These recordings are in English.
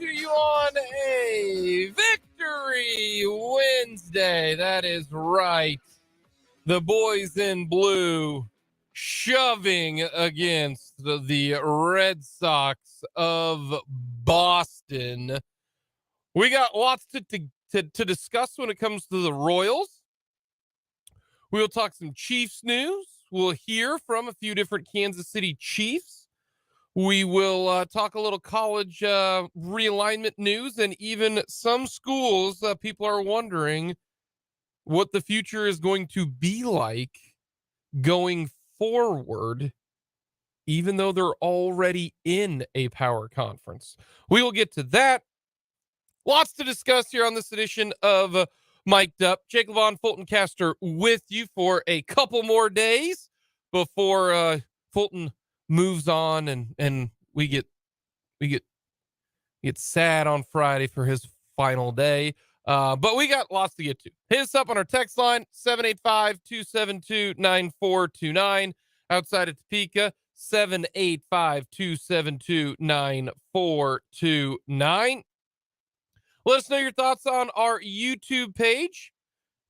to you on a Victory Wednesday. That is right. The boys in blue shoving against the Red Sox of Boston. We got lots to discuss when it comes to the Royals. We'll talk some Chiefs news. We'll hear from a few different Kansas City Chiefs. We will talk a little college realignment news, and even some schools. People are wondering what the future is going to be like going forward, even though they're already in a power conference. We will get to that. Lots to discuss here on this edition of Mic'd Up. Jake and Fulton Caster with you for a couple more days before Fulton moves on, and we get sad on Friday for his final day. But we got lots to get to. Hit us up on our text line, 785-272-9429. Outside of Topeka, 785-272-9429. Let us know your thoughts on our YouTube page.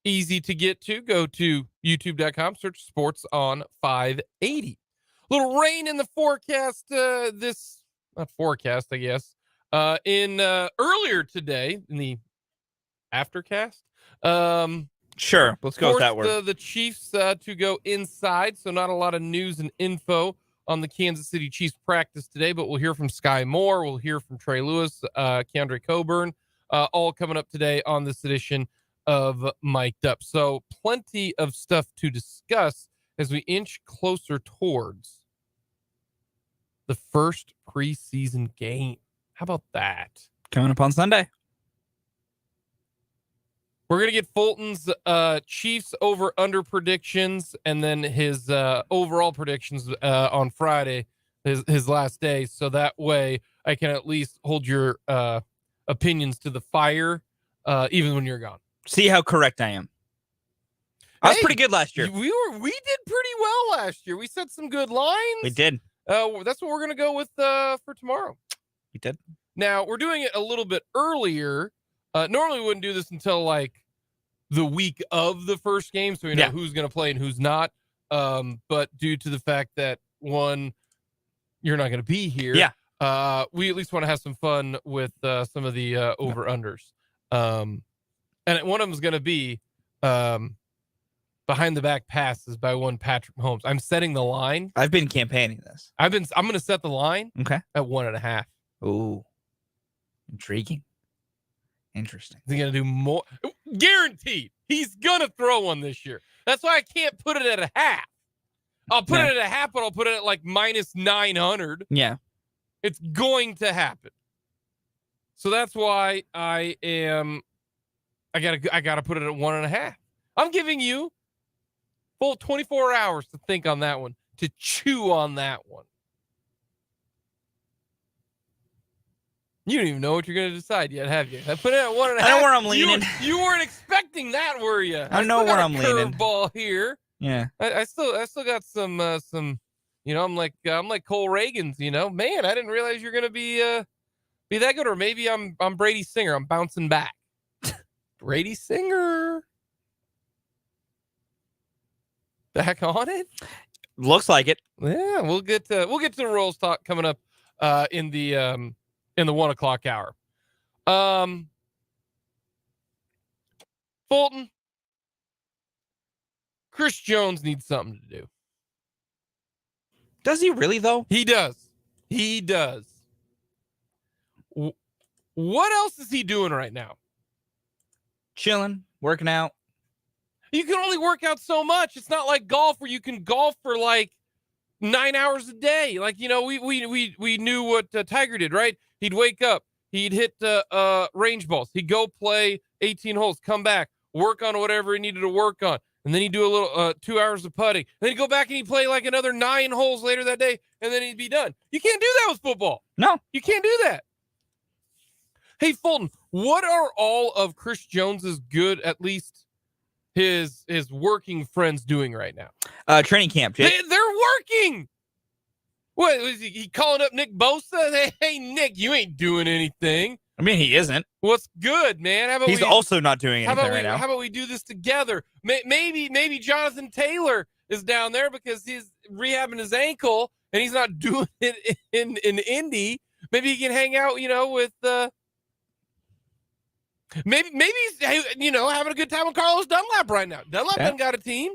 Easy to get to. Go to youtube.com, search Sports on 580. Little rain in the forecast not forecast, I guess. Earlier today in the aftercast. Sure, let's go with that word. The Chiefs to go inside, so not a lot of news and info on the Kansas City Chiefs practice today, but we'll hear from Sky Moore, we'll hear from Trey Lewis, Keandre Coburn, all coming up today on this edition of Mic'd Up. So plenty of stuff to discuss as we inch closer towards the first preseason game. How about that? Coming up on Sunday. We're going to get Fulton's Chiefs over-under predictions and then his overall predictions on Friday, his last day. So that way I can at least hold your opinions to the fire even when you're gone. See how correct I am. I was pretty good last year. We did pretty well last year. We set some good lines. We did. That's what we're going to go with for tomorrow. We did. Now, we're doing it a little bit earlier. Normally we wouldn't do this until like the week of the first game, so we know who's going to play and who's not. But due to the fact that, one, you're not going to be here, we at least want to have some fun with some of the over-unders. And one of them is going to be behind the back passes by one Patrick Mahomes. I'm setting the line. I've been campaigning this. I'm going to set the line at 1.5. Ooh, intriguing. Interesting. Is he going to do more? Guaranteed. He's going to throw one this year. That's why I can't put it at a half. I'll put it at a half, but I'll put it at like minus 900. Yeah. It's going to happen. So that's why I gotta put it at 1.5. I'm giving you full 24 hours to think on that one, to chew on that one. You don't even know what you're going to decide yet, have you? I put it at 1.5. I know where I'm leaning. You weren't expecting that, were you? I know where I'm leaning. Curveball here. Yeah. I still got some. I'm like Cole Reagan's. Man, I didn't realize you're going to be that good. Or maybe I'm Brady Singer. I'm bouncing back. Brady Singer. Back on it. Looks like it. Yeah, we'll get to the Royals talk coming up in the 1 o'clock hour. Fulton, Chris Jones needs something to do. Does he really, though? He does. What else is he doing right now? Chilling, working out. You can only work out so much. It's not like golf where you can golf for like 9 hours a day. Like, we knew what Tiger did, right? He'd wake up, he'd hit range balls, he'd go play 18 holes, come back, work on whatever he needed to work on, and then he'd do a little 2 hours of putting, and then he'd go back and he'd play like another 9 holes later that day, and then he'd be done. You can't do that with football. No, you can't do that. Hey, Fulton, what are all of Chris Jones's good, at least his working friends, doing right now? Training camp, Jake. They're working. What was he calling up Nick Bosa? Hey, Nick, you ain't doing anything. I mean, he isn't. What's good, man? How about He's also not doing anything right now. How about we do this together? Maybe Jonathan Taylor is down there because he's rehabbing his ankle and he's not doing it in Indy. Maybe he can hang out, with maybe he's having a good time with Carlos Dunlap right now. Dunlap hasn't got a team,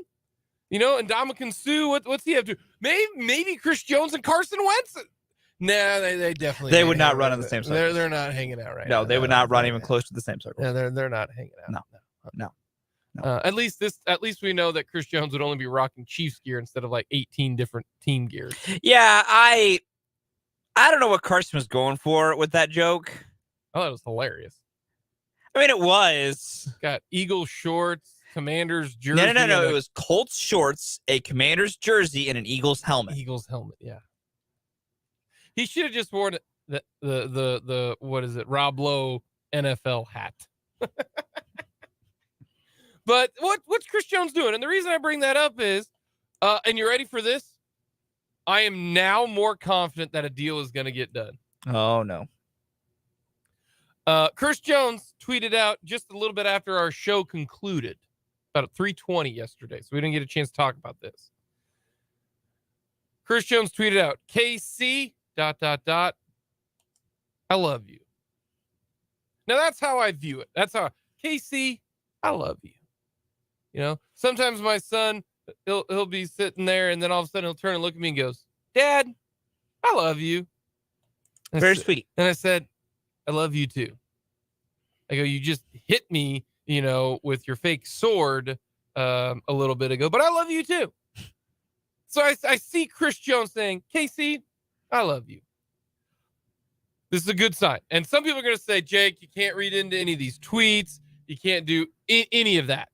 and Ndamukong Suh. What's he have to? Maybe Chris Jones and Carson Wentz. Nah, they definitely they would not run in the same circle. They're not hanging out right now. No, they would not run even close to the same circle. Yeah, they're not hanging out. No. At least we know that Chris Jones would only be rocking Chiefs gear instead of like 18 different team gears. Yeah, I don't know what Carson was going for with that joke. Oh, that was hilarious. I mean, it was. Got Eagles shorts, Commanders jersey. No. It was Colts shorts, a Commanders jersey, and an Eagles helmet. Eagles helmet, yeah. He should have just worn the what is it, Rob Lowe NFL hat. But what's Chris Jones doing? And the reason I bring that up is, and you ready for this? I am now more confident that a deal is going to get done. Oh, no. Chris Jones tweeted out just a little bit after our show concluded, about at 3:20 yesterday, so we didn't get a chance to talk about this. Chris Jones tweeted out, KC... ... I love you. Now that's how I view it. That's how KC, I love you. Sometimes my son, he'll be sitting there and then all of a sudden he'll turn and look at me and goes, Dad, I love you. Very sweet. And I said, I love you too. I go, you just hit me, with your fake sword a little bit ago, but I love you too. So I see Chris Jones saying, KC, I love you. This is a good sign. And some people are going to say, Jake, you can't read into any of these tweets. You can't do any of that.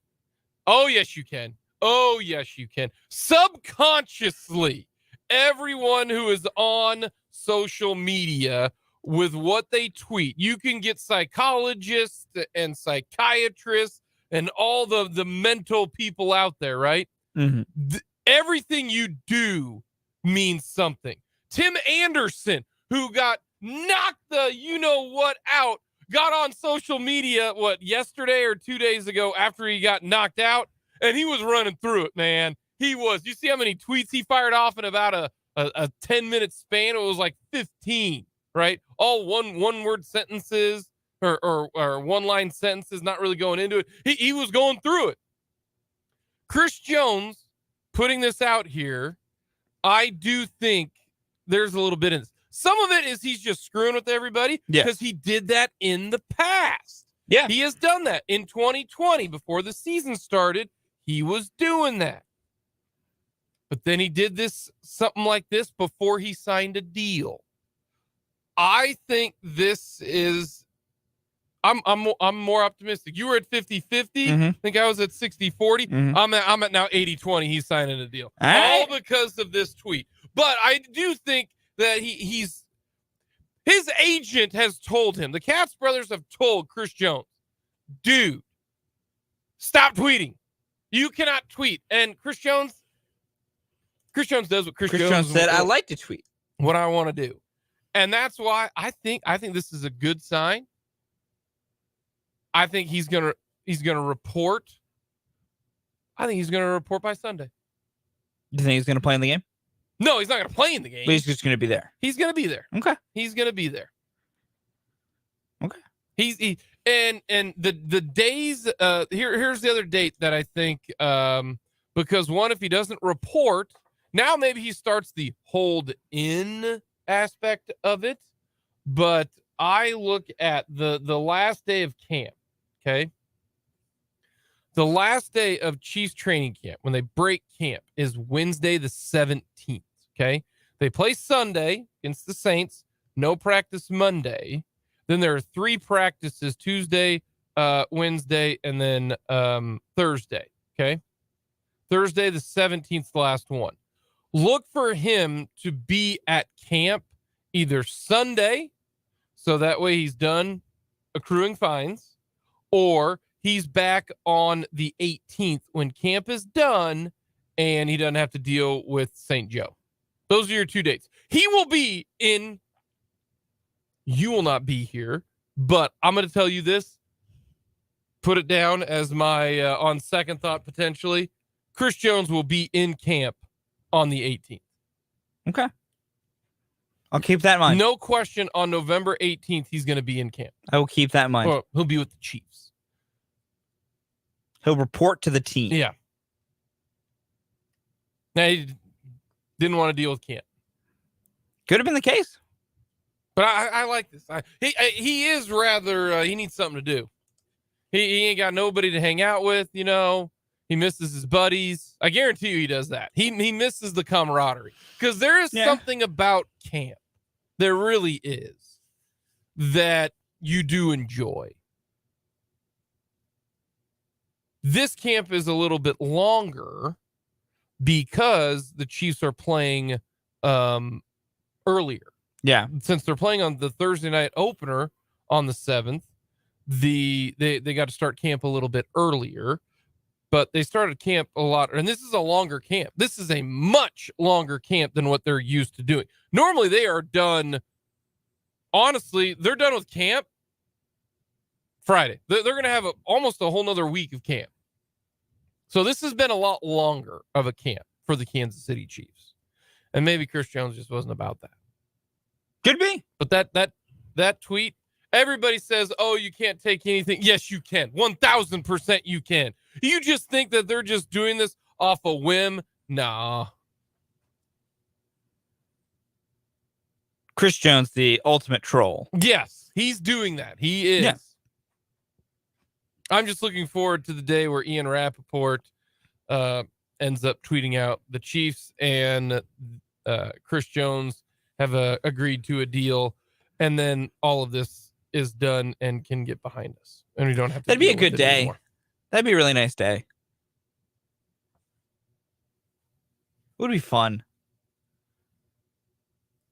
Oh, yes, you can. Oh, yes, you can. Subconsciously, everyone who is on social media with what they tweet, you can get psychologists and psychiatrists and all the mental people out there, right? Mm-hmm. Everything you do means something. Tim Anderson, who got knocked the you-know-what out, got on social media, yesterday or 2 days ago after he got knocked out, and he was running through it, man. He was. You see how many tweets he fired off in about a 10-minute span? It was like 15, right? All one-word sentences or one-line sentences, not really going into it. He was going through it. Chris Jones putting this out here, I do think there's a little bit in this. Some of it is he's just screwing with everybody because he did that in the past. Yeah. He has done that in 2020 before the season started. He was doing that. But then he did something like this before he signed a deal. I think this is I'm more optimistic. You were at 50-50. Mm-hmm. I think I was at 60-40. Mm-hmm. I'm at now 80-20. He's signing a deal. All because of this tweet. But I do think that his agent has told him, the Katz brothers have told Chris Jones, dude, stop tweeting. You cannot tweet. And Chris Jones does what Chris Jones said. I like to tweet. What I want to do. And that's why I think this is a good sign. I think he's gonna report. I think he's gonna report by Sunday. You think he's gonna play in the game? No, he's not gonna play in the game. But he's just gonna be there. He's gonna be there. Okay. He's gonna be there. Okay. And the days. Here's the other date that I think. Because one, if he doesn't report, now maybe he starts the hold in aspect of it. But I look at the last day of camp. Okay. The last day of Chiefs training camp, when they break camp, is Wednesday the 17th. Okay. They play Sunday against the Saints. No practice Monday. Then there are 3 practices, Tuesday, Wednesday, and then Thursday. Okay. Thursday the 17th, the last one. Look for him to be at camp either Sunday, so that way he's done accruing fines, or he's back on the 18th when camp is done and he doesn't have to deal with St. Joe. Those are your 2 dates. He will be in. You will not be here, But I'm going to tell you this. Put it down as my, on second thought, potentially. Chris Jones will be in camp on the 18th. Okay. I'll keep that in mind. No question, on November 18th, he's going to be in camp. I will keep that in mind. Well, he'll be with the Chiefs. He'll report to the team. Yeah. Now, he didn't want to deal with camp. Could have been the case. But I like this. He is rather, he needs something to do. He ain't got nobody to hang out with, you know. He misses his buddies. I guarantee you he does that. He misses the camaraderie. Because there is something about camp. There really is. That you do enjoy. This camp is a little bit longer because the Chiefs are playing earlier. Yeah. Since they're playing on the Thursday night opener on the 7th, they got to start camp a little bit earlier. But they started camp a lot, and this is a longer camp. This is a much longer camp than what they're used to doing. Normally, they are done. Honestly, they're done with camp Friday. They're going to have almost a whole nother week of camp. So this has been a lot longer of a camp for the Kansas City Chiefs. And maybe Chris Jones just wasn't about that. Could be. But that tweet, everybody says, oh, you can't take anything. Yes, you can. 1,000% you can. You just think that they're just doing this off a whim? Nah. Chris Jones, the ultimate troll. Yes, he's doing that. He is. Yeah. I'm just looking forward to the day where Ian Rappaport ends up tweeting out the Chiefs and Chris Jones have agreed to a deal, and then all of this is done and can get behind us, and we don't have to. That'd be a good day. Anymore. That'd be a really nice day. It would be fun.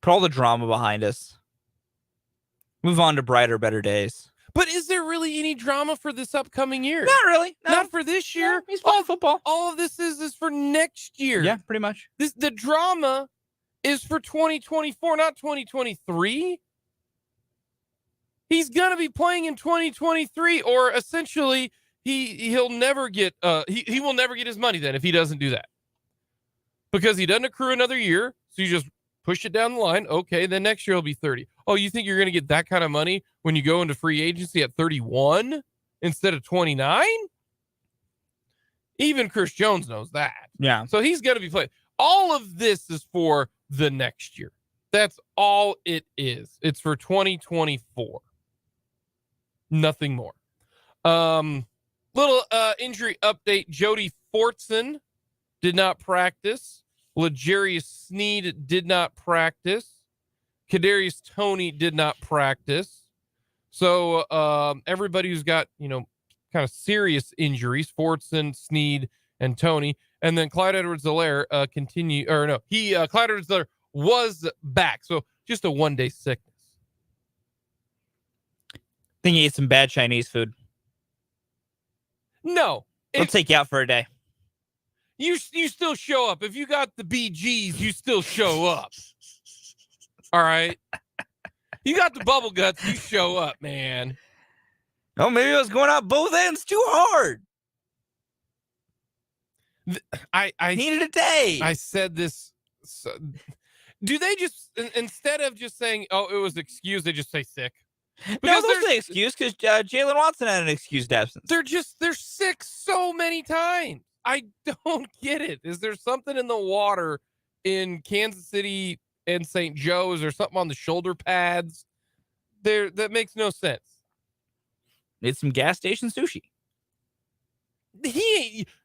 Put all the drama behind us. Move on to brighter, better days. But is there really any drama for this upcoming year? Not really. No. Not for this year. No, he's playing football. All of this is for next year. Yeah, pretty much. The drama is for 2024, not 2023. He's going to be playing in 2023, or essentially he'll never get he will never get his money then if he doesn't do that. Because he doesn't accrue another year, so you just push it down the line. Okay, then next year he'll be 30. Oh, you think you're going to get that kind of money when you go into free agency at 31 instead of 29? Even Chris Jones knows that. Yeah. So he's going to be playing. All of this is for the next year. That's all it is. It's for 2024. Nothing more. Little injury update. Jody Fortson did not practice. L'Jarius Sneed did not practice. Kadarius Toney did not practice. So everybody who's got, kind of serious injuries, Fortson, Sneed, and Toney, and then Clyde Edwards-Helaire Clyde Edwards-Helaire was back. So just a one-day sickness. I think he ate some bad Chinese food. No. I'll take you out for a day. You still show up. If you got the BGs, you still show up. All right. You got the bubble guts, you show up, man. Oh, maybe I was going out both ends too hard. I needed a day. I said this. So, do they just, instead of just saying, oh, it was excused, they just say sick? Because no, there's an excuse because Jalen Watson had an excused absence. They're sick so many times. I don't get it. Is there something in the water in Kansas City and St. Joe's, or something on the shoulder pads there that makes no sense? It's some gas station sushi.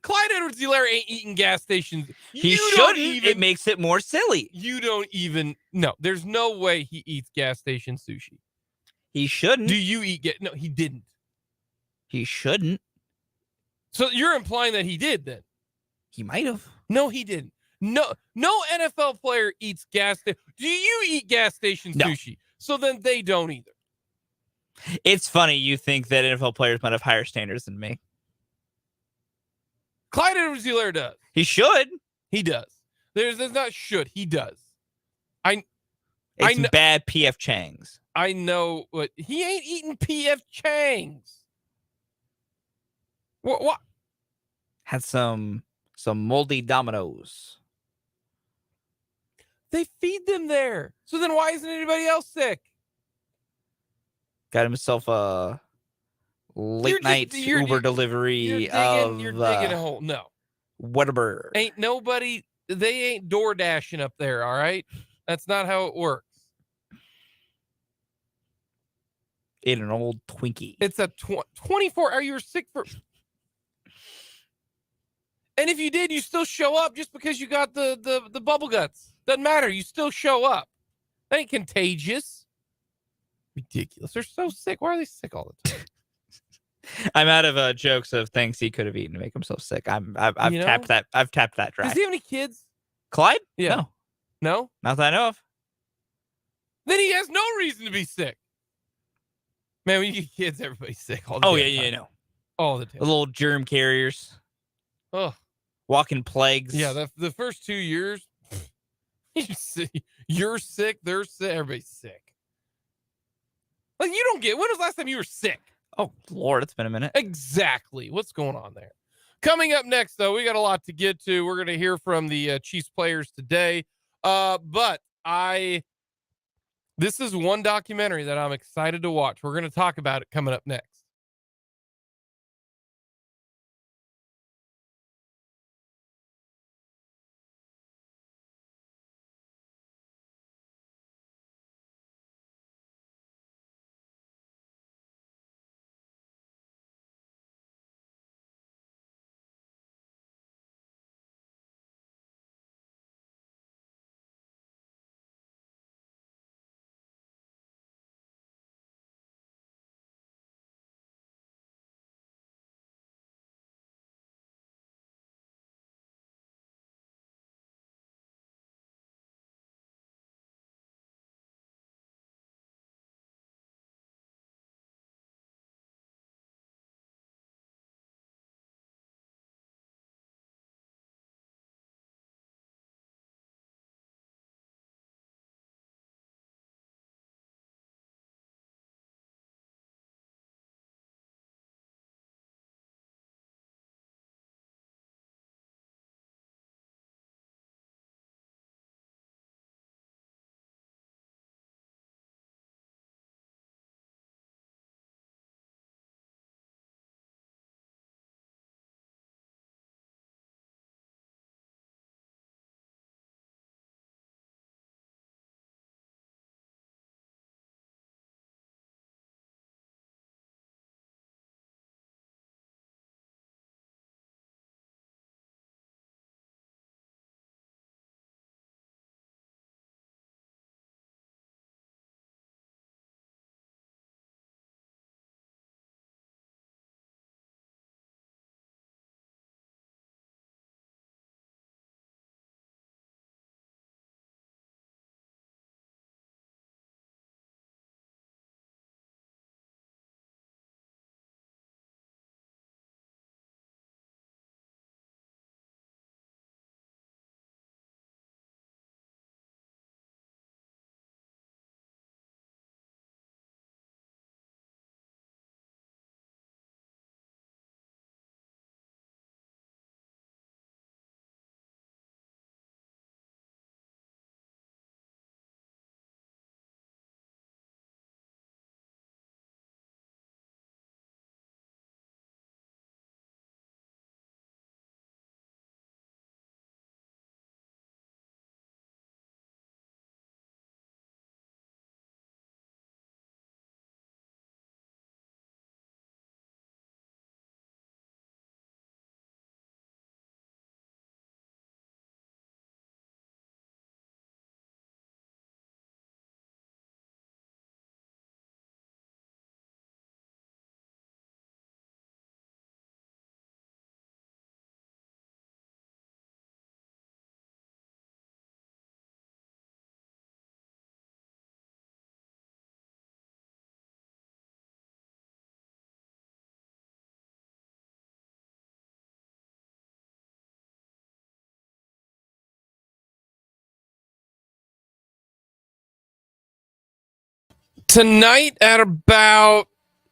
Clyde Edwards-Helaire ain't eating gas stations. He shouldn't. It makes it more silly. You don't even. No, there's no way he eats gas station sushi. He shouldn't. Do you eat? No, he didn't. He shouldn't. So you're implying that he did then? He might have. No, he didn't. No NFL player eats gas station. Do you eat gas station sushi? So then they don't either. It's funny you think that NFL players might have higher standards than me. Clyde Edwards-Helaire does. He should. He does. There's not should. He does. It's bad P.F. Chang's. I know what he ain't eating PF Chang's. What? Had some moldy Dominoes. They feed them there. So then why isn't anybody else sick? Got himself a late night Uber delivery you're of digging a hole. No. Whataburger. Ain't nobody, they ain't door dashing up there, all right? That's not how it works. In an old Twinkie. It's a 24 hour, you're sick for. And if you did, you still show up just because you got the bubble guts. Doesn't matter. You still show up. That ain't contagious. Ridiculous. They're so sick. Why are they sick all the time? I'm out of jokes of things he could have eaten to make himself sick. I've tapped that. I've tapped that dry. Does he have any kids? Clyde? Yeah. No? Not that I know of. Then he has no reason to be sick. Man, when you get kids, everybody's sick all the Oh, time. yeah, no. All the time. The little germ carriers. Oh. Walking plagues. Yeah, the first 2 years, you're sick, they're sick, everybody's sick. Like, you don't get, when was the last time you were sick? Oh, Lord, it's been a minute. Exactly. What's going on there? Coming up next, though, we got a lot to get to. We're going to hear from the Chiefs players today. But this is one documentary that I'm excited to watch. We're going to talk about it coming up next. Tonight at about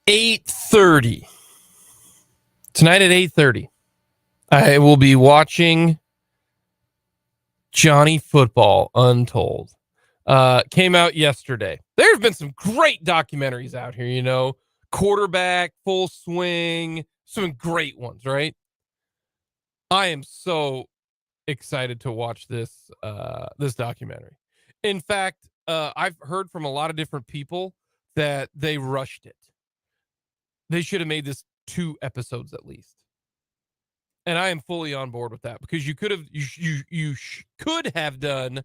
8:30. Tonight at 8:30, I will be watching Johnny Football Untold. Came out yesterday. There's been some great documentaries out here, you know, Quarterback, Full Swing, some great ones, right? I am so excited to watch this this documentary. In fact, I've heard from a lot of different people that they rushed it. They should have made this 2 episodes at least. And I am fully on board with that because you could have done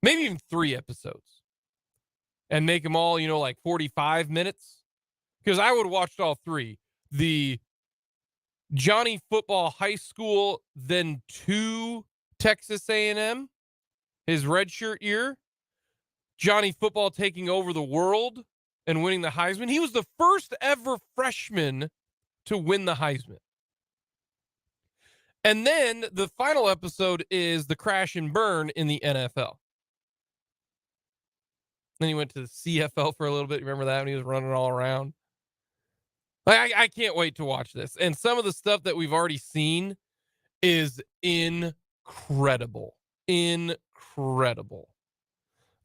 maybe even 3 episodes and make them all, you know, like 45 minutes. Because I would have watched all 3. The Johnny Football High School, then to Texas A&M, his redshirt year. Johnny Football taking over the world and winning the Heisman. He was the first ever freshman to win the Heisman. And then the final episode is the crash and burn in the NFL. Then he went to the CFL for a little bit. Remember that when he was running all around? I can't wait to watch this. And some of the stuff that we've already seen is incredible. Incredible.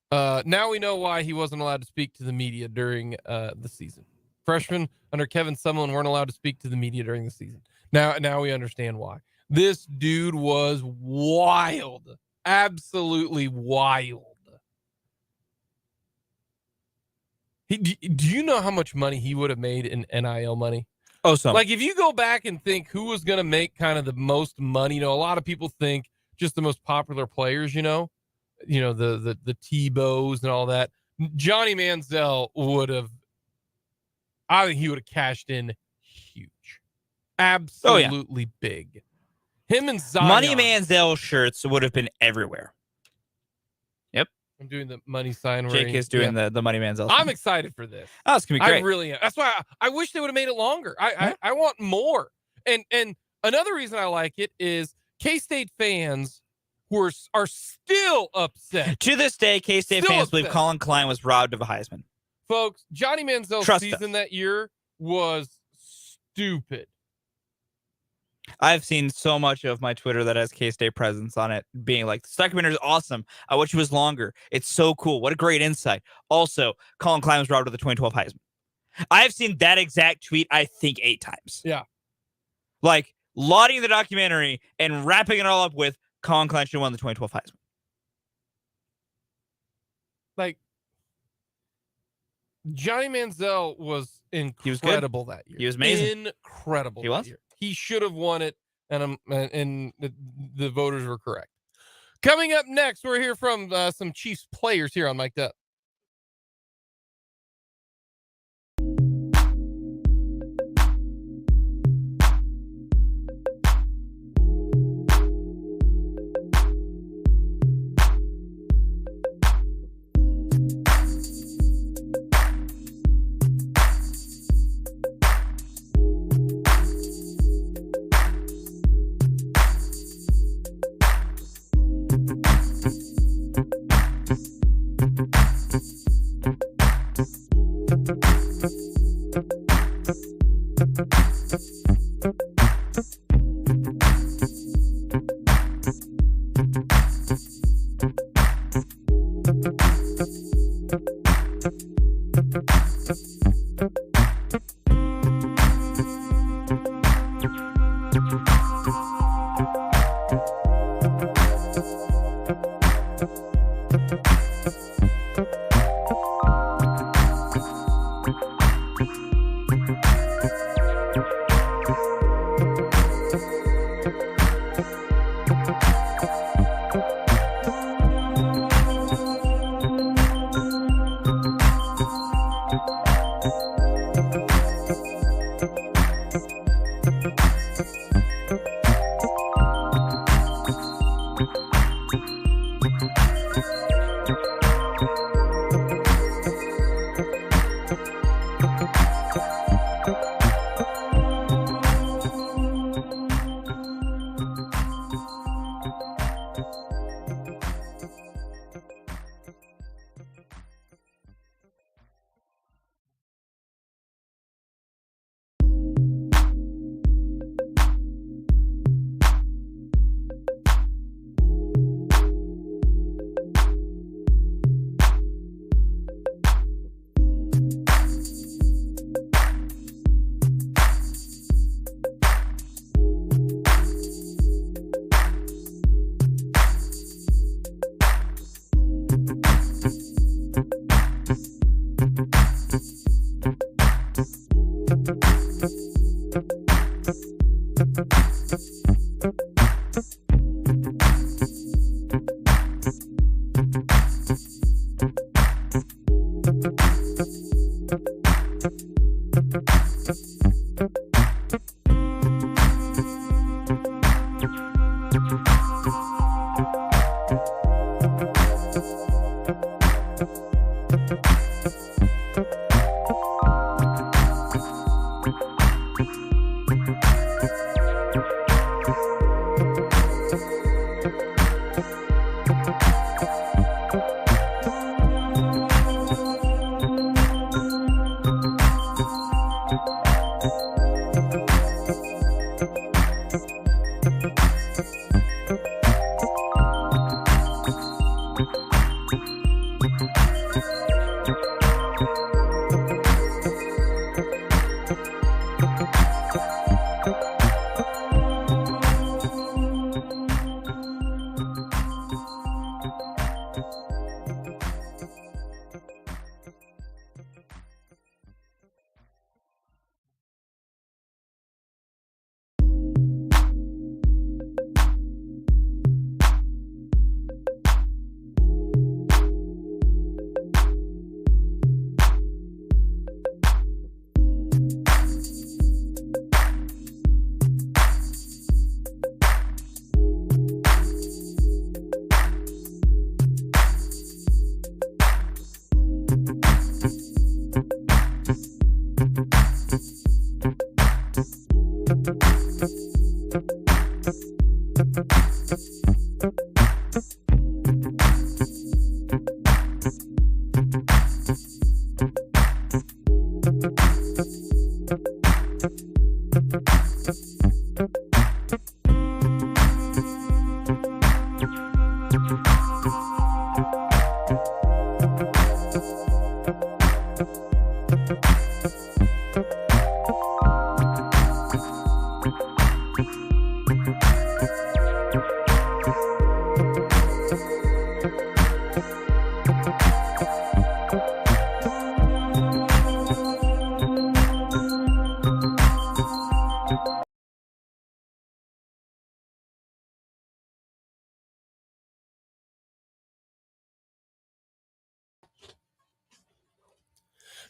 Now we know why he wasn't allowed to speak to the media during the season. Freshmen under Kevin Sumlin weren't allowed to speak to the media during the season. Now we understand why. This dude was wild. Absolutely wild. Do you know how much money he would have made in NIL money? Oh, so like if you go back and think who was going to make kind of the most money, you know, a lot of people think just the most popular players, you know, the Tebows and all that. Johnny Manziel I think he would have cashed in huge. Absolutely big. Him and Zion. Money Manziel shirts would have been everywhere. Yep. I'm doing the money sign. Jake is doing the Money Manziel. I'm excited for this. Oh, it's going to be great. I really am. That's why I wish they would have made it longer. I want more. And another reason I like it is K-State fans are still upset. To this day, K-State fans believe Colin Klein was robbed of a Heisman. Folks, Johnny Manziel's season that year was stupid. I've seen so much of my Twitter that has K-State presence on it being like, this documentary is awesome. I wish it was longer. It's so cool. What a great insight. Also, Colin Klein was robbed of the 2012 Heisman. I've seen that exact tweet, I think, 8 times. Yeah. Like, lauding the documentary and wrapping it all up with Colin Klein should have won the 2012 Heisman. Like, Johnny Manziel was incredible that year. He was amazing. Incredible. He was? That year. He should have won it, and the voters were correct. Coming up next, we're here from some Chiefs players here on Mic'd Up.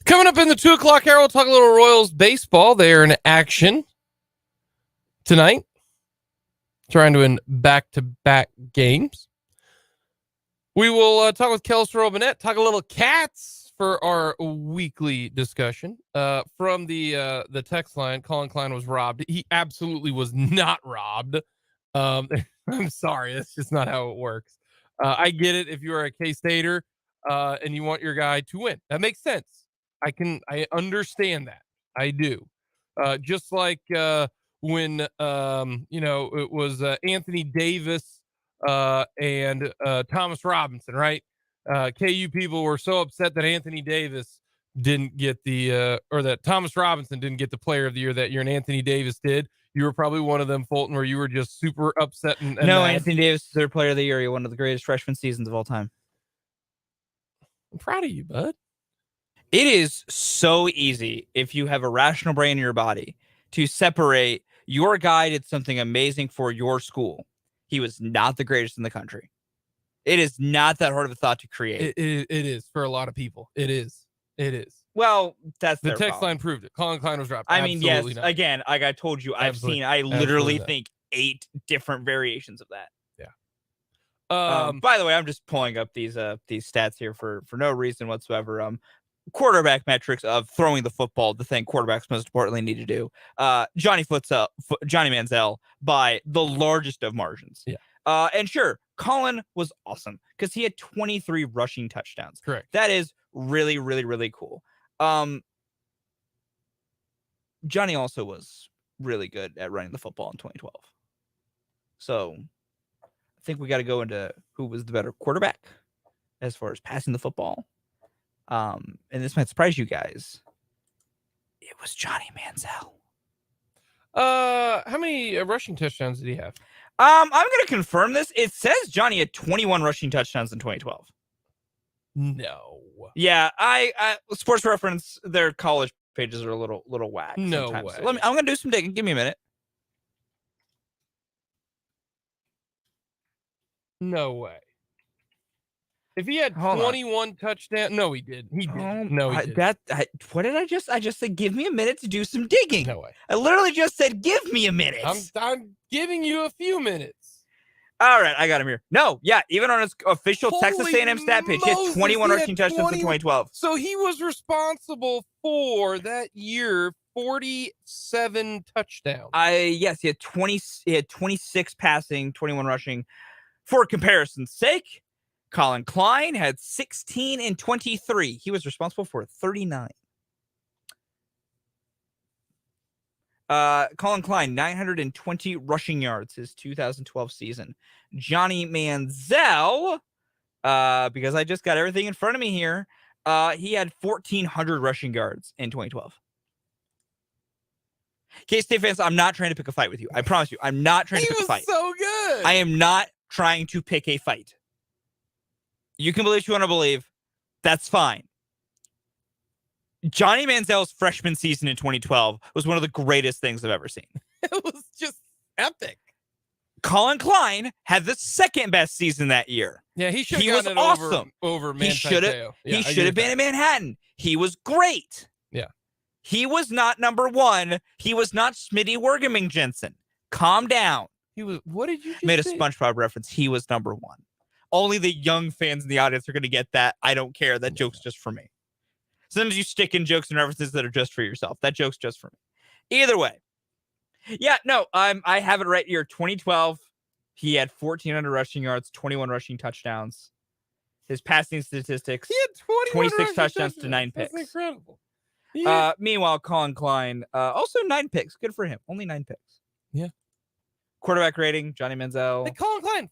Coming up in the 2 o'clock hour, we'll talk a little Royals baseball. They're in action tonight, trying to win back-to-back games. We will talk with Kellis and Robinette, talk a little Cats for our weekly discussion. From the text line, Colin Klein was robbed. He absolutely was not robbed. I'm sorry, that's just not how it works. I get it if you're a K-Stater and you want your guy to win. That makes sense. I understand that. I do. Just like when it was Anthony Davis and Thomas Robinson, right? KU people were so upset that Anthony Davis didn't get or that Thomas Robinson didn't get the player of the year that year and Anthony Davis did. You were probably one of them, Fulton, where you were just super upset. And no, mad. Anthony Davis is their player of the year. He one of the greatest freshman seasons of all time. I'm proud of you, bud. It is so easy if you have a rational brain in your body to separate your guy did something amazing for your school. He was not the greatest in the country. It is not that hard of a thought to create. It is for a lot of people. It is. Well, that's the text line proved it. Colin Klein was dropped. I mean, Absolutely yes. not. Again, like I told you, I literally think 8 different variations of that. Yeah. By the way, I'm just pulling up these stats here for no reason whatsoever. Quarterback metrics of throwing the football, the thing quarterbacks most importantly need to do. Johnny Manziel by the largest of margins. Yeah. And sure, Colin was awesome because he had 23 rushing touchdowns. Correct. That is really, really, really cool. Johnny also was really good at running the football in 2012. So I think we got to go into who was the better quarterback as far as passing the football. And this might surprise you guys. It was Johnny Manziel. How many rushing touchdowns did he have? I'm going to confirm this. It says Johnny had 21 rushing touchdowns in 2012. No. Yeah, I Sports Reference, their college pages are a little whack. No sometimes. way. So I'm gonna do some digging. Give me a minute. No way. If he had Hold on. 21 touchdowns, no, he did. He did. No, he did. What did I just? I just said, give me a minute to do some digging. No way. I literally just said, give me a minute. I'm giving you a few minutes. All right, I got him here. No, yeah, even on his official Texas A&M stat page, he had 21 rushing touchdowns in 2012. So he was responsible for that year 47 touchdowns. Yes, he had 26 passing, 21 rushing. For comparison's sake, Colin Klein had 16 and 23. He was responsible for 39. Colin Klein, 920 rushing yards his 2012 season. Johnny Manziel, because I just got everything in front of me here, he had 1,400 rushing yards in 2012. K-State fans, I'm not trying to pick a fight with you. I promise you, I'm not trying to pick a fight. He was so good. I am not trying to pick a fight. You can believe what you want to believe. That's fine. Johnny Manziel's freshman season in 2012 was one of the greatest things I've ever seen. It was just epic. Colin Klein had the second best season that year. Yeah, he should. He was awesome. Over he should have. He should have been in Manhattan. He was great. Yeah. He was not number one. He was not Smitty Wergeming Jensen. Calm down. He was. What did you just made a say? SpongeBob reference? He was number one. Only the young fans in the audience are going to get that. I don't care. That joke's just for me. Sometimes you stick in jokes and references that are just for yourself. That joke's just for me. Either way. Yeah, no, I have it right here. 2012, he had 1,400 rushing yards, 21 rushing touchdowns. His passing statistics, he had 26 touchdowns to 9 picks. That's incredible. Meanwhile, Colin Klein, also 9 picks. Good for him. Only 9 picks. Yeah. Quarterback rating, Johnny Manziel. Hey, Colin Klein.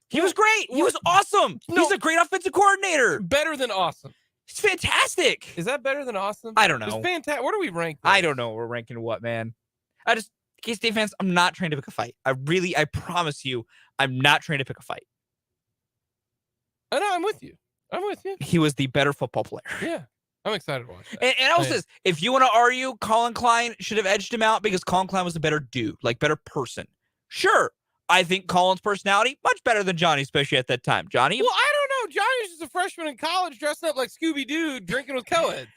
He was great. He was awesome. He's a great offensive coordinator. Better than awesome. He's fantastic. Is that better than awesome? I don't know. It's fantastic. Where do we rank this? I don't know. We're ranking what, man? K-State fans, I'm not trying to pick a fight. I promise you, I'm not trying to pick a fight. I know, I'm with you. He was the better football player. Yeah. I'm excited to watch that. And also, if you want to argue Colin Klein should have edged him out because Colin Klein was a better dude, like better person. Sure. I think Colin's personality, much better than Johnny, especially at that time. Johnny? Well, I don't know. Johnny's just a freshman in college dressing up like Scooby-Doo, drinking with co-eds.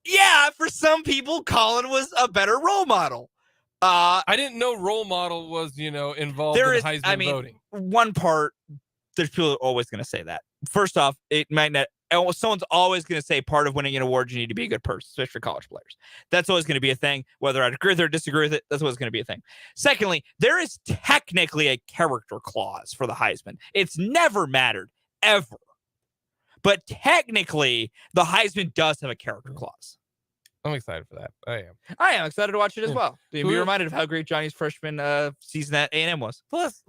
Yeah, for some people, Colin was a better role model. I didn't know role model was, involved in Heisman voting. One part, there's people that are always going to say that. First off, it might not. Someone's always going to say part of winning an award, you need to be a good person, especially for college players. That's always going to be a thing. Whether I agree with it or disagree with it, that's always going to be a thing. Secondly, there is technically a character clause for the Heisman. It's never mattered, ever. But technically, the Heisman does have a character clause. I'm excited for that. I am excited to watch it as well. Be reminded of how great Johnny's freshman season at A&M was. Plus,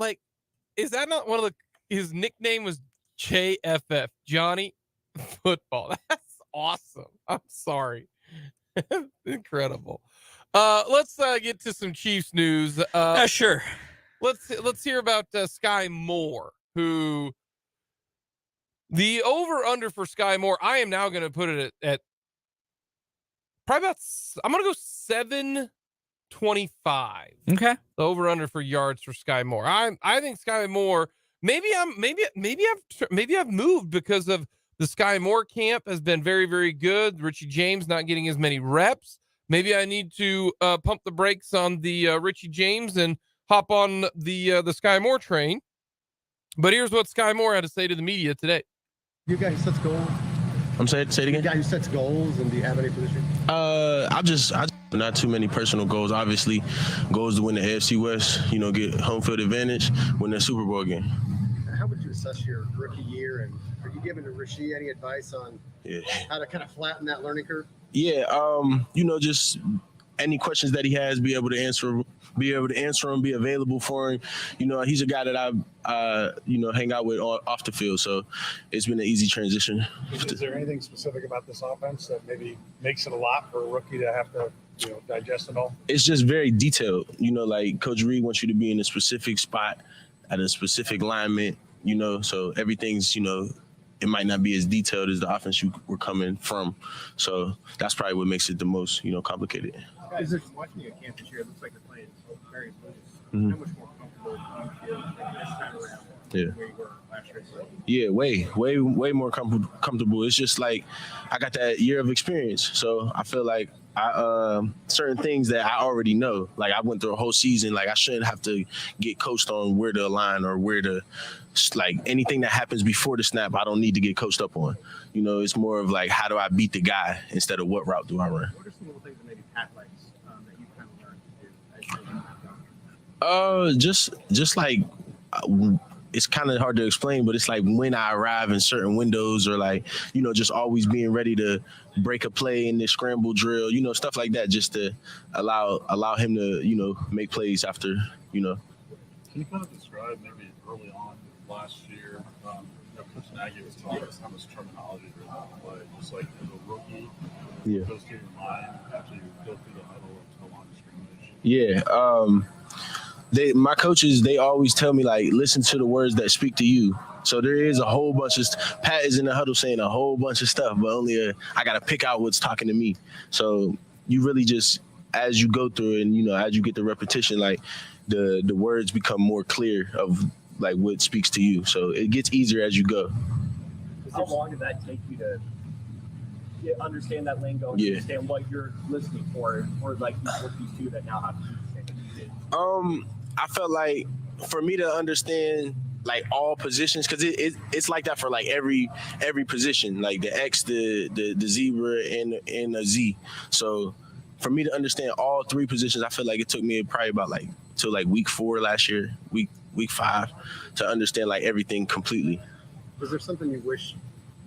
is that not one of his nickname was JFF, Johnny Football? That's awesome. I'm sorry. Incredible. Let's get to some Chiefs news. Sure. Let's hear about Sky Moore, who the over-under for Sky Moore, I am now going to put it at probably I'm going to go 725. Okay. The over-under for yards for Sky Moore. I think Sky Moore, maybe I've moved because of the Sky Moore camp has been very, very good. Richie James not getting as many reps. Maybe I need to pump the brakes on the Richie James and hop on the Sky Moore train. But here's what Sky Moore had to say to the media today. You guys set goals. I'm saying, say it again. You guys set goals, and do you have any for this year? I not too many personal goals. Obviously, goals to win the AFC West. Get home field advantage, win that Super Bowl game. How would you assess your rookie year, and are you giving Rasheed any advice on how to kind of flatten that learning curve? Yeah, just any questions that he has, be able to answer them, be available for him. He's a guy that I hang out with off the field, so it's been an easy transition. Is there anything specific about this offense that maybe makes it a lot for a rookie to have to digest it all? It's just very detailed. Like Coach Reed wants you to be in a specific spot at a specific alignment. So everything's it might not be as detailed as the offense you were coming from. So that's probably what makes it the most, complicated. Guys, watching you at camp this year, it looks like they're playing very loose. Mhm. How much more comfortable do you feel this time around Yeah. where you were last year? Yeah, way more comfortable. It's just like I got that year of experience, so I feel like certain things that I already know. Like I went through a whole season. Like I shouldn't have to get coached on where to align or where to, like anything that happens before the snap. I don't need to get coached up on. It's more of like how do I beat the guy instead of what route do I run. What are some little things that maybe Pat likes that you kind of learned to do? Just like. It's kind of hard to explain, but it's like when I arrive in certain windows or like, just always being ready to break a play in the scramble drill, stuff like that, just to allow him to, make plays after, Can you kind of describe maybe early on last year, Coach Nagy was telling us how much terminology there is in play, just like as a rookie, goes through your mind after you go through the huddle and go on scrimmage? Yeah. My coaches, they always tell me, like, listen to the words that speak to you. So there is a whole bunch of Pat is in the huddle saying a whole bunch of stuff, but I got to pick out what's talking to me. So you really just, as you go through it and, as you get the repetition, like the words become more clear of like what speaks to you. So it gets easier as you go. How long did that take you to understand that lingo and understand what you're listening for like these rookies too that now have to do the same thing you did? I felt like for me to understand like all positions, because it's like that for like every position, like the X, the zebra, and a Z. So for me to understand all three positions, I feel like it took me probably about like till like week 4 last year, week 5, to understand like everything completely. Was there something you wish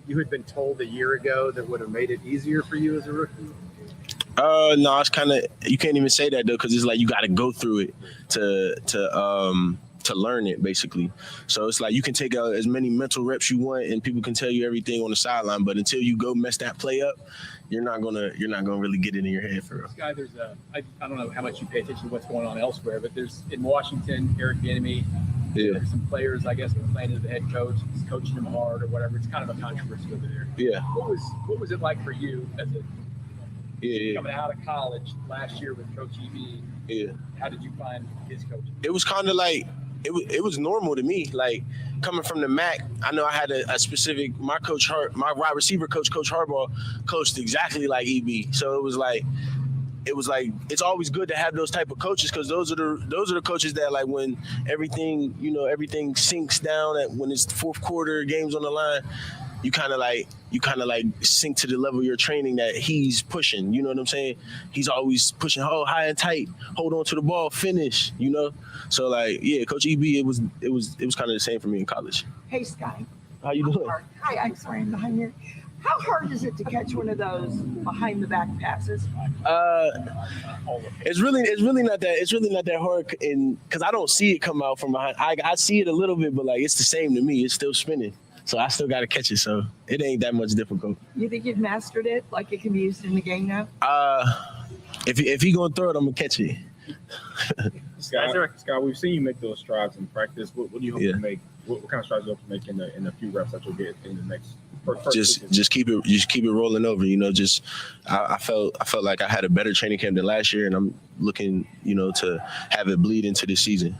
you had been told a year ago that would have made it easier for you as a rookie? No, it's kind of, you can't even say that though, because it's like you got to go through it to learn it basically. So it's like you can take as many mental reps you want, and people can tell you everything on the sideline, but until you go mess that play up, you're not gonna really get it in your head for real. Guy, there's I don't know how much you pay attention to what's going on elsewhere, but there's in Washington, Eric Bieniemy. Yeah. Some players, I guess, complaining to the head coach, he's coaching them hard or whatever. It's kind of a controversy over there. Yeah. What was it like for you as coming out of college last year with Coach EB? Yeah. How did you find his coaching? It was kind of like it was normal to me. Like coming from the MAC, I know I had a specific my wide receiver coach, Coach Harbaugh, coached exactly like EB. So it was like it's always good to have those type of coaches, because those are the coaches that like when everything sinks down when it's fourth quarter, games on the line, you kind of like sink to the level of your training that he's pushing. You know what I'm saying? He's always pushing high and tight, hold on to the ball, finish. So like Coach EB, it was kind of the same for me in college. Hey, Scotty. How you doing? Hi, I'm sorry, I'm behind here. How hard is it to catch one of those behind the back passes? It's really not that hard, because I don't see it come out from behind. I see it a little bit, but like it's the same to me. It's still spinning, so I still got to catch it. So it ain't that much difficult. You think you've mastered it? Like it can be used in the game now? If he gonna throw it, I'm gonna catch it. Scott, we've seen you make those strides in practice. What do you hope to make? What kind of strides do you hope to make in the few reps that you'll get in the next? Just keep it rolling over. I felt like I had a better training camp than last year, and I'm looking, to have it bleed into this season.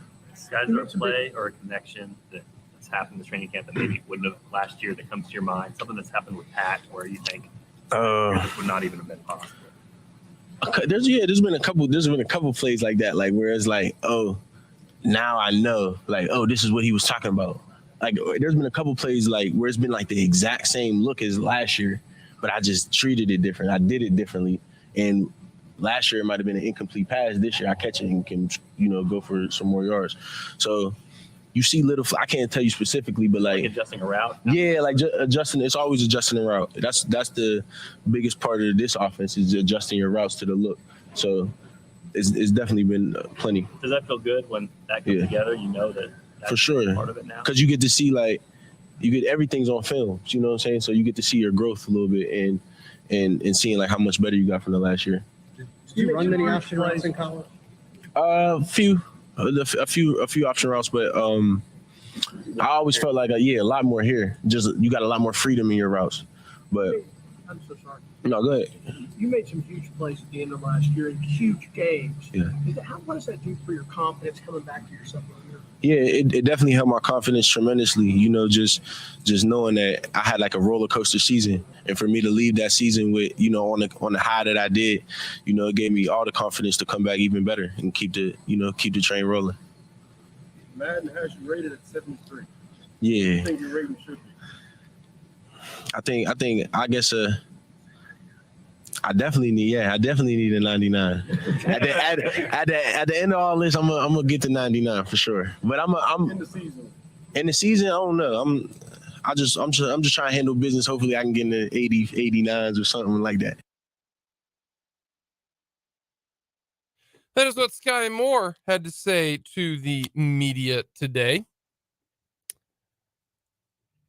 Guys, is there a play or a connection that's happened in the training camp that maybe wouldn't have last year that comes to your mind? Something that's happened with Pat where you think this would not even have been possible. There's been a couple plays like that, like where it's like, oh, now I know, like, oh, this is what he was talking about. Like there's been a couple plays like where it's been like the exact same look as last year, but I just treated it different. I did it differently. And last year it might have been an incomplete pass. This year I catch it and can, go for some more yards. So you see I can't tell you specifically, but like adjusting a route. Yeah, like adjusting. It's always adjusting a route. That's the biggest part of this offense, is adjusting your routes to the look. So it's definitely been plenty. Does that feel good when that comes together? You know that. For sure, part of it now, because you get to see everything's on film. You know what I'm saying? So you get to see your growth a little bit and seeing like how much better you got from the last year. Did you run many option routes in college? A few option routes, but I always felt like, a lot more here. Just you got a lot more freedom in your routes. But I'm so sorry. No, go ahead. You made some huge plays at the end of last year in huge games. Yeah. What does that do for your confidence coming back to yourself? Yeah, it definitely helped my confidence tremendously. You know, just knowing that I had like a roller coaster season, and for me to leave that season with, you know, on the high that I did, you know, it gave me all the confidence to come back even better and keep the train rolling. Madden has you rated at 73. Yeah. What do you think your rating should be? I guess I definitely need a 99. At the end of all this, I'm gonna get to 99 for sure. But I'm in the season. In the season, I don't know. I'm just trying to handle business. Hopefully, I can get in the 80, 89s or something like that. That is what Sky Moore had to say to the media today.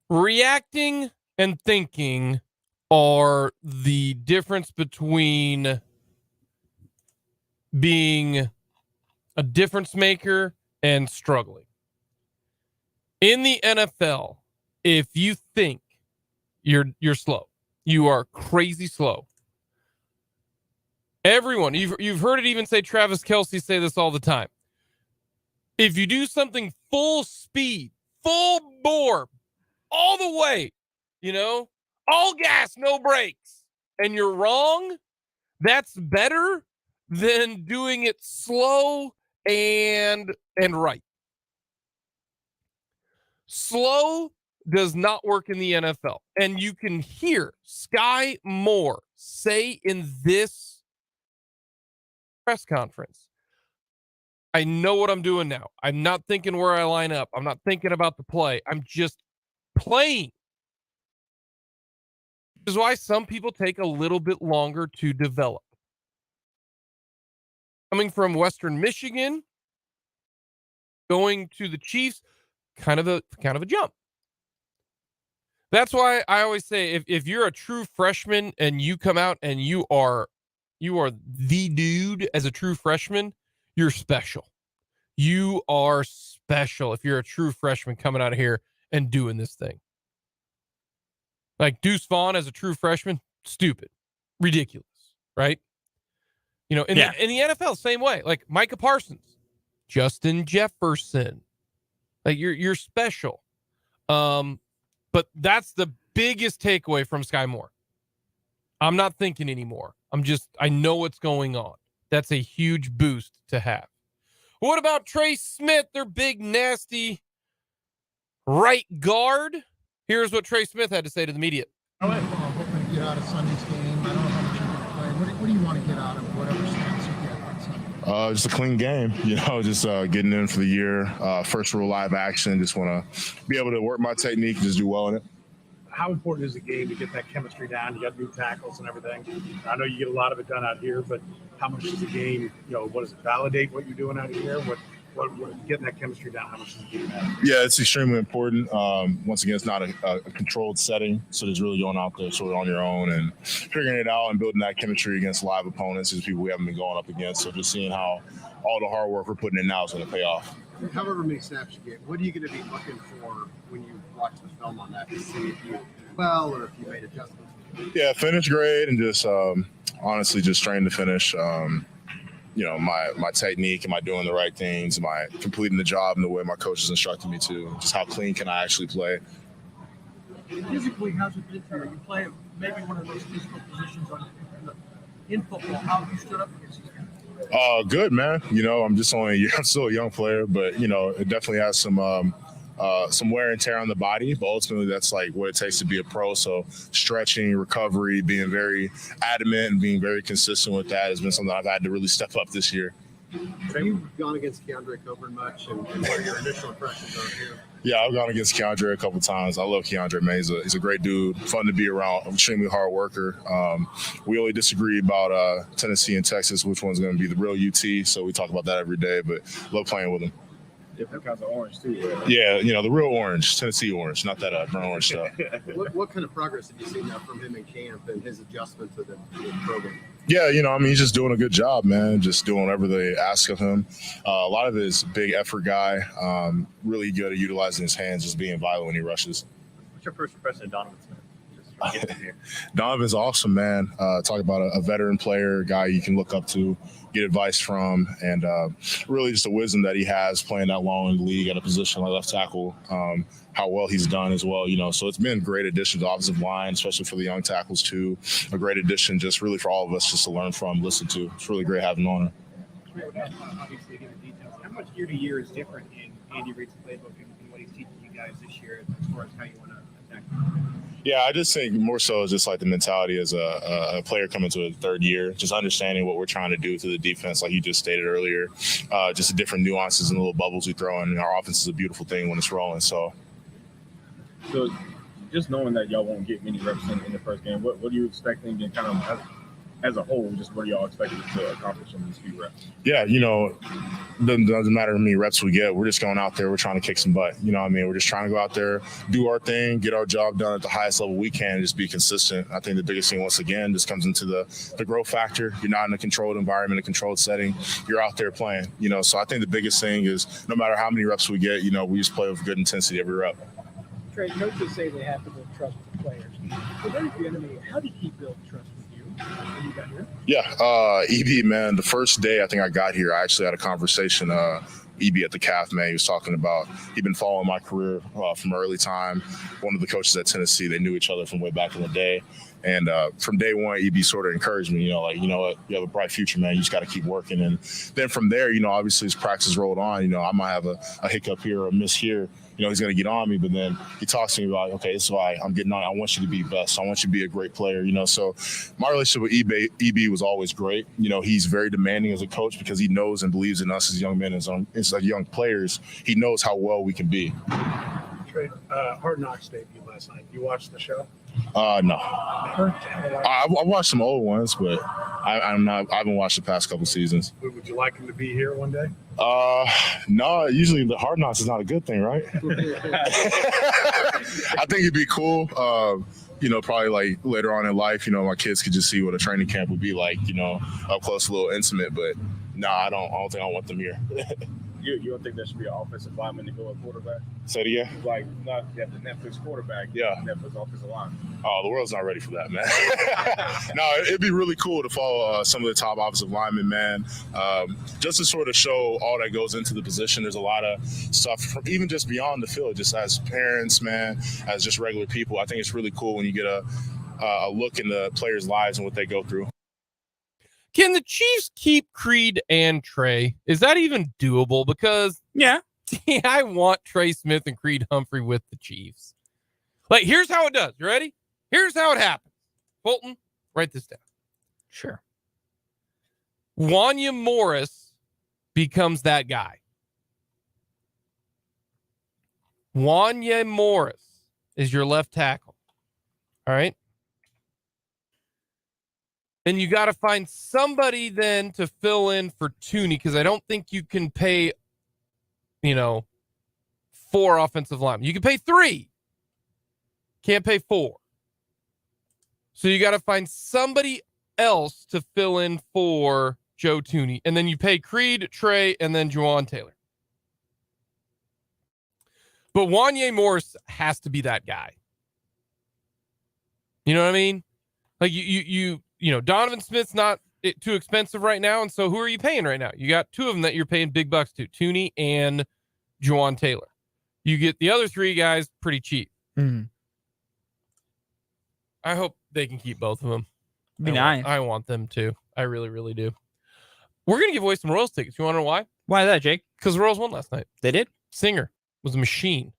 Reacting and thinking are the difference between being a difference maker and struggling. In the NFL, if you think you're slow, you are crazy slow. Everyone, you've heard it even say Travis Kelce say this all the time. If you do something full speed, full bore, all the way, you know, all gas, no brakes, and you're wrong, that's better than doing it slow and right. Slow does not work in the NFL. And you can hear Sky Moore say in this press conference, I know what I'm doing now. I'm not thinking where I line up. I'm not thinking about the play. I'm just playing. This is why some people take a little bit longer to develop. Coming from Western Michigan, going to the Chiefs, kind of a jump. That's why I always say if you're a true freshman and you come out and you are the dude as a true freshman, you're special. You are special if you're a true freshman coming out of here and doing this thing. Like Deuce Vaughn as a true freshman, stupid, ridiculous, right? You know, in the NFL, same way. Like Micah Parsons, Justin Jefferson, like you're special. But that's the biggest takeaway from Sky Moore. I'm not thinking anymore. I know what's going on. That's a huge boost to have. What about Trey Smith, their big, nasty right guard? Here's what Trey Smith had to say to the media. I'm hoping to get out of Sunday's game. I don't know how much you're going to play. What do you want to get out of whatever stance you get on Sunday? Just a clean game, you know, just getting in for the year. First real live action. Just want to be able to work my technique and just do well in it. How important is the game to get that chemistry down? You got new tackles and everything. I know you get a lot of it done out here, but how much does the game, you know, what does it validate what you're doing out here? What getting that chemistry down, how much does the game matter? Yeah, it's extremely important. Once again, it's not a controlled setting, so there's really going out there sort of on your own and figuring it out and building that chemistry against live opponents is people we haven't been going up against. So just seeing how all the hard work we're putting in now is going to pay off. However many snaps you get, what are you going to be looking for when you watch the film on that to see if you well or if you made adjustments? Yeah, finish grade and just honestly just trying to finish. You know, my technique, am I doing the right things? Am I completing the job in the way my coach has instructed me to? Just how clean can I actually play? Physically, how's it been for you? You play maybe one of those physical positions in football. How have you stood up against these guys? Good, man. You know, I'm still a young player, but you know, it definitely has some wear and tear on the body, but ultimately that's like what it takes to be a pro. So stretching, recovery, being very adamant and being very consistent with that has been something I've had to really step up this year. Have you gone against Keandre Coburn much, and what are your initial impressions on him? Yeah, I've gone against Keandre a couple of times. I love Keandre, man. He's a great dude, fun to be around, extremely hard worker. We only disagree about Tennessee and Texas, which one's going to be the real UT, so we talk about that every day, but love playing with him. Different kinds of orange, too. Right? Yeah, you know, the real orange, Tennessee orange, not that burnt orange stuff. What kind of progress have you seen now from him in camp and his adjustment to the program? Yeah, I mean, he's just doing a good job, man. Just doing whatever they ask of him. A lot of it is big effort guy. Really good at utilizing his hands, just being violent when he rushes. What's your first impression of Donovan Smith? Just get here. Donovan's awesome, man. Talk about a veteran player, guy you can look up to, get advice from, and really just the wisdom that he has playing that long in the league at a position like left tackle. How well he's done as well, So it's been a great addition to the offensive line, especially for the young tackles too. A great addition just really for all of us just to learn from, listen to. It's really great having him on it. Obviously, given details, how much year to year is different in Andy Reid's playbook and what he's teaching you guys this year as far as how you want to attack? Yeah, I just think more so just like the mentality as a player coming to a third year, just understanding what we're trying to do to the defense, like you just stated earlier, just the different nuances and little bubbles we throw in. Our offense is a beautiful thing when it's rolling. So just knowing that y'all won't get many reps in the first game, what are you expecting and kind of as a whole, just what are y'all expecting to accomplish in these few reps? Yeah, doesn't matter how many reps we get. We're just going out there. We're trying to kick some butt. You know what I mean? We're just trying to go out there, do our thing, get our job done at the highest level we can, and just be consistent. I think the biggest thing, once again, just comes into the growth factor. You're not in a controlled environment, a controlled setting. You're out there playing, So I think the biggest thing is no matter how many reps we get, we just play with good intensity every rep. Trey, coaches say they have to build trust with the players. For those of you, how did he build trust with you when you got here? Yeah, EB, man, the first day I think I got here, I actually had a conversation, EB at the CAF, man. He was talking about he'd been following my career from early time. One of the coaches at Tennessee, they knew each other from way back in the day. And from day one, EB sort of encouraged me, what, you have a bright future, man. You just got to keep working. And then from there, obviously as practice rolled on, I might have a hiccup here or a miss here. He's going to get on me, but then he talks to me about, okay, this is why I'm getting on. I want you to be best. I want you to be a great player, So my relationship with EB was always great. He's very demanding as a coach because he knows and believes in us as young men, as young players. He knows how well we can be. Trey, Hard Knocks debuted last night. You watched the show? No. I watched some old ones, but I haven't watched the past couple seasons. Would you like him to be here one day? No. Usually the Hard Knocks is not a good thing, right? I think it'd be cool. Probably like later on in life, my kids could just see what a training camp would be like, up close, a little intimate. But no, I don't think I want them here. You don't think there should be an offensive lineman to go at quarterback? Say it again? Like, not you have the Netflix quarterback, yeah. Netflix offensive line. Oh, the world's not ready for that, man. No, it'd be really cool to follow some of the top offensive linemen, man. Just to sort of show all that goes into the position. There's a lot of stuff, even just beyond the field, just as parents, man, as just regular people. I think it's really cool when you get a look in the players' lives and what they go through. Can the Chiefs keep Creed and Trey? Is that even doable? Because I want Trey Smith and Creed Humphrey with the Chiefs. Like, here's how it does. You ready? Here's how it happens. Fulton, write this down. Sure. Wanya Morris becomes that guy. Wanya Morris is your left tackle. All right. And you got to find somebody then to fill in for Tooney, because I don't think you can pay, 4 offensive linemen. You can pay 3. Can't pay 4. So you got to find somebody else to fill in for Joe Tooney. And then you pay Creed, Trey, and then Juwan Taylor. But Wanya Morris has to be that guy. You know what I mean? Like Donovan Smith's not too expensive right now. And so who are you paying right now? You got 2 of them that you're paying big bucks to, Tooney and Juwan Taylor. You get the other 3 guys pretty cheap. Mm-hmm. I hope they can keep both of them. Be nice. I want them to. I really, really do. We're going to give away some Royals tickets. You want to know why? Why that, Jake? Because the Royals won last night. They did? Singer was a machine.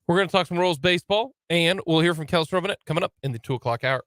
We're going to talk some Royals baseball, and we'll hear from Kellis Robinette coming up in the 2:00 hour.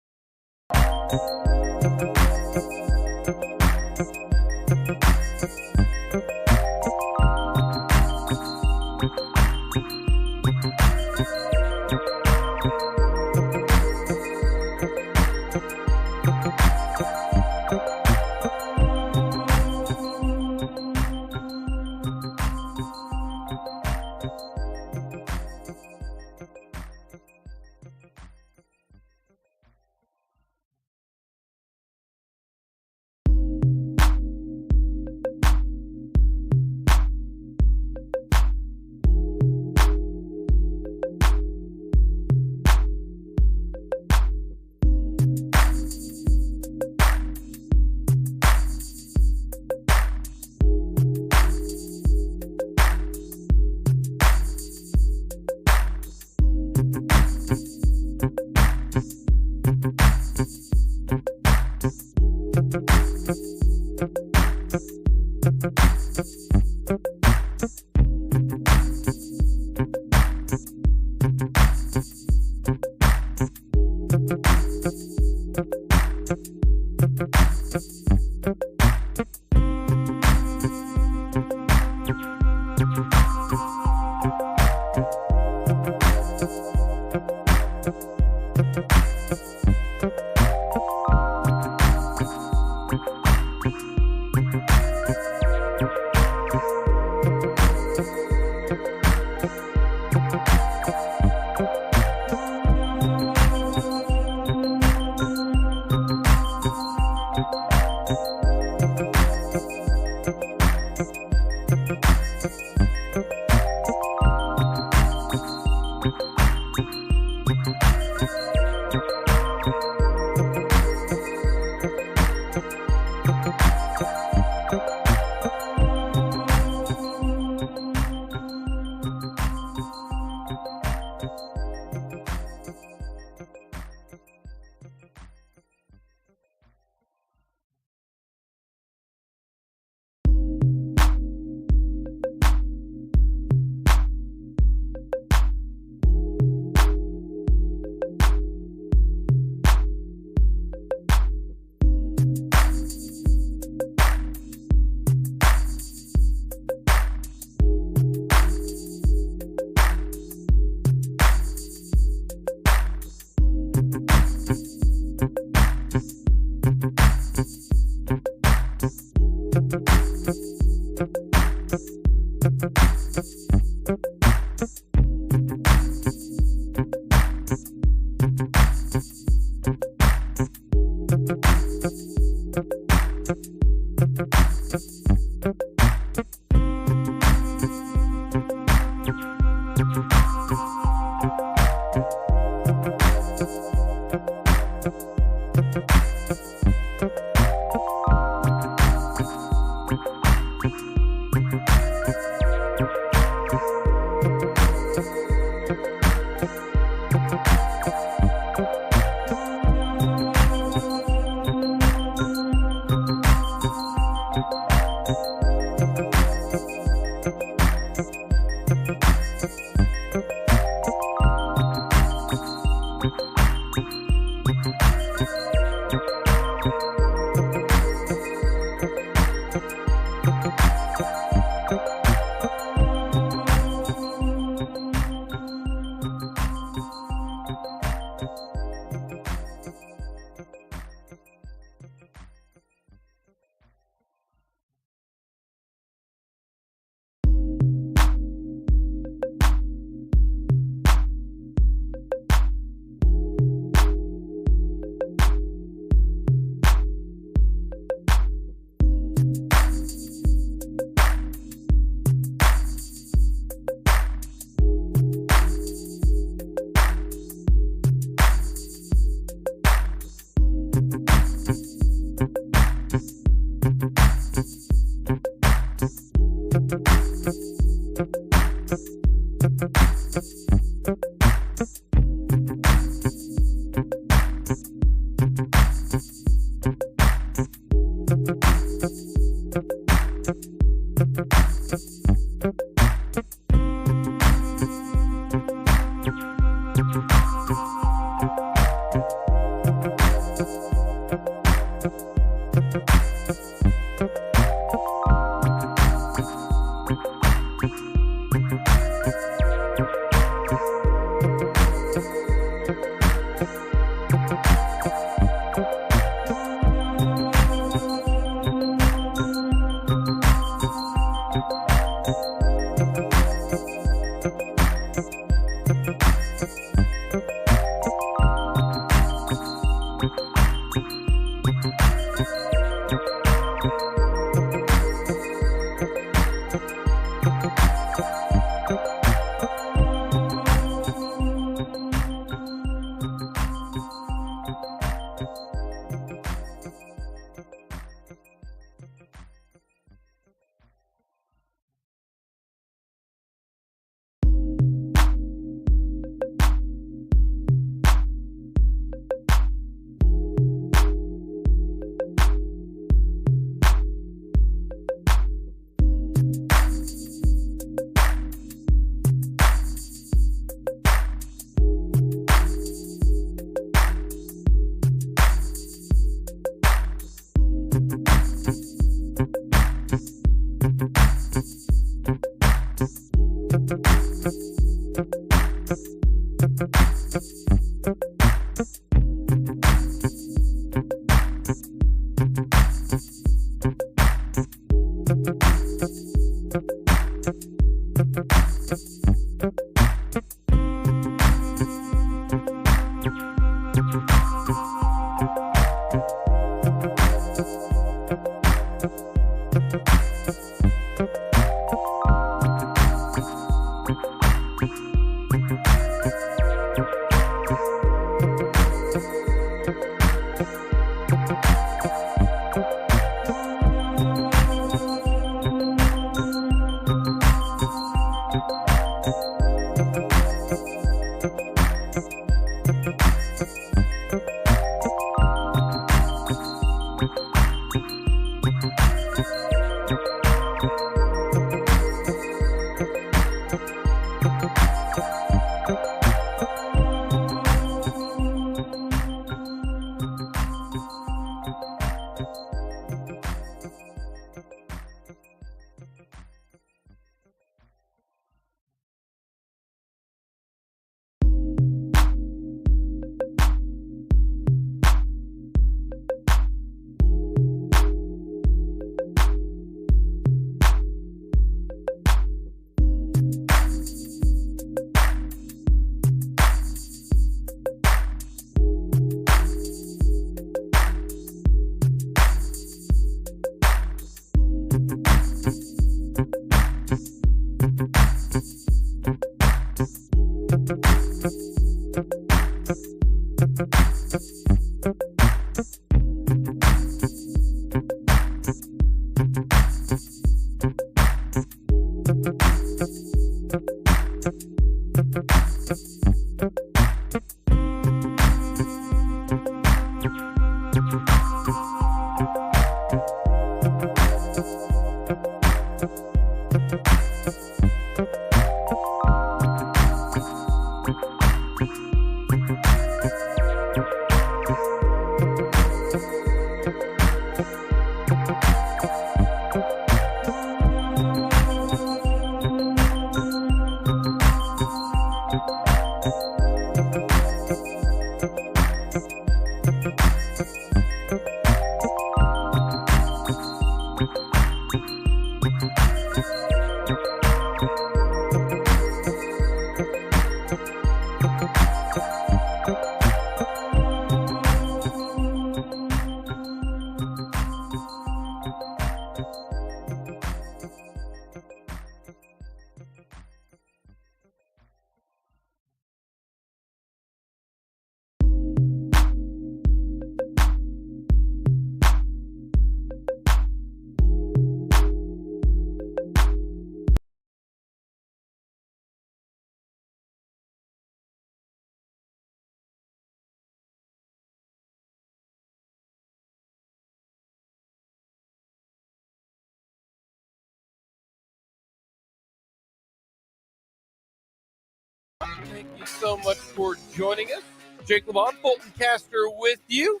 Thank you so much for joining us. Jake Fulton Caster with you.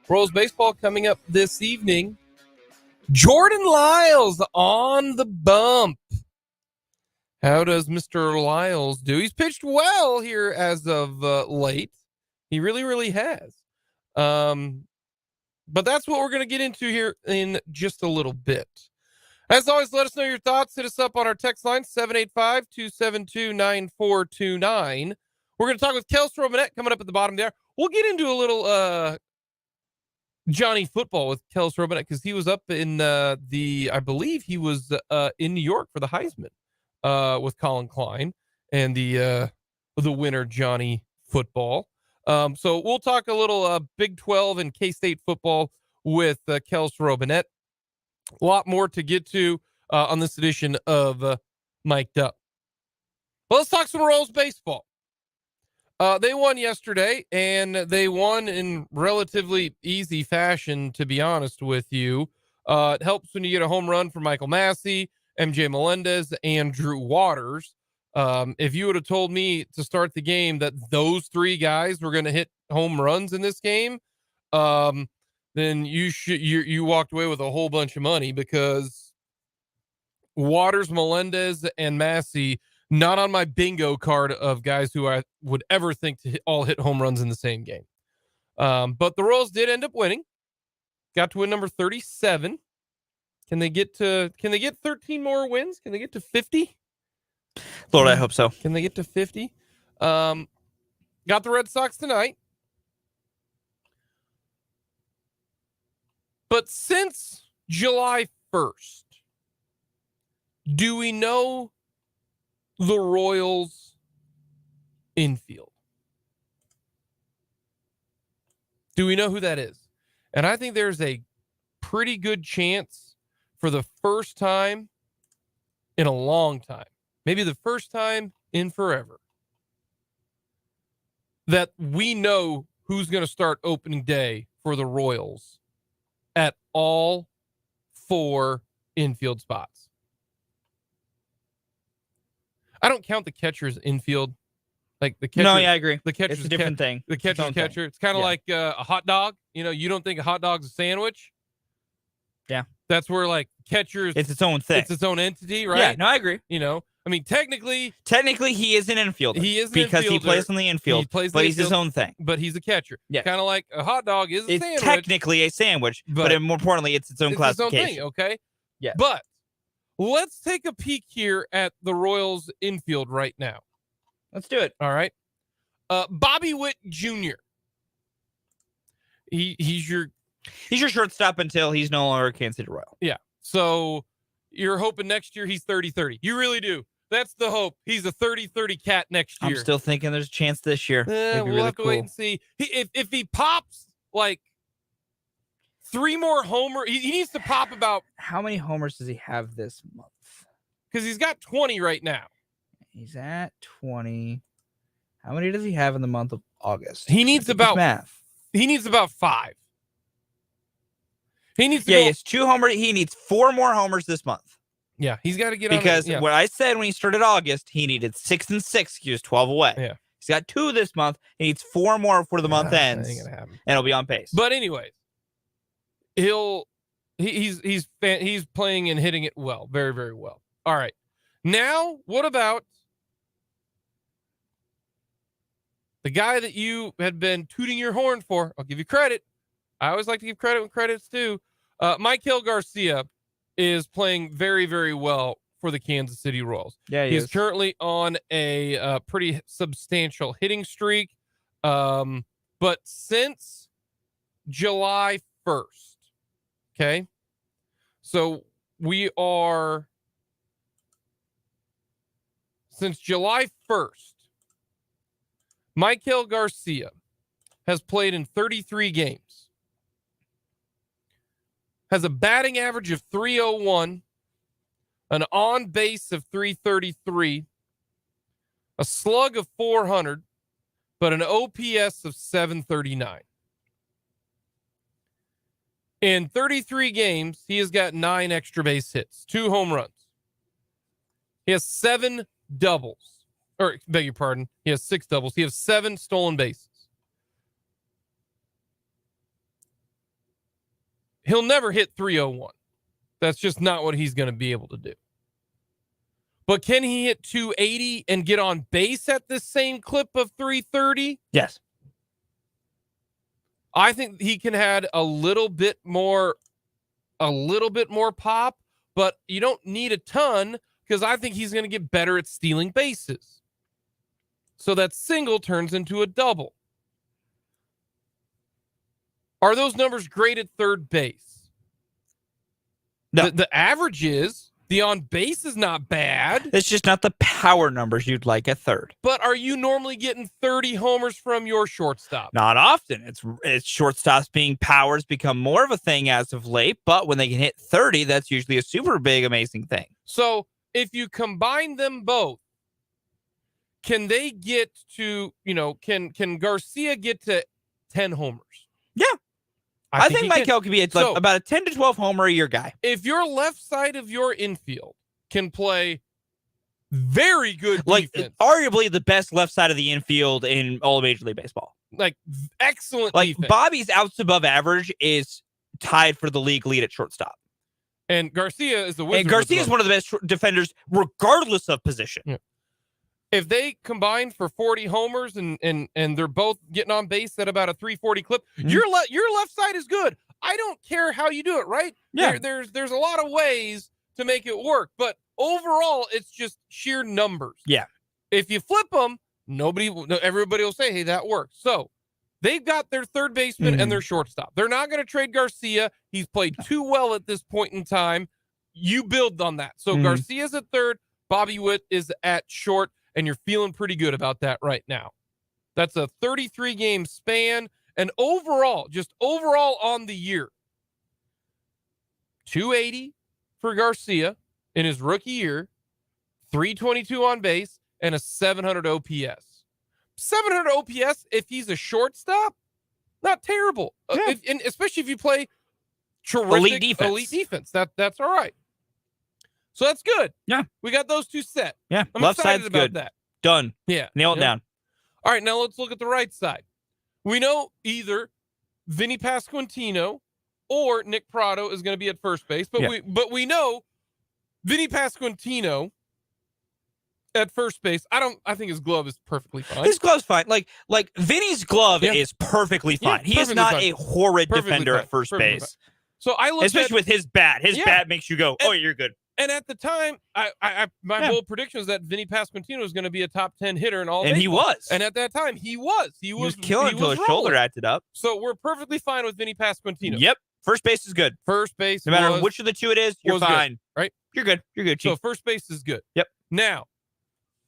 Royals baseball coming up this evening. Jordan Lyles on the bump. How does Mr. Lyles do? He's pitched well here as of late. He really has. But that's what we're going to get into here in just a little bit. As always, let us know your thoughts. Hit us up on our text line, 785-272-9429. We're going to talk with Kellis Robinette coming up at the bottom there. We'll get into a little Johnny football with Kellis Robinette because he was up in I believe he was in New York for the Heisman with Colin Klein and the winner Johnny football. So we'll talk a little Big 12 and K-State football with Kellis Robinette. A lot more to get to on this edition of Mic'd Up. Well, let's talk some Royals baseball. They won yesterday, and they won in relatively easy fashion, to be honest with you. It helps when you get a home run from Michael Massey, MJ Melendez, and Drew Waters. If you would have told me to start the game that those three guys were going to hit home runs in this game, then you walked away with a whole bunch of money because Waters, Melendez, and Massey not on my bingo card of guys who I would ever think to all hit home runs in the same game. But the Royals did end up winning. Got to win number 37. Can they get 13 more wins? Can they get to 50? Lord, I hope so. Can they get to 50? Got the Red Sox tonight. But since July 1st, do we know the Royals infield? Do we know who that is? And I think there's a pretty good chance for the first time in a long time, maybe the first time in forever, that we know who's going to start opening day for the Royals at all 4 infield spots. I don't count the catcher's infield. Like the catcher. No, yeah, I agree. The catcher's It's a different thing. The catcher's catcher. Thing. It's kind of like a hot dog. You don't think a hot dog's a sandwich. Yeah. That's where like catcher's. It's its own thing. It's its own entity, right? Yeah, no, I agree. I mean, technically he is an infielder. He is an because infielder. he plays in the infield. But he's his own thing. But he's a catcher. Yeah. Kind of like a hot dog is a it's sandwich. technically a sandwich, but more importantly, it's its own classification. Its own thing, okay? Yeah. But let's take a peek here at the Royals infield right now. Let's do it. All right. Bobby Witt Jr. He's your shortstop until he's no longer a Kansas City Royal. Yeah. So you're hoping next year he's 30-30. You really do. That's the hope. He's a 30-30 cat next year. I'm still thinking there's a chance this year. We'll really have to wait and see. If he pops like 3 more homers, he needs to pop about. How many homers does he have this month? Because he's got 20 right now. He's at 20. How many does he have in the month of August? He needs about math. He needs about 5. He needs to he has 2 homers. He needs 4 more homers this month. Yeah, he's got to get because on what I said when he started August, he neaded 6 and 6. He was 12 away. Yeah, he's got 2 this month. He needs 4 more for the month ends, ain't gonna happen. and he'll be on pace. But anyways, he's playing and hitting it well, very very well. All right, now what about the guy that you had been tooting your horn for? I'll give you credit. I always like to give credit when credit's due. Michael Garcia is playing very, very well for the Kansas City Royals. Yeah, he's currently on a pretty substantial hitting streak. But since July 1st, okay, so we are since July 1st, Michael Garcia has played in 33 games. Has a batting average of 301, an on base of 333, a slug of 400, but an OPS of 739. In 33 games, he has got 9 extra base hits, 2 home runs. He has 7 doubles, or beg your pardon, he has 6 doubles. He has 7 stolen bases. He'll never hit 301. That's just not what he's going to be able to do. But can he hit 280 and get on base at the same clip of 330? Yes. I think he can add a little bit more pop, but you don't need a ton because I think he's going to get better at stealing bases. So that single turns into a double. Are those numbers great at third base? No. The average is. The on base is not bad. It's just not the power numbers you'd like at third. But are you normally getting 30 homers from your shortstop? Not often. It's shortstops being powers become more of a thing as of late, but when they can hit 30, that's usually a super big, amazing thing. So if you combine them both, can they get to, can Garcia get to 10 homers? Yeah. I think Michael could be about a 10 to 12 homer a year guy. If your left side of your infield can play very good defense, arguably the best left side of the infield in all of Major League Baseball. Excellent defense. Bobby's outs above average is tied for the league lead at shortstop. And Garcia is the wizard. And Garcia is one of the best defenders regardless of position. Yeah. If they combine for 40 homers and they're both getting on base at about a 340 clip, your left side is good. I don't care how you do it, right? Yeah. There's a lot of ways to make it work, but overall, it's just sheer numbers. Yeah. If you flip them, everybody will say, hey, that works. So They've got their third baseman and their shortstop. They're not going to trade Garcia. He's played too well at this point in time. You build on that. So Garcia's at third, Bobby Witt is at short, and you're feeling pretty good about that right now. That's a 33-game span. And overall, just overall on the year, 280 for Garcia in his rookie year, 322 on base, and a 700 OPS. 700 OPS, if he's a shortstop, not terrible. Yeah. And especially if you play terrific elite defense. That's all right. So that's good. Yeah. We got those two set. Yeah. I'm Left excited side's about good. that. Done. Yeah. Nail it down. All right, now let's look at the right side. We know either Vinny Pasquantino or Nick Pratto is going to be at first base, but we know Vinny Pasquantino at first base. I think his glove is perfectly fine. His glove's fine. Like Vinny's glove is perfectly fine. Yeah, he is not a horrid defender at first base. So I looked especially with his bat. His bat makes you go, "Oh, you're good." And at the time, my bold prediction was that Vinny Pasquantino was going to be a top 10 hitter in all. And he was. And at that time, he was. He was killing until his shoulder acted up. So we're perfectly fine with Vinny Pasquantino. Yep. First base is good. First base, no matter which of the two it is, you're fine. Good, right? You're good. You're good. Chief. So first base is good. Yep. Now,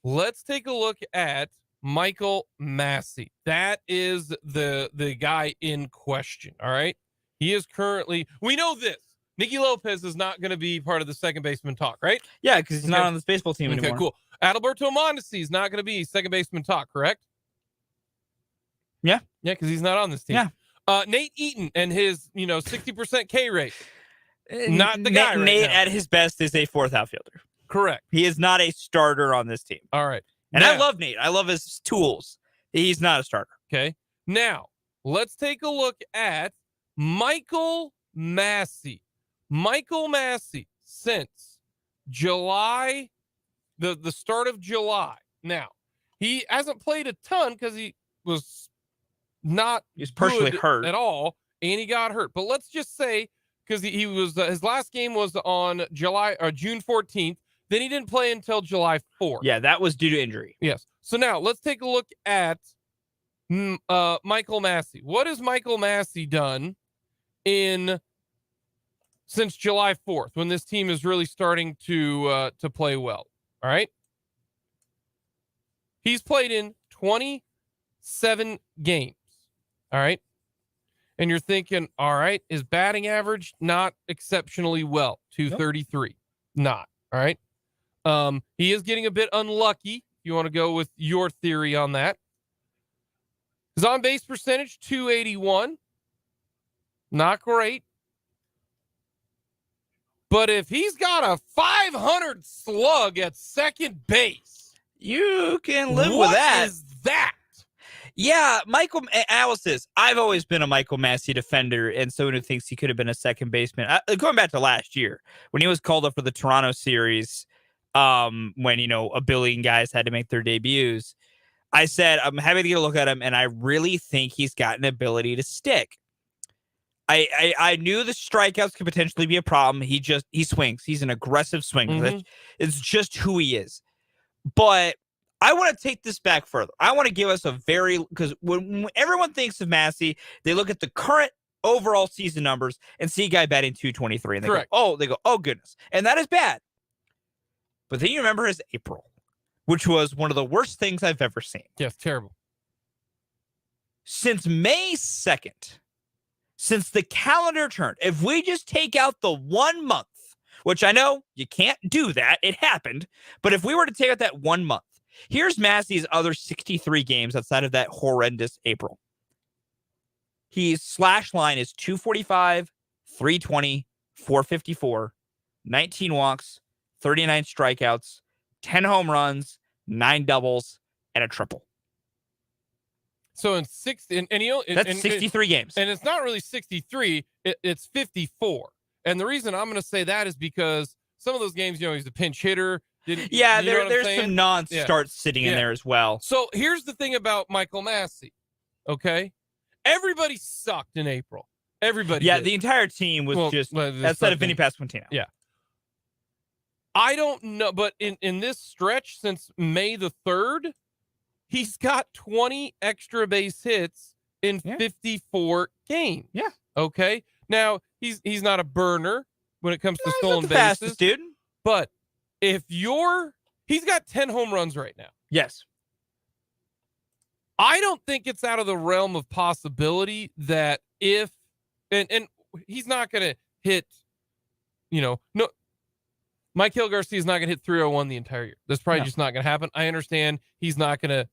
let's take a look at Michael Massey. That is the guy in question. All right. He is currently. We know this. Nicky Lopez is not going to be part of the second baseman talk, right? Yeah, because he's not on this baseball team anymore. Okay, cool. Adalberto Mondesi is not going to be second baseman talk, correct? Yeah. Yeah, because he's not on this team. Yeah. Nate Eaton and his 60% K rate. Not the guy. Nate now. At his best is a fourth outfielder. Correct. He is not a starter on this team. All right. And I love Nate. I love his tools. He's not a starter. Okay. Now, let's take a look at Michael Massey. Michael Massey, since July, the start of July. Now, he hasn't played a ton because he was not He's partially good hurt at all, and he got hurt. But let's just say, because he was his last game was on June 14th. Then he didn't play until July 4th. Yeah, that was due to injury. Yes. So now let's take a look at Michael Massey. What has Michael Massey done since July 4th, when this team is really starting to play well? All right. He's played in 27 games. All right. And you're thinking, all right, his batting average, not exceptionally well, 233. Not. All right. He is getting a bit unlucky. You want to go with your theory on that. His on-base percentage, 281. Not great. But if he's got a 500 slug at second base, you can live with that. What is that? Yeah, Michael Alice, I've always been a Michael Massey defender and someone who thinks he could have been a second baseman. Going back to last year, when he was called up for the Toronto series, when, a billion guys had to make their debuts, I said, I'm happy to get a look at him, and I really think he's got an ability to stick. I knew the strikeouts could potentially be a problem. He swings. He's an aggressive swinger. Mm-hmm. It's just who he is. But I want to take this back further. I want to give us because when everyone thinks of Massey, they look at the current overall season numbers and see a guy batting 223, and they go, oh goodness, and that is bad. But then you remember his April, which was one of the worst things I've ever seen. Yes, terrible. Since May 2nd. Since the calendar turned, if we just take out the 1 month, which I know you can't do that, it happened, but if we were to take out that 1 month, here's Massey's other 63 games outside of that horrendous April. His slash line is 245, 320, 454, 19 walks, 39 strikeouts, 10 home runs, 9 doubles, and a triple. So in that's 63 games. And it's not really 63, it's 54. And the reason I'm going to say that is because some of those games, he's a pinch hitter. There's some non-starts sitting in there as well. So here's the thing about Michael Massey, okay? Everybody sucked in April. Everybody did. The entire team was outside of Vinny Pasquantino. Yeah. I don't know, but in this stretch since May the 3rd, he's got 20 extra base hits in 54 games. Yeah. Okay. Now he's not a burner when it comes to stolen the bases, fastest dude. but if he's got 10 home runs right now. Yes. I don't think it's out of the realm of possibility that if and he's not going to hit, no, Maikel Garcia is not going to hit 301 the entire year. That's probably just not going to happen. I understand he's not going to,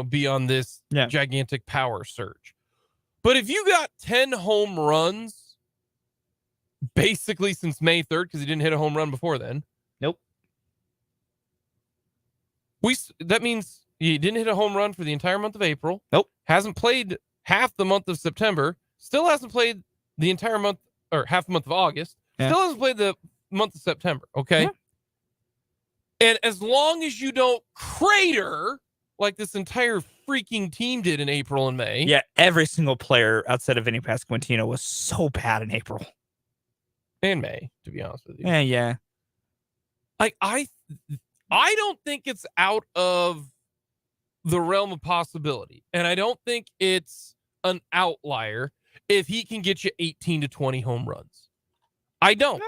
be on this gigantic power surge. But if you got 10 home runs basically since May 3rd, because he didn't hit a home run before then. Nope. That means he didn't hit a home run for the entire month of April. Nope. Hasn't played half the month of September. Still hasn't played the entire month or half the month of August. Yeah. Still hasn't played the month of September. Okay. Yeah. And as long as you don't crater like this entire freaking team did in April and May. Yeah. Every single player outside of Vinny Pasquantino was so bad in April and May, to be honest with you. Yeah. Like I don't think it's out of the realm of possibility. And I don't think it's an outlier if he can get you 18 to 20 home runs. I don't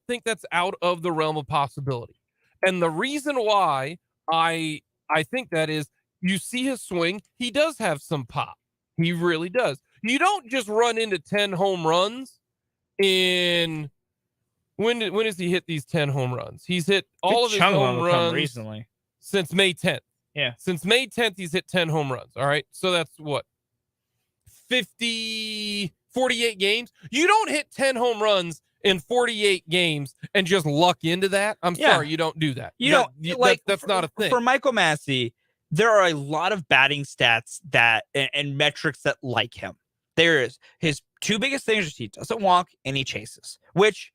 think that's out of the realm of possibility. And the reason why I think that is, you see his swing, he does have some pop. He really does. You don't just run into 10 home runs in when does he hit these 10 home runs? He's hit all of his home runs recently since May 10th. Yeah. Since May 10th, he's hit 10 home runs. All right. So that's what? 48 games. You don't hit 10 home runs in 48 games and just luck into that. I'm sorry, you don't do that. That's not a thing. For Michael Massey, there are a lot of batting stats and metrics that like him. There is his two biggest things is he doesn't walk and he chases, which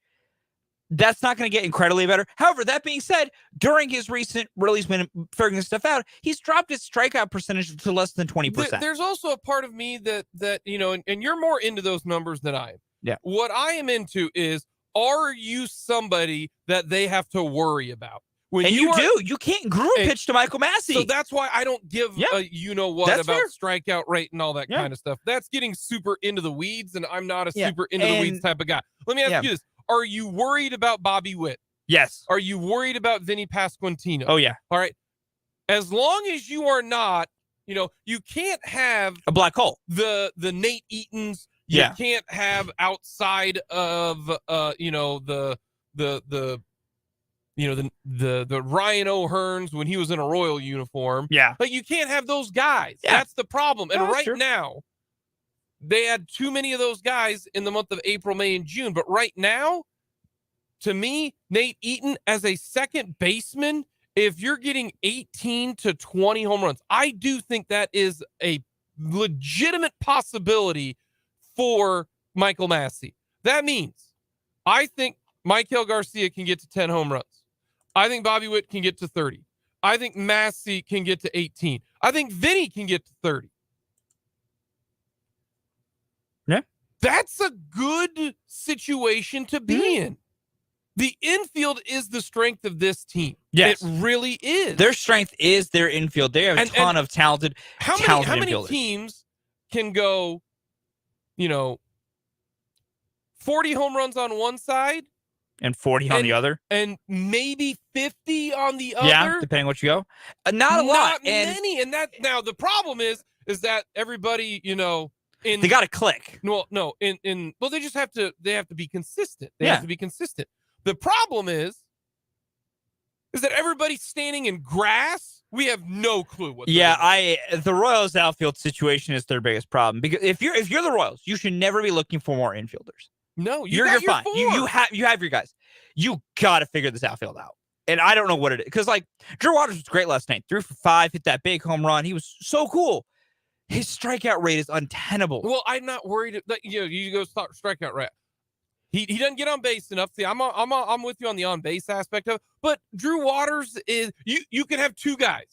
that's not going to get incredibly better. However, that being said, during his recent release, when figuring this stuff out, he's dropped his strikeout percentage to less than 20%. There's also a part of me that and you're more into those numbers than I am. Yeah. What I am into is, are you somebody that they have to worry about? You can't groove pitch to Michael Massey. So that's why I don't give about fair. strikeout rate and all that kind of stuff. That's getting super into the weeds, and I'm not a super into the weeds type of guy. Let me ask you this. Are you worried about Bobby Witt? Yes. Are you worried about Vinny Pasquantino? Oh, yeah. All right. As long as you are not, you can't have a black hole. The Nate Eatons. You can't have outside of the Ryan O'Hearns when he was in a Royal uniform. Yeah. Like you can't have those guys. Yeah. That's the problem. And right true. now, they had too many of those guys in the month of April, May, and June. But right now, to me, Nate Eaton as a second baseman, if you're getting 18 to 20 home runs, I do think that is a legitimate possibility for Michael Massey. That means I think Maikel Garcia can get to 10 home runs. I think Bobby Witt can get to 30. I think Massey can get to 18. I think Vinny can get to 30. Yeah. That's a good situation to be in. The infield is the strength of this team. Yes. It really is. Their strength is their infield. They have a ton of talented How many infielders. teams can go, 40 home runs on one side and 40 on the other, and maybe 50 on the other? Yeah, depending what you go. Not a lot. Not many. And that now the problem is that everybody, they got to click. Well, no, they just have to. They have to be consistent. They have to be consistent. The problem is that everybody's standing in grass. We have no clue what. The Royals outfield situation is their biggest problem, because if you're the Royals, you should never be looking for more infielders. No, you're fine. You have your guys. You got to figure this outfield out. And I don't know what it is, because Drew Waters was great last night. 3 for 5, hit that big home run. He was so cool. His strikeout rate is untenable. Well, I'm not worried that you go strikeout rate. He doesn't get on base enough. See, I'm with you on the on base aspect of it. But Drew Waters is you can have two guys.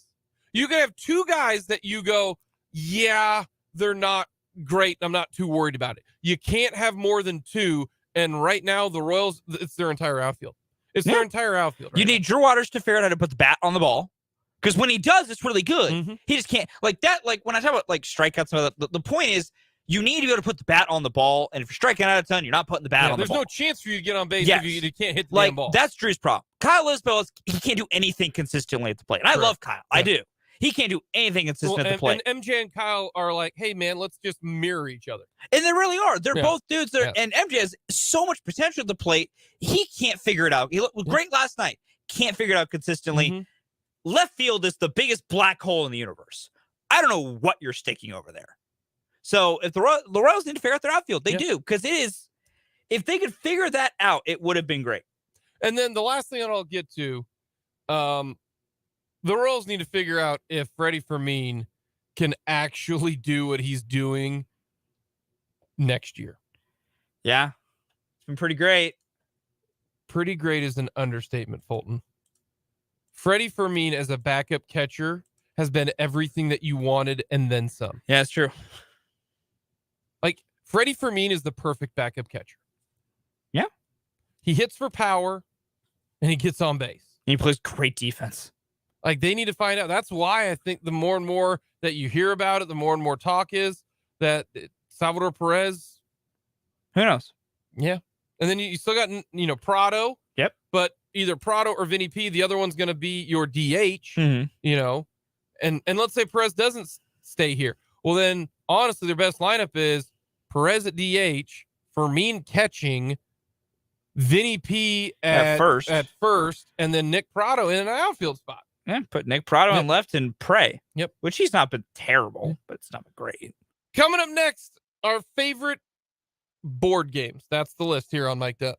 You can have two guys that you go, yeah, they're not great. I'm not too worried about it. You can't have more than two. And right now, the Royals, it's their entire outfield. It's their entire outfield. You need Drew Waters to figure out how to put the bat on the ball, Because when he does, it's really good. Mm-hmm. He just can't like that. Like when I talk about like strikeouts, the point is you need to be able to put the bat on the ball. And if you're striking out a ton, you're not putting the bat on the ball. There's no chance for you to get on base Yes. if you can't hit the like damn ball. that's Drew's problem. Kyle Isbell he can't do anything consistently at the plate. And I love Kyle. I do. He can't do anything consistent at the plate. And MJ and Kyle are like, hey man, let's just mirror each other. And they really are. They're both dudes that and MJ has so much potential at the plate. He can't figure it out. He looked great last night. Can't figure it out consistently. Mm-hmm. Left field is the biggest black hole in the universe. I don't know what you're sticking over there. So if the Royals need to figure out their outfield, they do. Because it is, if they could figure that out, it would have been great. And then the last thing that I'll get to, the Royals need to figure out if Freddie Fermin can actually do what he's doing next year. Yeah. It's been pretty great. Pretty great is an understatement, Fulton. Freddie Fermin as a backup catcher has been everything that you wanted and then some. Yeah, it's true. Like, Freddie Fermin is the perfect backup catcher. Yeah. He hits for power and he gets on base. And he plays great defense. Like, they need to find out. That's why I think the more and more that you hear about it, the more and more talk is that Salvador Perez. Who knows? Yeah. And then you still got, Prado. Yep. But either Prado or Vinny P, the other one's going to be your DH, and let's say Perez doesn't stay here. Well, then honestly, their best lineup is Perez at DH, Fermin catching, Vinny P at first, and then Nick Prado in an outfield spot. Yeah, put Nick Prado on left and pray. Yep. Which he's not been terrible, but it's not been great. Coming up next, our favorite board games. That's the list here on Mic'd Up.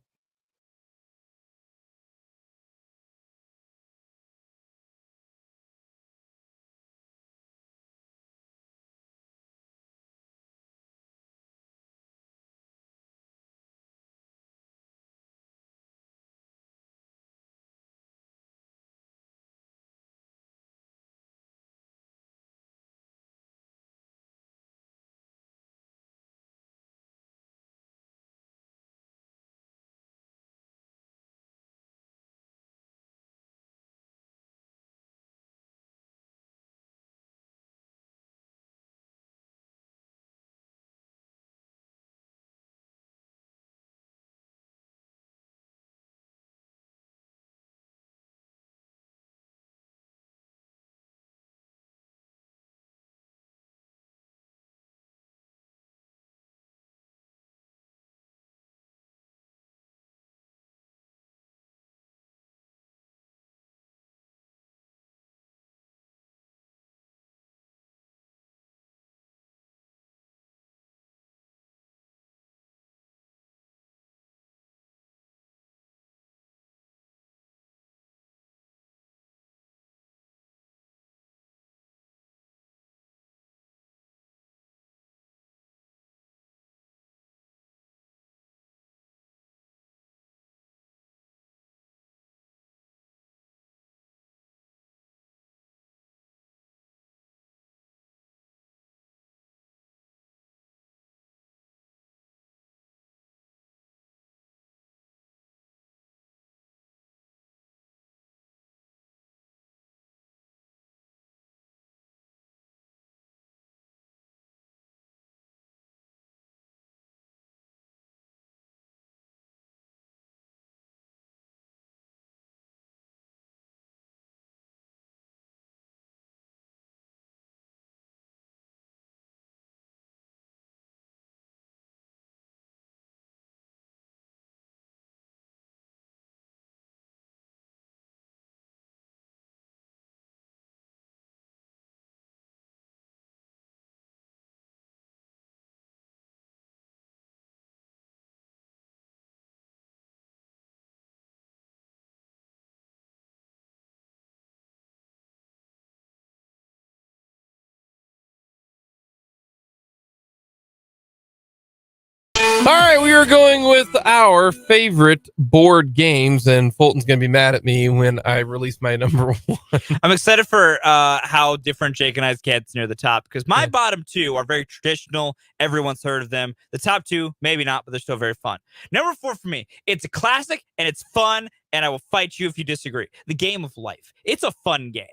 All right, we are going with our favorite board games, and Fulton's going to be mad at me when I release my number one. I'm excited for how different Jake and I's gets near the top, because my bottom two are very traditional. Everyone's heard of them. The top two, maybe not, but they're still very fun. Number 4 for me, it's a classic, and it's fun, and I will fight you if you disagree. The Game of Life. It's a fun game.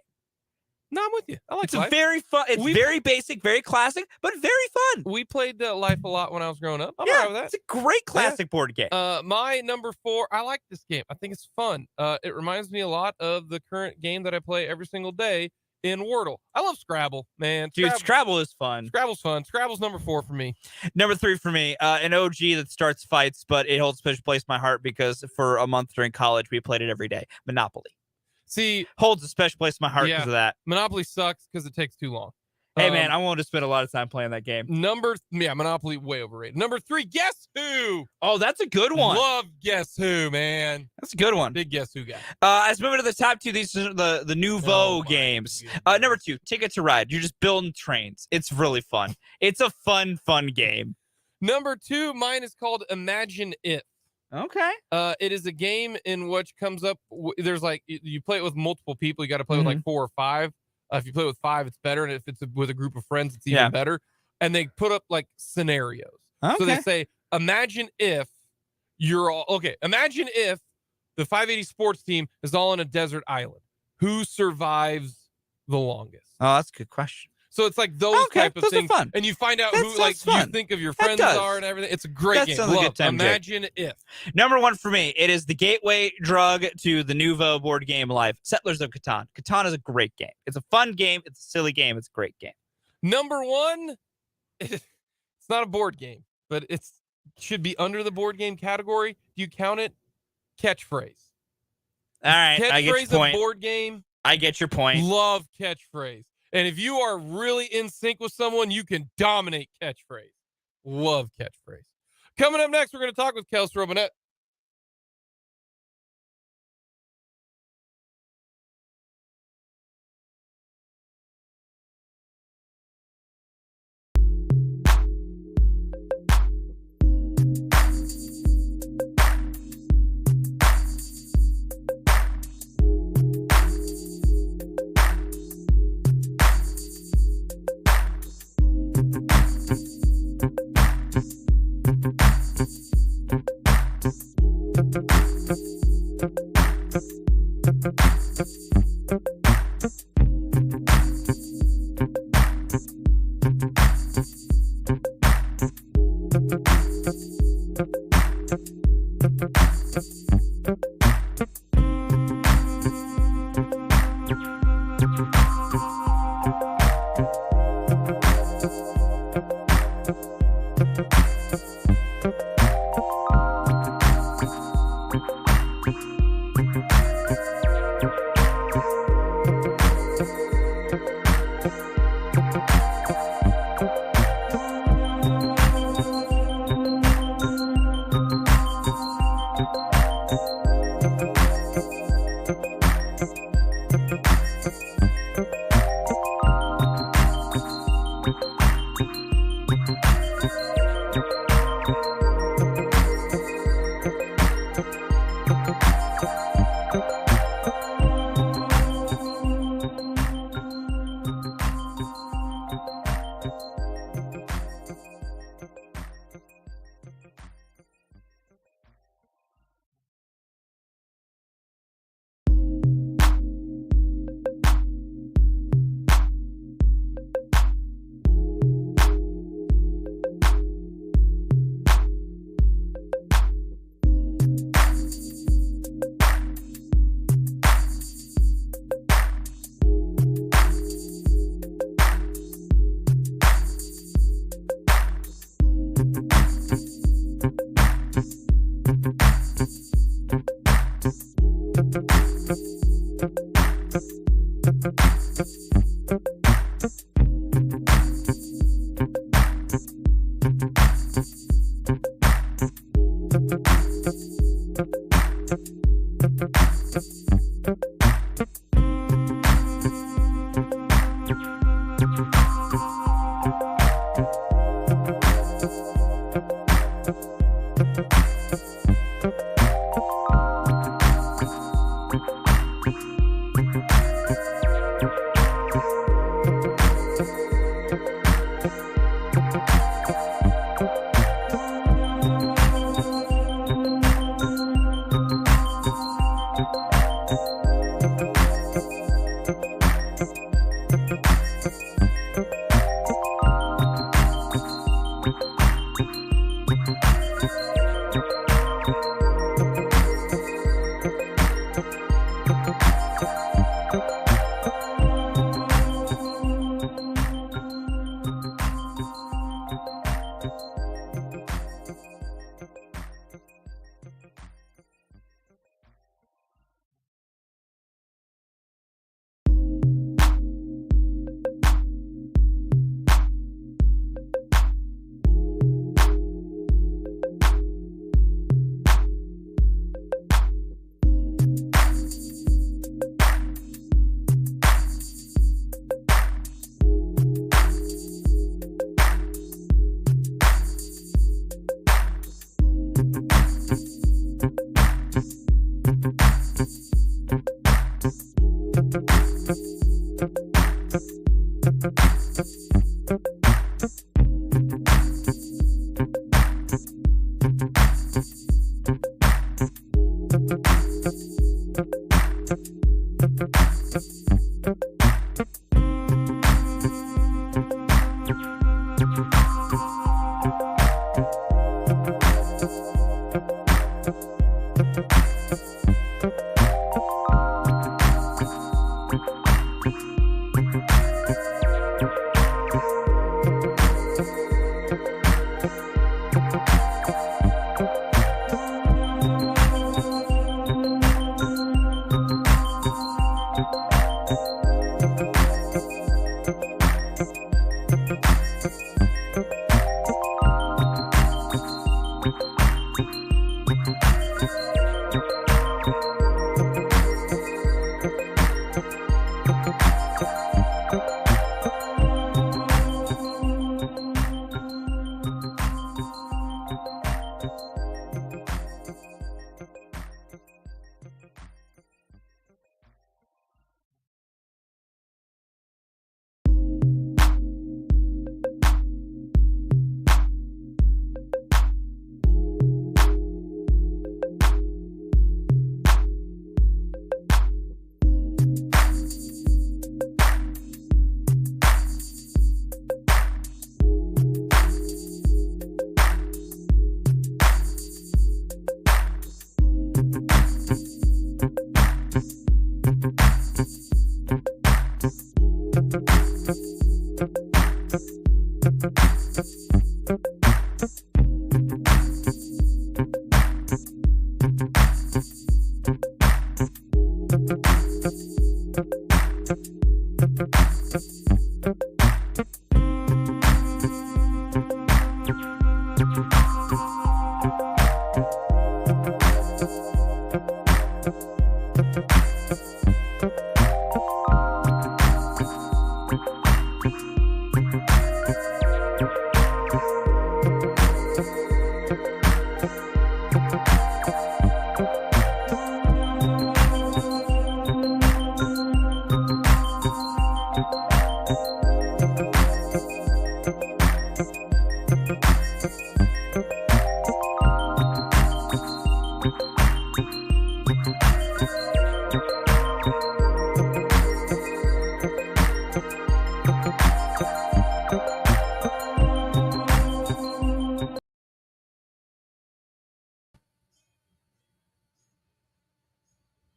No, I'm with you. I like It's Life. a very fun. It's very basic, very classic, but very fun. We played Life a lot when I was growing up. I'm Yeah, all right with that. it's a great classic board game. My number 4, I like this game. I think it's fun. It reminds me a lot of the current game that I play every single day in Wordle. I love Scrabble, man. Dude, Scrabble is fun. Scrabble's fun. Scrabble's number 4 for me. Number 3 for me, an OG that starts fights, but it holds a special place in my heart because for a month during college, we played it every day. Monopoly. See, holds a special place in my heart because of that. Monopoly sucks because it takes too long. Hey, man, I wanted to spend a lot of time playing that game. Monopoly, way overrated. Number 3, Guess Who? Oh, that's a good one. Love Guess Who, man. That's a good one. Big Guess Who guy. As moving to the top 2, these are the Nouveau games. Number 2, Ticket to Ride. You're just building trains. It's really fun. It's a fun game. Number 2, mine is called Imagine If. Okay. It is a game in which comes up. There's like you play it with multiple people. You got to play with like 4 or 5. If you play with 5, it's better, and if it's with a group of friends, it's even better. And they put up like scenarios. Okay. So they say, imagine if you're all okay. Imagine if the 580 sports team is all on a desert island. Who survives the longest? Oh, that's a good question. So it's like those type of those things, are fun. and you find out That who like sounds fun. you think of your That friends does. are and everything. It's a great That game. sounds like a Love good time, Jake. Imagine If. Number 1 for me, it is the gateway drug to the Nouveau board game life. Settlers of Catan. Catan is a great game. It's a fun game. It's a silly game. It's a great game. Number 1, it's not a board game, but it should be under the board game category. Do you count it? Catchphrase. All right, I get your Catchphrase point. of board game. I get your point. Love catchphrase. And if you are really in sync with someone, you can dominate catchphrase. Love catchphrase. Coming up next, we're going to talk with Kellis Robinette.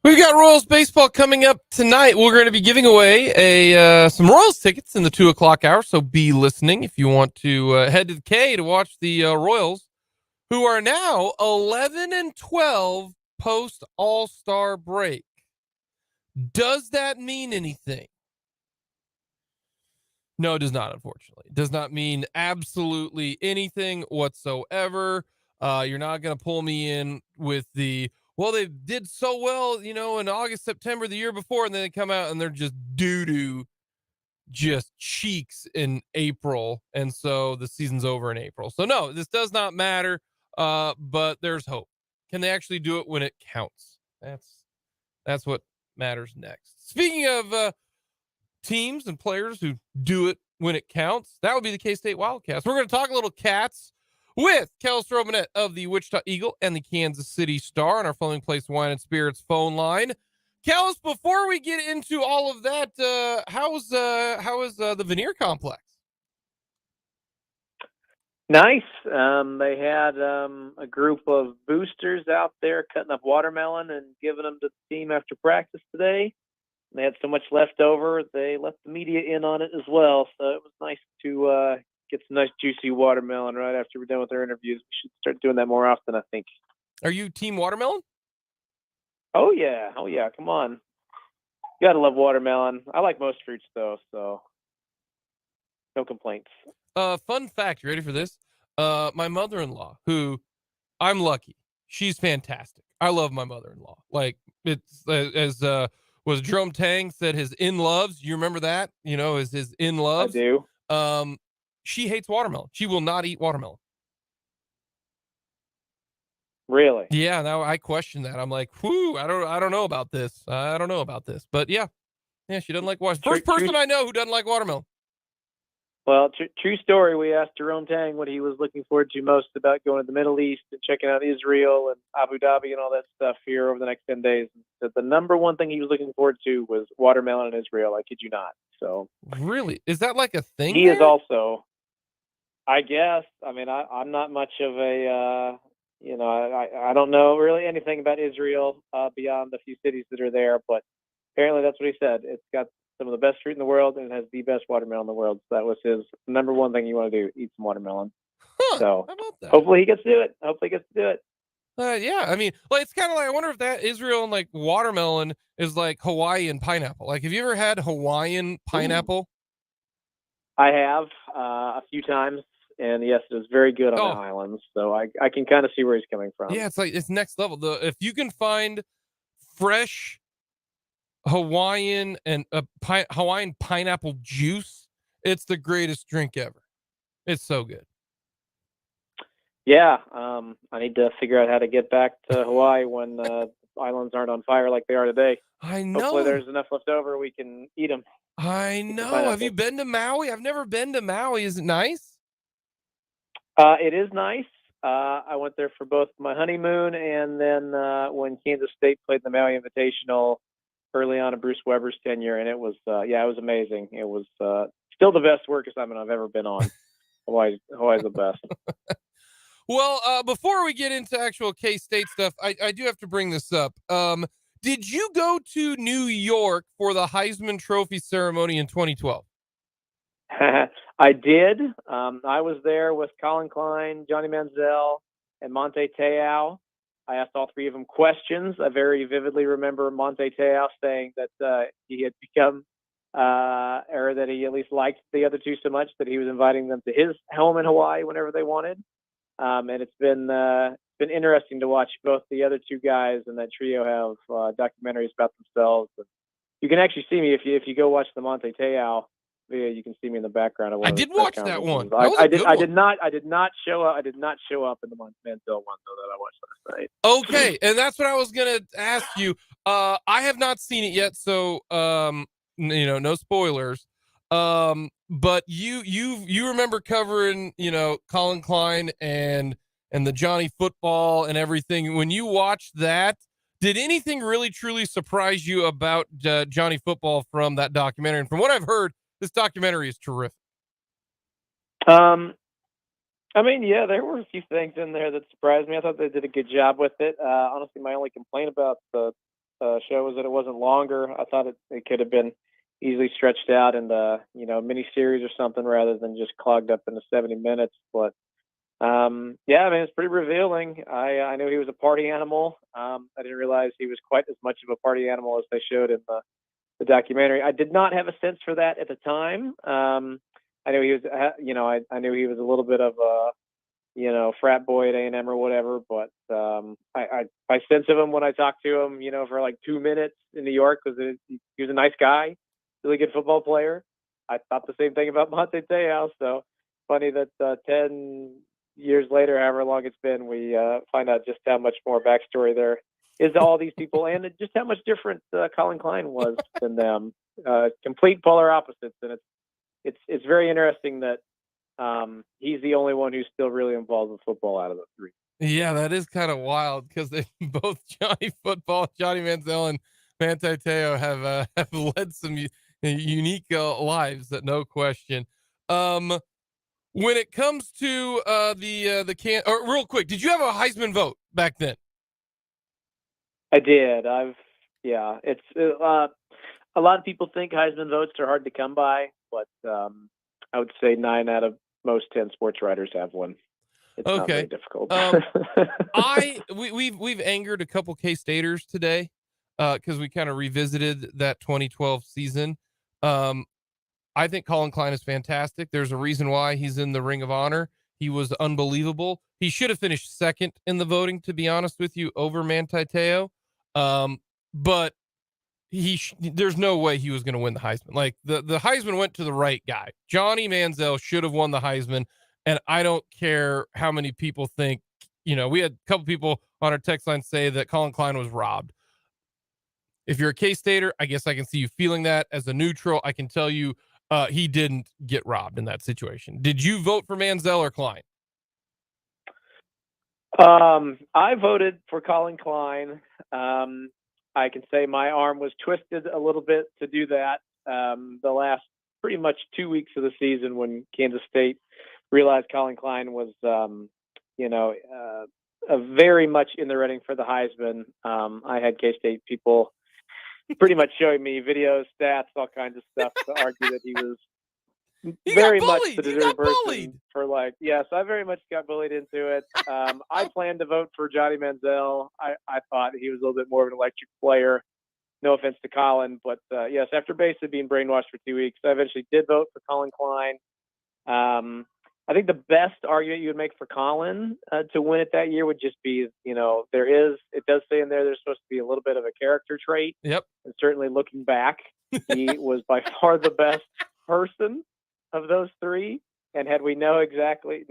We've got Royals baseball coming up tonight. We're going to be giving away some Royals tickets in the 2 o'clock hour, so be listening if you want to head to the K to watch the Royals, who are now 11-12 post All-Star break. Does that mean anything? No, it does not, unfortunately. It does not mean absolutely anything whatsoever. You're not going to pull me in with the, well, they did so well, you know, in August, September, the year before, and then they come out and they're just doo-doo, just cheeks in April. And so the season's over in April. So no, this does not matter, but there's hope. Can they actually do it when it counts? That's what matters next. Speaking of teams and players who do it when it counts, that would be the K-State Wildcats. We're going to talk a little Cats with Kellis Robinette of the Wichita Eagle and the Kansas City Star on our Fleming Place Wine and Spirits phone line. Kellis, before we get into all of that, how is the Veneer Complex? Nice. They had a group of boosters out there cutting up watermelon and giving them to the team after practice today. They had so much left over, they let the media in on it as well. So it was nice to get some nice juicy watermelon right after we're done with our interviews. We should start doing that more often, I think. Are you team watermelon? Oh yeah. Come on. You gotta love watermelon. I like most fruits though, so no complaints. Fun fact, you ready for this? My mother-in-law, who I'm lucky, she's fantastic. I love my mother-in-law. Like, it's as was Jerome Tang said, his in-loves. You remember that? You know, is his in-loves. I do. She hates watermelon. She will not eat watermelon. Really? Yeah. Now I question that. I'm like, whoo, I don't know about this. I don't know about this. But yeah, she doesn't like watermelon. First person I know who doesn't like watermelon. Well, true story. We asked Jerome Tang what he was looking forward to most about going to the Middle East and checking out Israel and Abu Dhabi and all that stuff here over the next 10 days. And said the number one thing he was looking forward to was watermelon in Israel. I kid you not. So really, is that like a thing? He there? is also, I guess. I mean, I'm not much of a, I don't know really anything about Israel beyond the few cities that are there, but apparently that's what he said. It's got some of the best fruit in the world and it has the best watermelon in the world. So that was his number one thing you want to do, eat some watermelon. So hopefully he gets to do it. Yeah, I mean, like it's kind of like I wonder if that Israel and like watermelon is like Hawaiian pineapple. Like, have you ever had Hawaiian pineapple? I have a few times, and yes, it was very good on the islands. So I can kind of see where he's coming from. Yeah, it's next level. If you can find fresh Hawaiian and Hawaiian pineapple juice, it's the greatest drink ever. It's so good. Yeah, I need to figure out how to get back to Hawaii when the islands aren't on fire like they are today. I know. Hopefully there's enough left over we can eat them. I know. Have you been to Maui? I've never been to Maui. Is it nice? It is nice. I went there for both my honeymoon and then when Kansas State played the Maui Invitational early on in Bruce Weber's tenure, and it was it was amazing. It was still the best work assignment I've ever been on. Hawaii's the best. Well, before we get into actual K-State stuff, I do have to bring this up. Did you go to New York for the Heisman Trophy ceremony in 2012? I did. I was there with Colin Klein, Johnny Manziel, and Monte Te'o. I asked all three of them questions. I very vividly remember Monte Te'o saying that he had become, or that he at least liked the other two so much that he was inviting them to his home in Hawaii whenever they wanted. And it's been interesting to watch both the other two guys and that trio have documentaries about themselves. And you can actually see me if you go watch the Monte Te'o video. You can see me in the background of one. I did watch that one. I did not show up. I did not show up in the Manziel one though that I watched last night. Okay, and that's what I was gonna ask you. I have not seen it yet, so no spoilers. But you remember covering, Colin Klein and the Johnny football and everything. When you watched that, did anything really truly surprise you about Johnny football from that documentary? And from what I've heard, this documentary is terrific. I mean, yeah, there were a few things in there that surprised me. I thought they did a good job with it. Honestly, my only complaint about the show was that it wasn't longer. I thought it could have been easily stretched out into, mini series or something rather than just clogged up into 70 minutes. But I mean, it's pretty revealing. I knew he was a party animal. I didn't realize he was quite as much of a party animal as they showed in the documentary. I did not have a sense for that at the time. I knew he was, I knew he was a little bit of a, frat boy at A&M or whatever, but I sense of him when I talked to him, for like 2 minutes in New York, because he was a nice guy, really good football player. I thought the same thing about Monte Te'o, so funny that 10 years later, however long it's been, we find out just how much more backstory there is to all these people, and just how much different Colin Klein was than them. Complete polar opposites, and it's very interesting that he's the only one who's still really involved with football out of the three. Yeah, that is kind of wild because they both Johnny football, Johnny Manziel, and Manti Te'o have led some unique lives, that no question. When it comes to real quick, did you have a Heisman vote back then? I did. It's a lot of people think Heisman votes are hard to come by, but I would say 9 out of most 10 sports writers have one. It's not very difficult. We've angered a couple K-Staters today because we kind of revisited that 2012 season. I think Colin Klein is fantastic. There's a reason why he's in the Ring of Honor. He was unbelievable. He should have finished second in the voting, to be honest with you, over Manti Te'o. But there's no way he was going to win the Heisman. Like the Heisman went to the right guy. Johnny Manziel should have won the Heisman. And I don't care how many people think, we had a couple people on our text line say that Colin Klein was robbed. If you're a K-Stater, I guess I can see you feeling that. As a neutral, I can tell you, he didn't get robbed in that situation. Did you vote for Manziel or Klein? I voted for Colin Klein. I can say my arm was twisted a little bit to do that the last pretty much 2 weeks of the season when Kansas State realized Colin Klein was, very much in the running for the Heisman. I had K-State people pretty much showing me videos, stats, all kinds of stuff to argue that he was very much the deserving person for yes, I very much got bullied into it. I planned to vote for Johnny Manziel. I thought he was a little bit more of an electric player. No offense to Colin, but yes, after basically being brainwashed for 2 weeks, I eventually did vote for Colin Klein. I think the best argument you would make for Colin to win it that year would just be, it does say in there there's supposed to be a little bit of a character trait. Yep. And certainly looking back, he was by far the best person of those three. And had we known exactly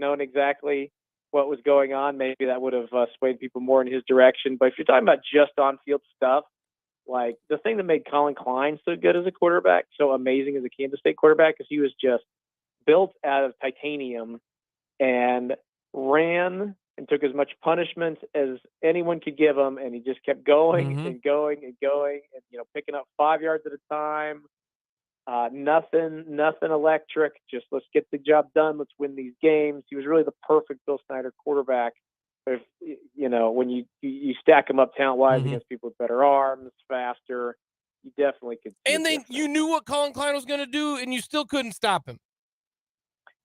what was going on, maybe that would have swayed people more in his direction. But if you're talking about just on-field stuff, like the thing that made Colin Klein so good as a quarterback, so amazing as a Kansas State quarterback, is he was just built out of titanium and ran and took as much punishment as anyone could give him, and he just kept going and going and going, and picking up 5 yards at a time. Nothing electric. Just let's get the job done. Let's win these games. He was really the perfect Bill Snyder quarterback. If when you stack him up talent-wise against people with better arms, faster, you definitely could. And you knew what Colin Klein was going to do, and you still couldn't stop him.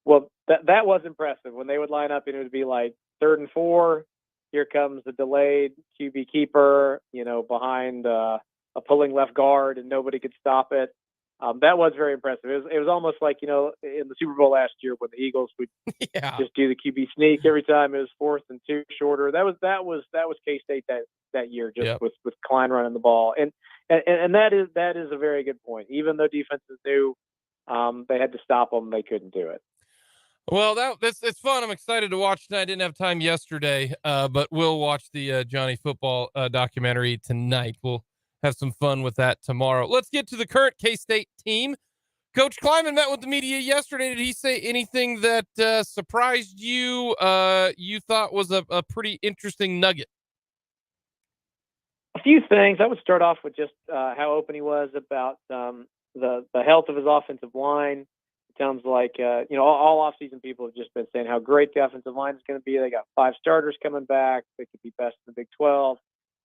Well, that was impressive when they would line up and it would be like 3rd and 4. Here comes the delayed QB keeper, behind a pulling left guard, and nobody could stop it. That was very impressive. It was almost like, in the Super Bowl last year when the Eagles would just do the QB sneak every time it was 4th and 2 shorter. That was K-State that year, just with Klein running the ball. And that is a very good point. Even though defenses knew they had to stop them, they couldn't do it. Well, it's fun. I'm excited to watch tonight. I didn't have time yesterday, but we'll watch the Johnny Football documentary tonight. We'll have some fun with that tomorrow. Let's get to the current K-State team. Coach Kleiman met with the media yesterday. Did he say anything that surprised you? You thought was a pretty interesting nugget? A few things. I would start off with just how open he was about the health of his offensive line. It sounds like all offseason people have just been saying how great the offensive line is going to be. They got 5 starters coming back. They could be best in the Big 12.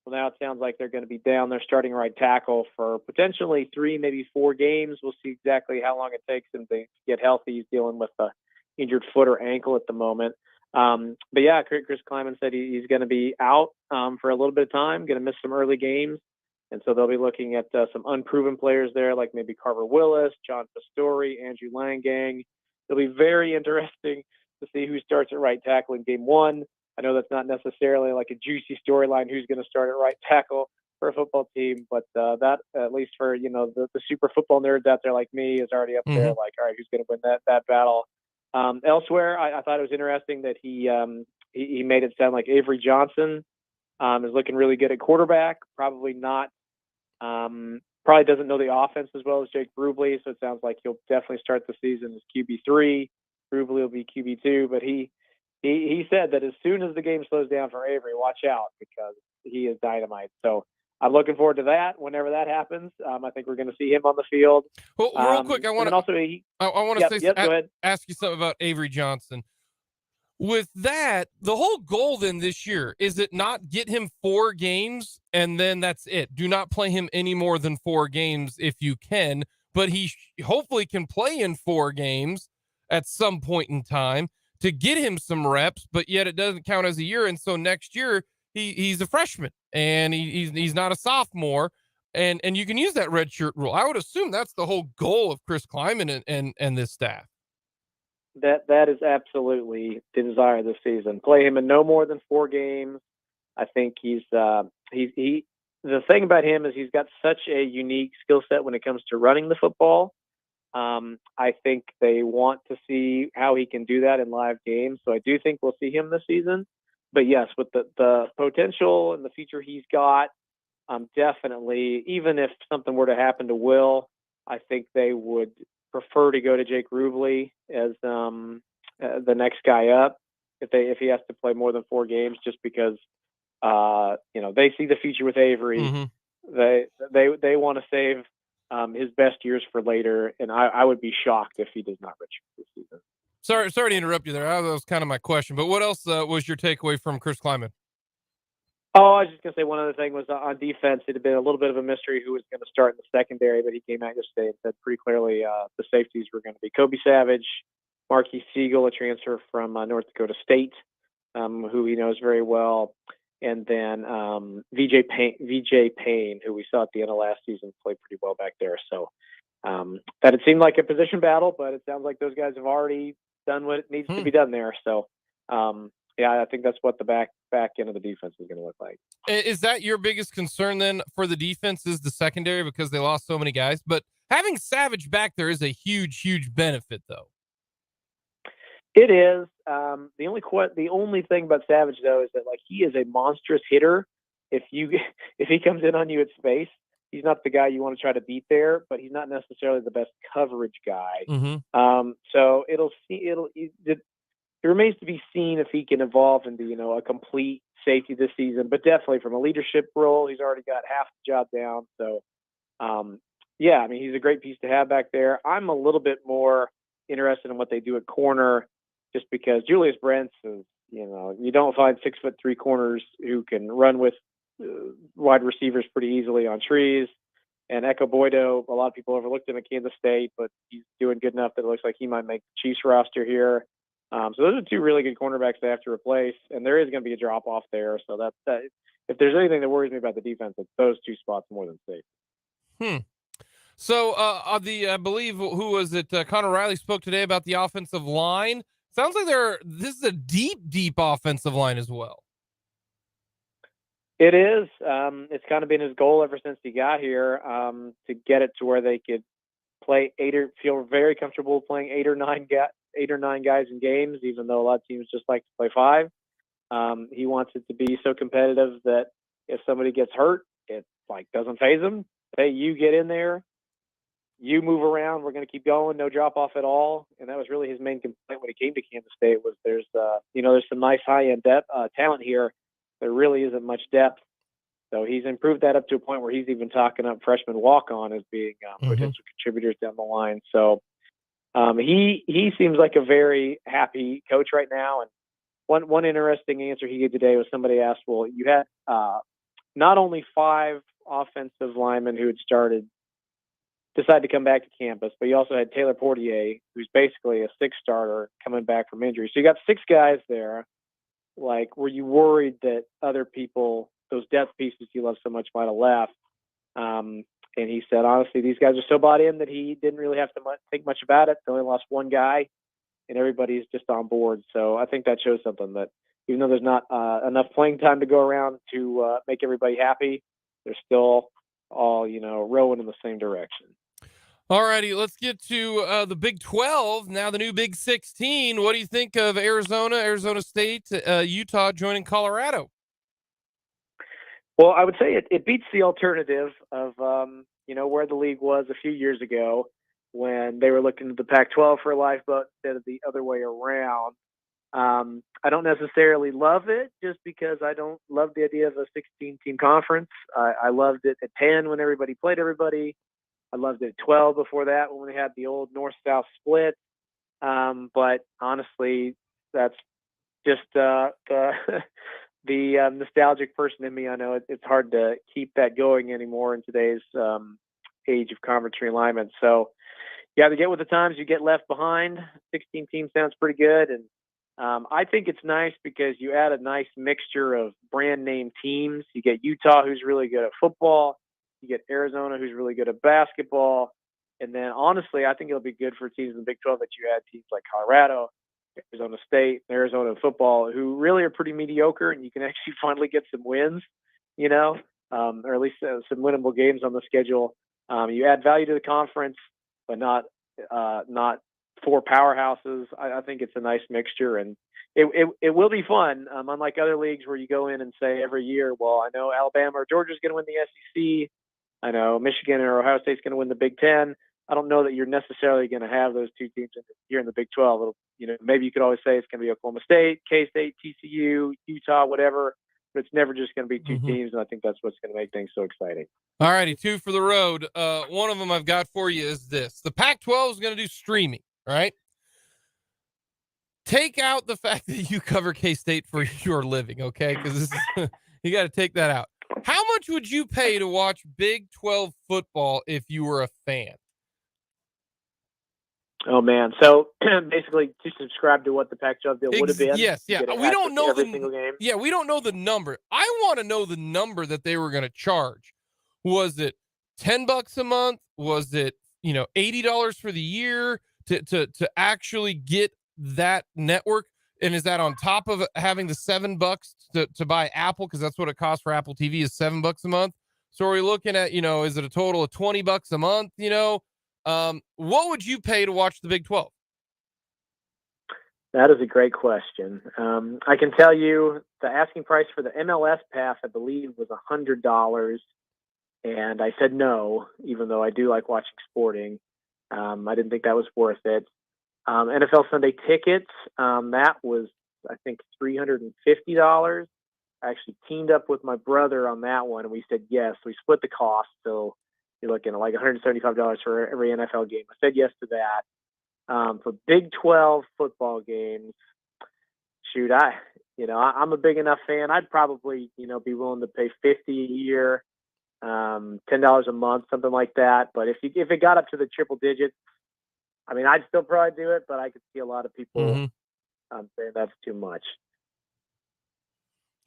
Well, now it sounds like they're going to be down their starting right tackle for potentially 3, maybe 4 games. We'll see exactly how long it takes him to get healthy. He's dealing with a injured foot or ankle at the moment. But yeah, Chris Kleiman said he's going to be out for a little bit of time, going to miss some early games. And so they'll be looking at some unproven players there, like maybe Carver Willis, John Pastore, Andrew Langang. It'll be very interesting to see who starts at right tackle in game 1. I know that's not necessarily like a juicy storyline who's going to start at right tackle for a football team, but that, at least for, the super football nerds out there like me, is already up there. Like, all right, who's going to win that battle? Elsewhere, I thought it was interesting that he made it sound like Avery Johnson is looking really good at quarterback. Probably doesn't know the offense as well as Jake Rubley, so it sounds like he'll definitely start the season as QB3. Rubley will be QB2, but he said that as soon as the game slows down for Avery, watch out because he is dynamite. So I'm looking forward to that. Whenever that happens, I think we're going to see him on the field. Well, real quick, I want to ask you something about Avery Johnson. With that, the whole goal then this year, is it not get him 4 games and then that's it? Do not play him any more than 4 games if you can, but he hopefully can play in 4 games at some point in time to get him some reps, but yet it doesn't count as a year. And so next year he's a freshman and he's not a sophomore, and you can use that red shirt rule. I would assume that's the whole goal of Chris Kleiman and this staff. That is absolutely the desire this season. Play him in no more than 4 games. I think the thing about him is he's got such a unique skill set when it comes to running the football. I think they want to see how he can do that in live games. So I do think we'll see him this season. But yes, with the potential and the future he's got, definitely, even if something were to happen to Will, I think they would prefer to go to Jake Rubley as the next guy up if he has to play more than 4 games, just because they see the future with Avery. Mm-hmm. They want to save his best years for later, and I would be shocked if he does not redshirt this season. Sorry to interrupt you there. That was kind of my question, but what else was your takeaway from Chris Kleiman? Oh, I was just going to say one other thing was on defense. It had been a little bit of a mystery who was going to start in the secondary, but he came out yesterday and said pretty clearly the safeties were going to be Kobe Savage, Marquis Siegel, a transfer from North Dakota State, who he knows very well, and then VJ Payne, who we saw at the end of last season, played pretty well back there. So that it seemed like a position battle, but it sounds like those guys have already done what needs to be done there. So I think that's what the back end of the defense is going to look like. Is that your biggest concern then for the defense, is the secondary, because they lost so many guys? But having Savage back there is a huge benefit, though. It is. The only thing about Savage, though, is that he is a monstrous hitter. If he comes in on you at space, he's not the guy you want to try to beat there, but he's not necessarily the best coverage guy. Mm-hmm. So it remains to be seen if he can evolve into, a complete safety this season, but definitely from a leadership role, he's already got half the job down. So, he's a great piece to have back there. I'm a little bit more interested in what they do at corner, just because Julius Brents is, you don't find 6'3" corners who can run with wide receivers pretty easily on trees. And Echo Boydo, a lot of people overlooked him at Kansas State, but he's doing good enough that it looks like he might make the Chiefs roster here. So those are 2 really good cornerbacks they have to replace, and there is going to be a drop off there. So that if there's anything that worries me about the defense, it's those 2 spots more than safe. So I believe, who was it? Connor Riley spoke today about the offensive line. Sounds like this is a deep offensive line as well. It is. It's kind of been his goal ever since he got here, to get it to where they could play feel very comfortable playing 8 or 9 guys in games, even though a lot of teams just like to play 5. He wants it to be so competitive that if somebody gets hurt, it doesn't faze them. Hey, you get in there, you move around, we're going to keep going, no drop off at all. And that was really his main complaint when he came to Kansas State, was there's some nice high end depth talent here. There really isn't much depth. So he's improved that up to a point where he's even talking up freshman walk-on as being potential contributors down the line. So he seems like a very happy coach right now. And one interesting answer he gave today was, somebody asked, well, you had not only 5 offensive linemen who had decided to come back to campus, but you also had Taylor Portier, who's basically a 6 starter coming back from injury. So you got 6 guys there. Were you worried that other people, those depth pieces you love so much, might have left? And he said, honestly, these guys are so bought in that he didn't really have to think much about it. They only lost 1 guy, and everybody's just on board. So I think that shows something, that even though there's not enough playing time to go around to make everybody happy, they're still all, rowing in the same direction. All righty, let's get to the Big 12, now the new Big 16. What do you think of Arizona State, Utah joining Colorado? Well, I would say it beats the alternative of, where the league was a few years ago when they were looking to the Pac-12 for a lifeboat instead of the other way around. I don't necessarily love it, just because I don't love the idea of a 16-team conference. I loved it at 10 when everybody played everybody. I loved it at 12 before that, when we had the old north-south split. But honestly, that's just the nostalgic person in me. I know it's hard to keep that going anymore in today's age of conference realignment. So you have to get with the times, you get left behind. 16 teams sounds pretty good. And I think it's nice because you add a nice mixture of brand name teams. You get Utah, who's really good at football. You get Arizona, who's really good at basketball. And then, honestly, I think it'll be good for teams in the Big 12 that you had teams like Colorado, Arizona State, Arizona football, who really are pretty mediocre, and you can actually finally get some wins, or at least some winnable games on the schedule. You add value to the conference, but not 4 powerhouses. I think it's a nice mixture, and it will be fun. Unlike other leagues where you go in and say every year, well, I know Alabama or Georgia's going to win the SEC. I know Michigan or Ohio State's going to win the Big Ten. I don't know that you're necessarily going to have those two teams here in the Big 12. Maybe you could always say it's going to be Oklahoma State, K-State, TCU, Utah, whatever, but it's never just going to be two teams, and I think that's what's going to make things so exciting. All righty, 2 for the road. One of them I've got for you is this. The Pac-12 is going to do streaming, right? Take out the fact that you cover K-State for your living, okay? Because you got to take that out. How much would you pay to watch Big 12 football if you were a fan? Oh man! So basically, to subscribe to what the Pac-12 deal would have been. Yes, yeah. We don't know every single game. Yeah, we don't know the number. I want to know the number that they were going to charge. Was it $10 a month? Was it $80 for the year to actually get that network? And is that on top of having the $7 to buy Apple? Because that's what it costs for Apple TV is $7 a month. So are we looking at is it a total of $20 a month? What would you pay to watch the Big 12? That is a great question. I can tell you the asking price for the MLS pass, I believe, was $100. And I said no, even though I do like watching sporting. I didn't think that was worth it. NFL Sunday tickets, that was, I think, $350. I actually teamed up with my brother on that one, and we said yes. We split the cost, so you're looking at like $175 for every NFL game. I said yes to that. For Big 12 football games, shoot, I'm a big enough fan. I'd probably, be willing to pay $50 a year, $10 a month, something like that. But if it got up to the triple digits, I'd still probably do it, but I could see a lot of people saying that's too much.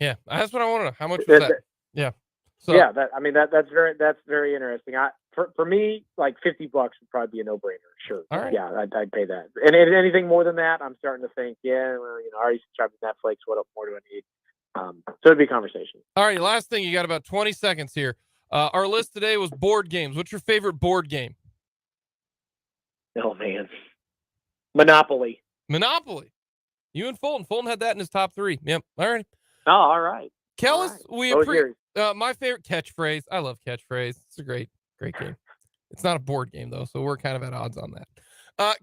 Yeah, that's what I want to know. How much was that? Yeah. So yeah, that's very interesting. For me, like $50 would probably be a no-brainer. Sure. All right. Yeah, I'd pay that. And anything more than that, I'm starting to think, I already subscribed to Netflix. What more do I need? So it'd be a conversation. All right. Last thing, you got about 20 seconds here. Our list today was board games. What's your favorite board game? Oh man, Monopoly. You and Fulton. Fulton had that in his top 3. Yep. All right. Oh, all right. Kellis, all right. we appreciate my favorite catchphrase. I love catchphrase. It's a great game. It's not a board game though, so we're kind of at odds on that.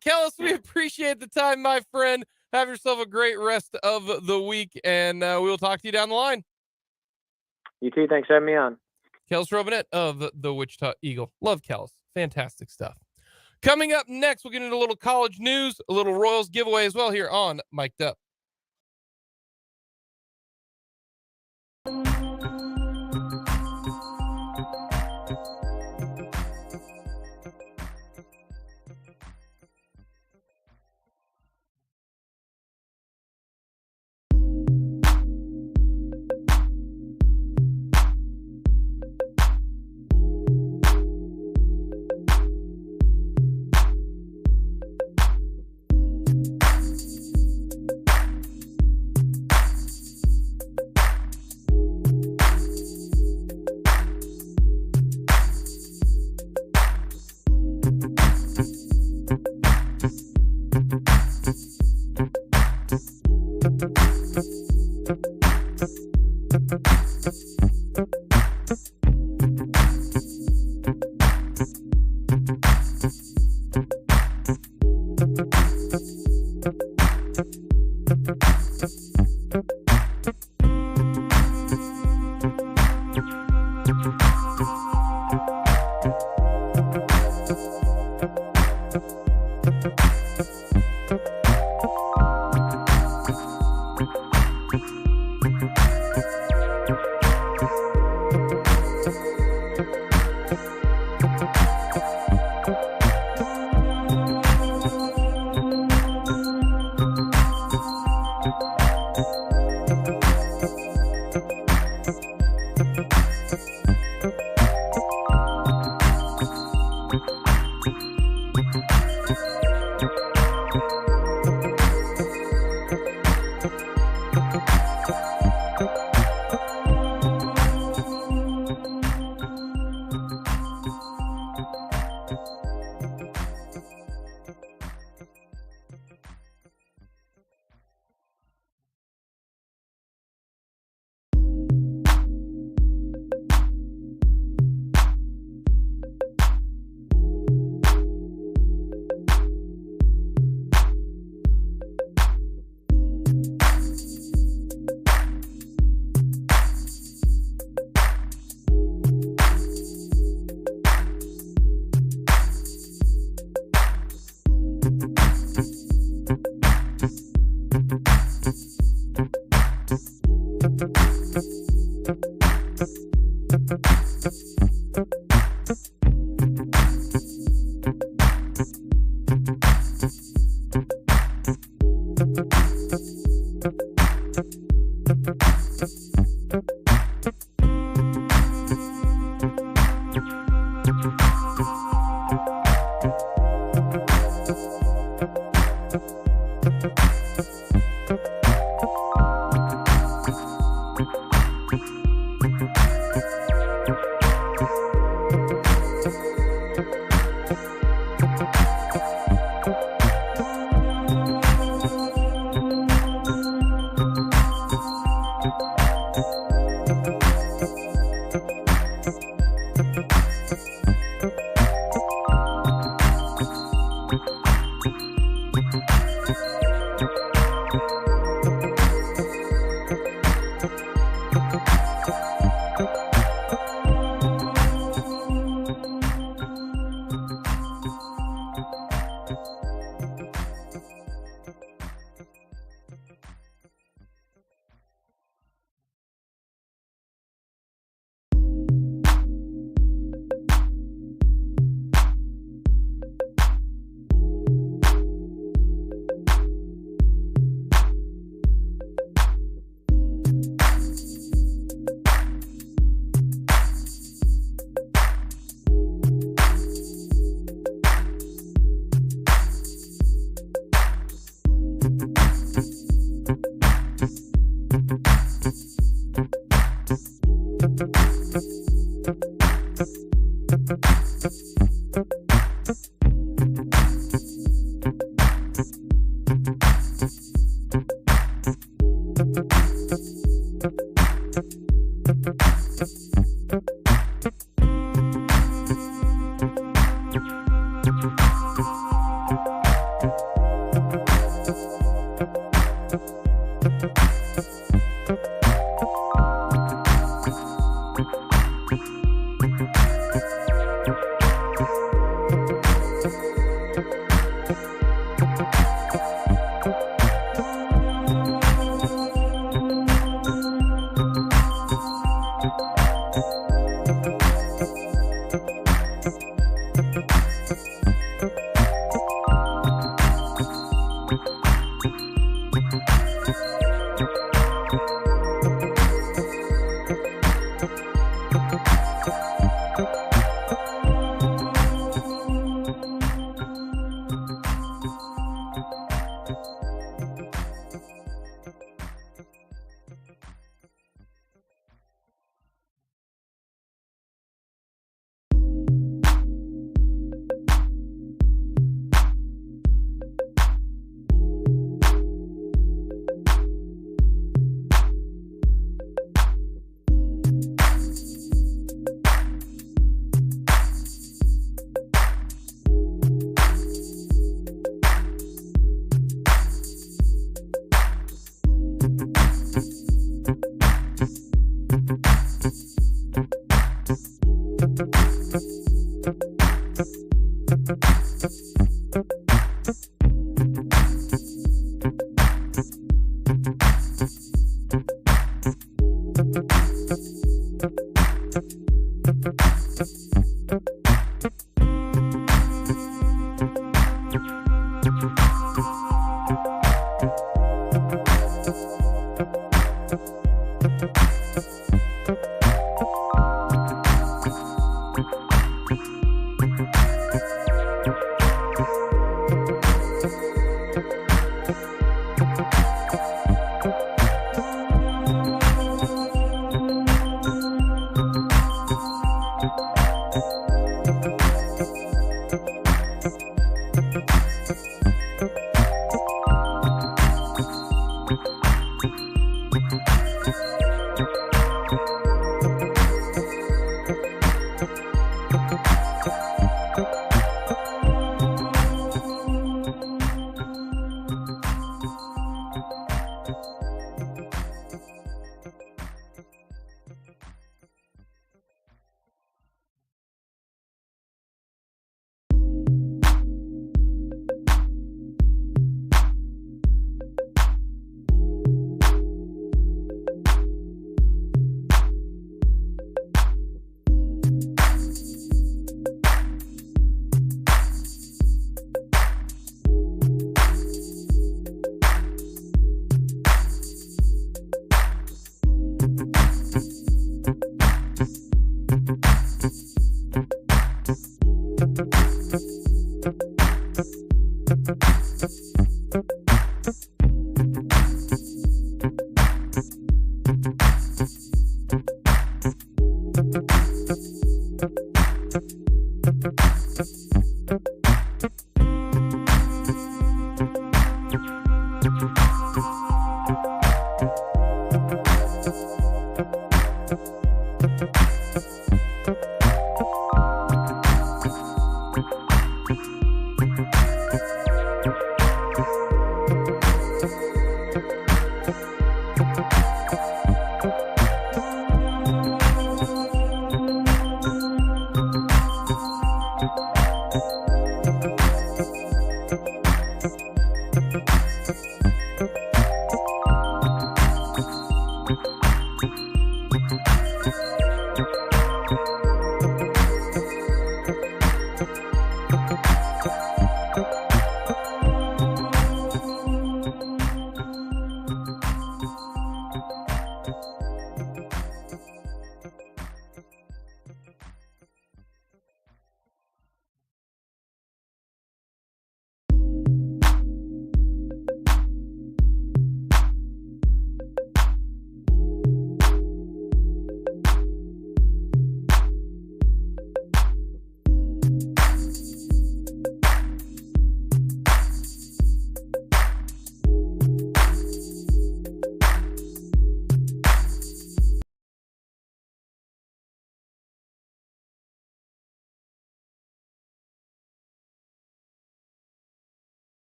Kellis, we appreciate the time, my friend. Have yourself a great rest of the week, and we will talk to you down the line. You too. Thanks for having me on. Kellis Robinette of the Wichita Eagle. Love Kellis. Fantastic stuff. Coming up next, we'll get into a little college news, a little Royals giveaway as well here on Mic'd Up.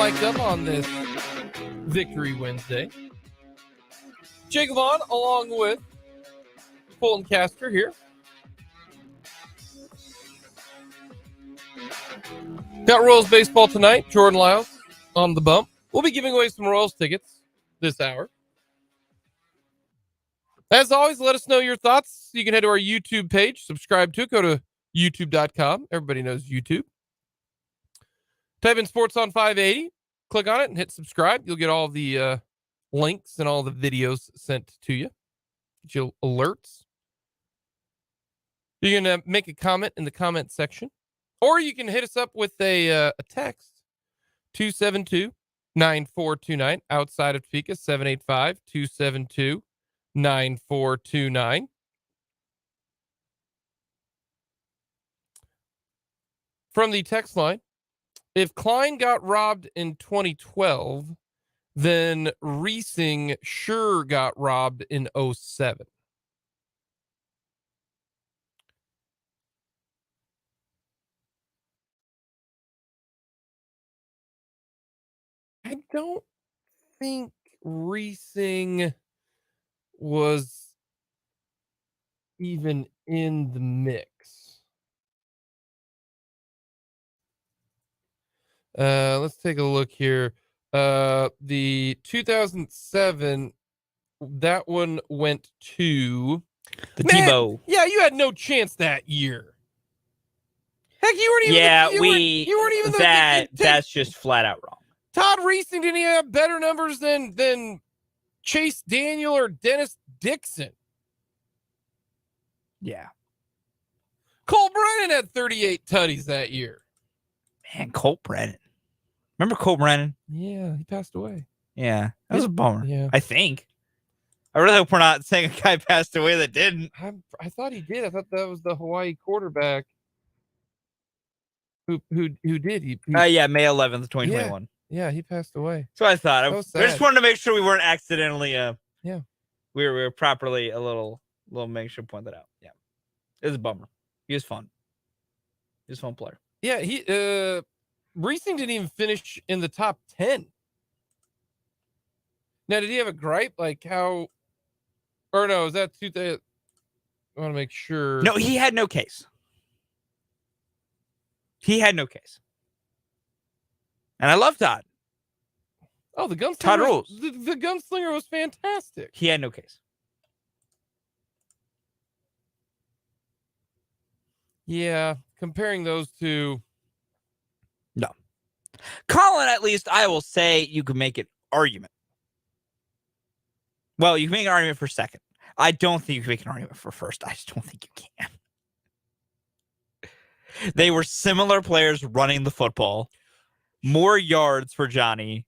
mic'd up on this Victory Wednesday. Jake Vaughn along with Fulton Caster here. Got Royals baseball tonight. Jordan Lyles on the bump. We'll be giving away some Royals tickets this hour. As always, let us know your thoughts. You can head to our YouTube page, subscribe to it, go to youtube.com. Everybody knows YouTube. Type in Sports on 580, click on it and hit subscribe. You'll get all the links and all the videos sent to you. Get you alerts. You can make a comment in the comment section, or you can hit us up with a text, 272-9429, outside of Topeka, 785-272-9429. From the text line, if Klein got robbed in 2012, then Reesing sure got robbed in 07. I don't think Reesing was even in the mix. Let's take a look here. The 2007, that one went to the Tebow. Yeah, you had no chance that year. Heck, you weren't even. Yeah, you weren't even. That's just flat out wrong. Todd Reesing didn't even have better numbers than Chase Daniel or Dennis Dixon. Yeah. Cole Brennan had 38 tutties that year. Man, Colt Brennan. Remember Colt Brennan? Yeah, he passed away. Yeah, that was a bummer. Yeah. I think. I really hope we're not saying a guy passed away that didn't. I thought he did. I thought that was the Hawaii quarterback who did. Yeah, May 11th, 2021. Yeah, he passed away. So I thought. I sad. just wanted to make sure we weren't accidentally. Yeah. We were properly a little make sure to point that out. Yeah, it was a bummer. He was fun. He was a fun player. Yeah, Reesing didn't even finish in the top 10. Now, did he have a gripe? Like how, or no, is that I want to make sure. No, he had no case. He had no case. And I love Todd. Oh, the gunslinger. Todd rules. The gunslinger was fantastic. He had no case. Yeah, comparing those two. No. Colin, at least I will say you can make an argument. Well, you can make an argument for second. I don't think you can make an argument for first. I just don't think you can. They were similar players running the football. More yards for Johnny,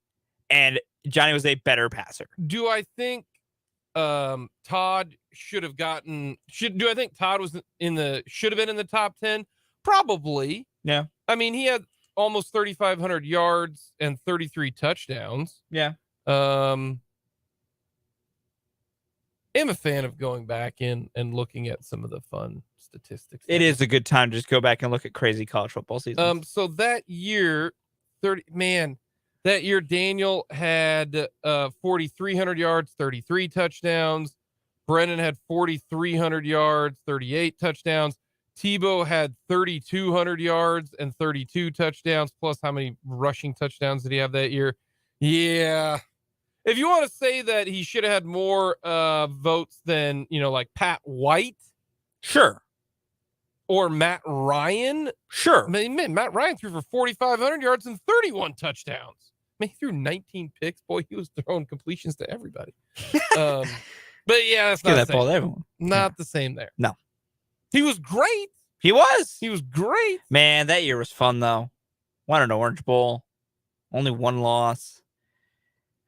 and Johnny was a better passer. Do I think Todd should have gotten? Do I think Todd was should have been in the top 10? Probably. Yeah. I mean, he had almost 3,500 yards and 33 touchdowns. Yeah. I'm a fan of going back in and looking at some of the fun statistics. It is a good time to just go back and look at crazy college football seasons. So that year, that year Daniel had 4,300 yards, 33 touchdowns. Brennan had 4,300 yards, 38 touchdowns. Tebow had 3,200 yards and 32 touchdowns. Plus, how many rushing touchdowns did he have that year? Yeah. If you want to say that he should have had more votes than, like Pat White. Sure. Or Matt Ryan. Sure. I mean, Matt Ryan threw for 4,500 yards and 31 touchdowns. I mean, he threw 19 picks. Boy, he was throwing completions to everybody. But yeah, that's not the same. Ball to everyone. Not the same there. No. He was great. He was. He was great. Man, that year was fun, though. Won an Orange Bowl. Only one loss.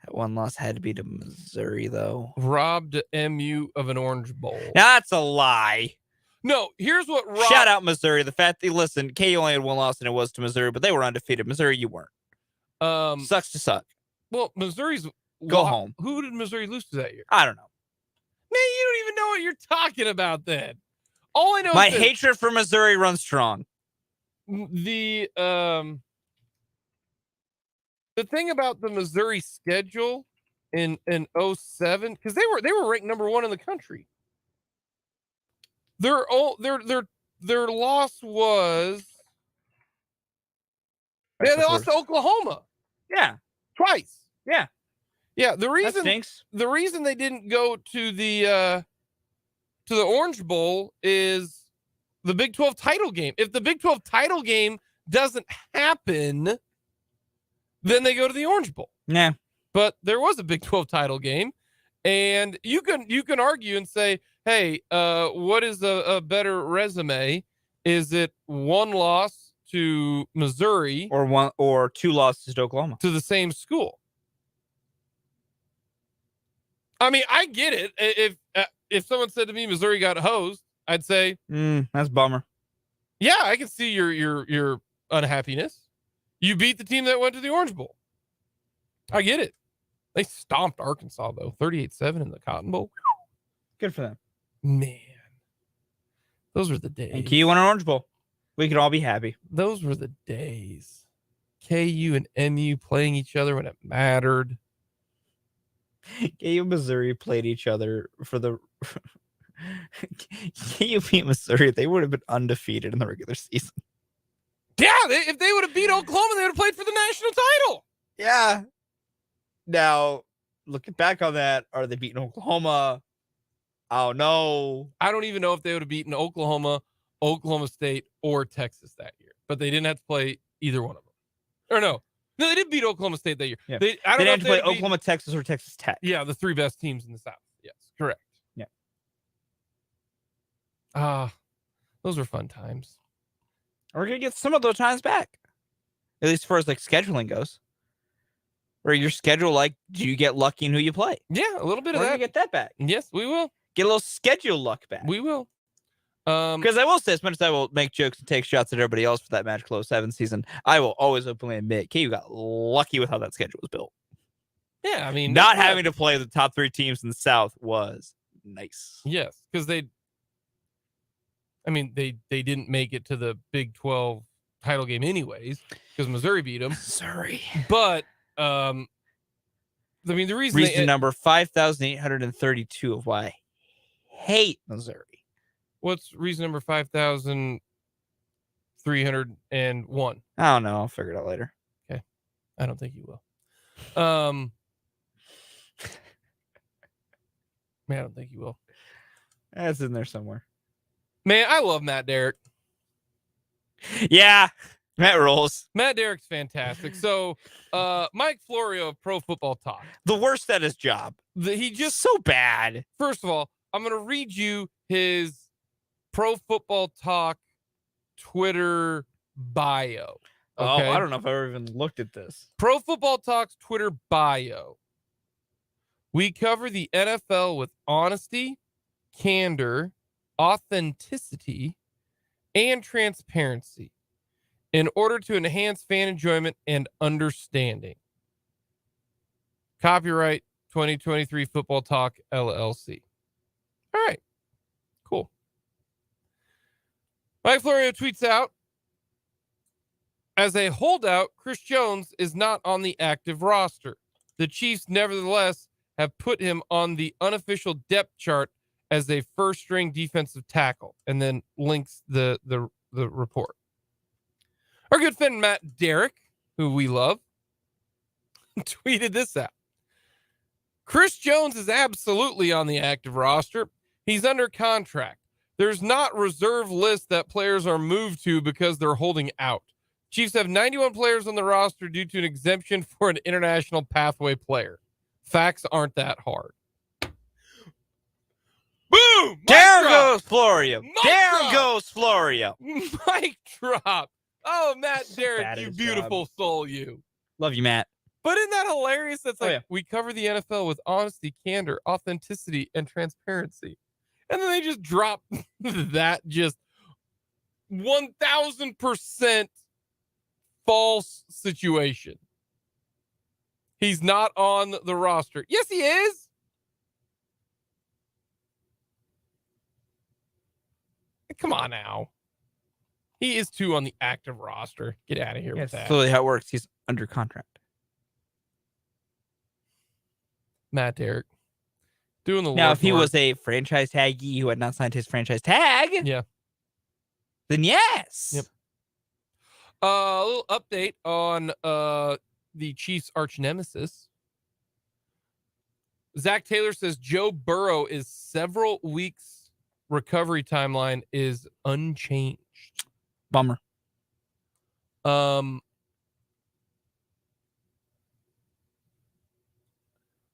That one loss had to be to Missouri, though. Robbed MU of an Orange Bowl. That's a lie. No, here's what shout out Missouri. The fact that, listen, KU only had one loss and it was to Missouri, but they were undefeated. Missouri, you weren't. Sucks to suck. Well, Missouri's go home. Who did Missouri lose to that year? I don't know. Man, you don't even know what you're talking about then. All I know my is hatred for Missouri runs strong. The the thing about the Missouri schedule in 07, because they were ranked number 1 in the country. Their loss was they lost to Oklahoma. Yeah, twice. Yeah. The reason they didn't go to the Orange Bowl is the Big 12 title game. If the Big 12 title game doesn't happen, then they go to the Orange Bowl. Yeah. But there was a Big 12 title game, and you can argue and say, hey, what is a better resume? Is it 1 loss to Missouri or 2 losses to Oklahoma to the same school? I mean, I get it. If someone said to me Missouri got hosed, I'd say, that's a bummer. Yeah, I can see your unhappiness. You beat the team that went to the Orange Bowl. I get it. They stomped Arkansas though, 38-7 in the Cotton Bowl. Good for them. Man, those were the days. And KU won an Orange Bowl. We could all be happy. Those were the days. KU and MU playing each other when it mattered. KU and Missouri played each other for the KU beat Missouri. They would have been undefeated in the regular season. Yeah, if they would have beat Oklahoma, they would have played for the national title. Yeah. Now, looking back on that, are they beating Oklahoma? I don't know. I don't even know if they would have beaten Oklahoma, Oklahoma State, or Texas that year. But they didn't have to play either one of them. Or no, they did beat Oklahoma State that year. Yeah. They didn't have to play Oklahoma, Texas, or Texas Tech. Yeah, the 3 best teams in the South. Yes, correct. Yeah. Those were fun times. We're going to get some of those times back. At least as far as like scheduling goes. Where your schedule, like, do you get lucky in who you play? Yeah, a little bit of We're that. going to get that back. Yes, we will. Get a little schedule luck back. We will. Because I will say, as much as I will make jokes and take shots at everybody else for that Magic 07 season, I will always openly admit KU got lucky with how that schedule was built. Yeah, I mean, not having to play the top 3 teams in the South was nice. Yes, because they didn't make it to the Big 12 title game anyways because Missouri beat them. Sorry, but I mean, the reason number 5,832 of why I hate Missouri. What's reason number 5,301? I don't know. I'll figure it out later. Okay. I don't think you will. Man, I don't think you will. That's in there somewhere. Man, I love Matt Derrick. Yeah. Matt rolls. Matt Derrick's fantastic. So, Mike Florio of Pro Football Talk. The worst at his job. He just so bad. First of all, I'm going to read you his Pro Football Talk Twitter bio. Okay? Oh, I don't know if I ever even looked at this. Pro Football Talk's Twitter bio. We cover the NFL with honesty, candor, authenticity, and transparency in order to enhance fan enjoyment and understanding. Copyright 2023 Football Talk LLC. All right. Cool. Mike Florio tweets out, as a holdout, Chris Jones is not on the active roster. The Chiefs, nevertheless, have put him on the unofficial depth chart as a first-string defensive tackle, and then links the report. Our good friend Matt Derrick, who we love, tweeted this out. Chris Jones is absolutely on the active roster. He's under contract. There's not reserve list that players are moved to because they're holding out. Chiefs have 91 players on the roster due to an exemption for an international pathway player. Facts aren't that hard. Boom! There goes Florio. There goes Florio. Mic drop. Oh, Matt Derrick, you beautiful soul, you. Love you, Matt. But isn't that hilarious? That's like, we cover the NFL with honesty, candor, authenticity, and transparency. And then they just drop that just 1,000% false situation. He's not on the roster. Yes, he is. Come on now. He is too on the active roster. Get out of here with that. That's totally how it works. He's under contract. Matt Derrick. Doing the Now, Lord's if he work. was a franchise taggee who had not signed his franchise tag, then yes. Yep. A little update on the Chiefs' arch nemesis. Zach Taylor says Joe Burrow is several weeks recovery timeline is unchanged. Bummer.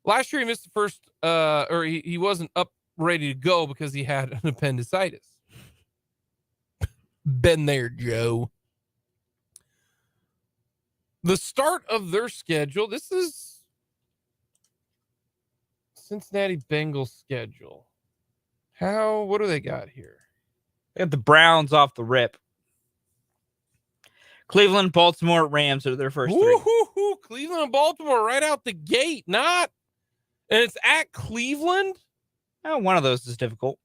Last year he missed the first, or he wasn't up ready to go because he had an appendicitis. Been there, Joe. The start of their schedule. This is Cincinnati Bengals schedule. What do they got here? They got the Browns off the rip. Cleveland, Baltimore, Rams are their first three. Cleveland and Baltimore right out the gate. And it's at Cleveland. One of those is difficult.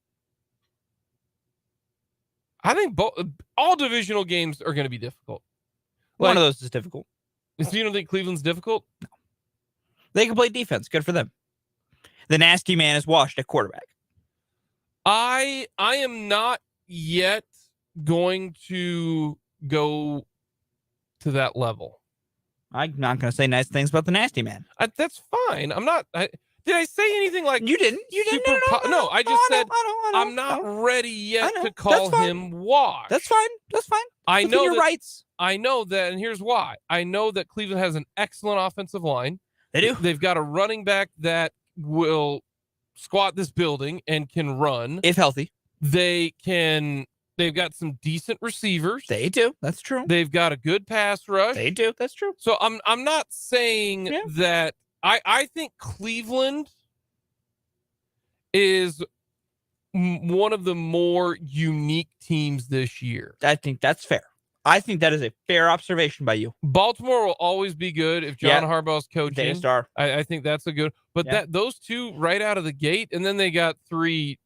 I think all divisional games are going to be difficult. One of those is difficult. So you don't think Cleveland's difficult? No. They can play defense. Good for them. The nasty man is washed at quarterback. I am not yet going to go to that level. I'm not going to say nice things about the nasty man. That's fine. I'm not. Did I say anything like you didn't? You didn't. No, I just said I'm not ready yet to call him washed. That's fine. That's fine. I know your rights. I know that, and here's why. I know that Cleveland has an excellent offensive line. They do. They've got a running back that will squat this building and can run if healthy. They've got some decent receivers. They do. That's true. They've got a good pass rush. They do. That's true. So I'm not saying that I think Cleveland is one of the more unique teams this year. I think that's fair. I think that is a fair observation by you. Baltimore will always be good if John Harbaugh's coaching. They star. I think that's a good. But those two right out of the gate, and then they got 3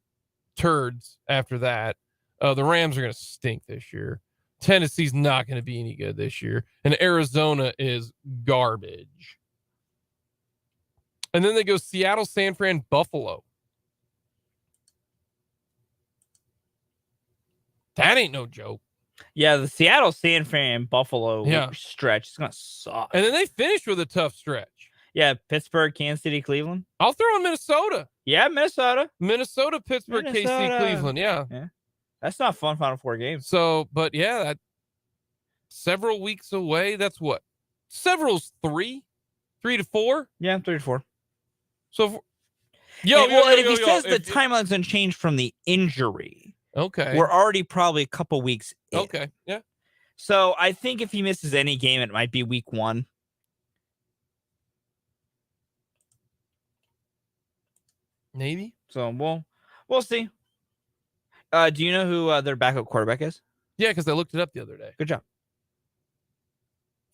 turds after that. The Rams are going to stink this year. Tennessee's not going to be any good this year, and Arizona is garbage. And then they go Seattle, San Fran, Buffalo. That ain't no joke. Yeah, the Seattle, San Fran, Buffalo stretch is going to suck. And then they finish with a tough stretch. Yeah, Pittsburgh, Kansas City, Cleveland. I'll throw in Minnesota. Yeah, Minnesota. Pittsburgh, KC, Cleveland. Yeah. That's not fun Final Four games. So, but that several weeks away. That's what? Several's 3 to 4? Yeah, 3 to 4. So, if he says the timeline's unchanged from the injury, okay, we're already probably a couple weeks in. Okay, yeah. So I think if he misses any game, it might be week 1. Maybe. So we'll see. Do you know who their backup quarterback is? Yeah, because I looked it up the other day. Good job.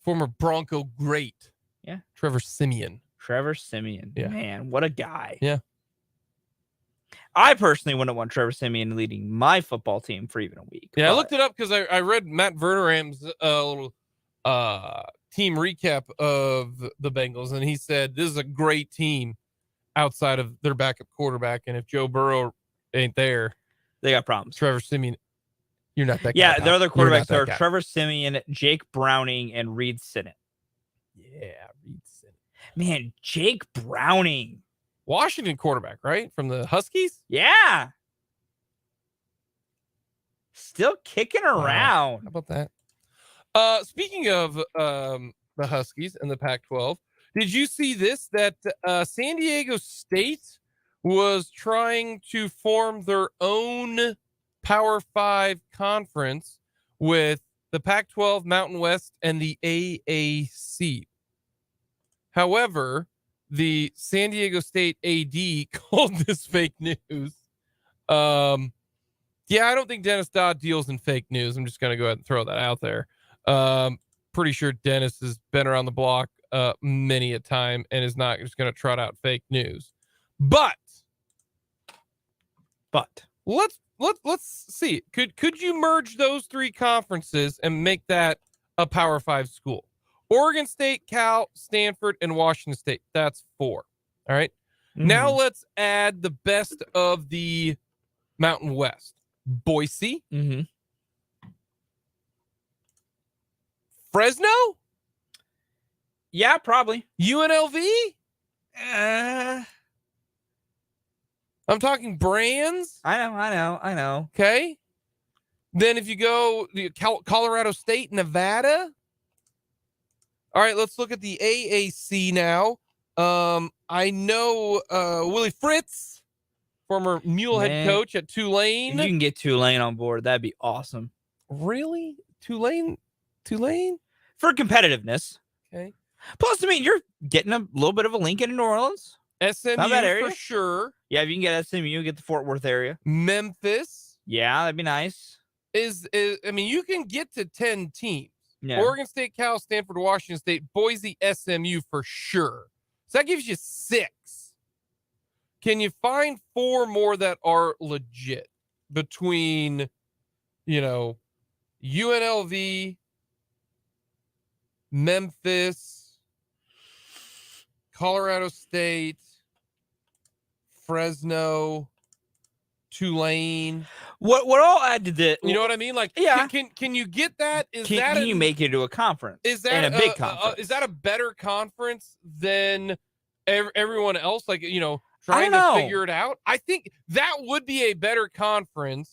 Former Bronco great. Yeah. Trevor Siemian. Yeah. Man, what a guy. Yeah. I personally wouldn't want Trevor Siemian leading my football team for even a week. Yeah, I looked it up because I read Matt Verderam's little team recap of the Bengals, and he said this is a great team outside of their backup quarterback, and if Joe Burrow ain't there, they got problems. Trevor Siemian, you're not that guy. Yeah, their other quarterbacks are Trevor Siemian, Jake Browning, and Reed Sinnett. Yeah, Reed Sinnett. Man, Jake Browning. Washington quarterback, right? From the Huskies? Yeah. Still kicking around. How about that? Speaking of the Huskies and the Pac-12, did you see this? That San Diego State was trying to form their own Power 5 conference with the Pac-12, Mountain West, and the AAC. However, the San Diego State AD called this fake news. I don't think Dennis Dodd deals in fake news. I'm just going to go ahead and throw that out there. Pretty sure Dennis has been around the block many a time and is not just going to trot out fake news. But let's see. Could you merge those 3 conferences and make that a Power 5 school? Oregon State, Cal, Stanford, and Washington State. That's 4. All right. Now let's add the best of the Mountain West. Boise. Fresno? Yeah, probably. UNLV? I'm talking brands. I know. Okay. Then if you go Colorado State, Nevada. All right, let's look at the AAC now. I know Willie Fritz, former Mule head coach at Tulane. If you can get Tulane on board, that'd be awesome. Really? Tulane? For competitiveness. Okay. Plus, I mean, you're getting a little bit of a link in New Orleans. SMU Not bad area. for sure. Yeah, if you can get SMU, get the Fort Worth area. Memphis. Yeah, that'd be nice. I mean, you can get to 10 teams. Yeah. Oregon State, Cal, Stanford, Washington State, Boise, SMU for sure. So that gives you 6. Can you find 4 more that are legit between, UNLV, Memphis, Colorado State, Fresno, Tulane? What I'll add to the, you know what I mean? Like, yeah. Can you get that? Can you make it to a conference? Is that a big conference? Is that a better conference than everyone else? Like, trying to figure it out. I think that would be a better conference.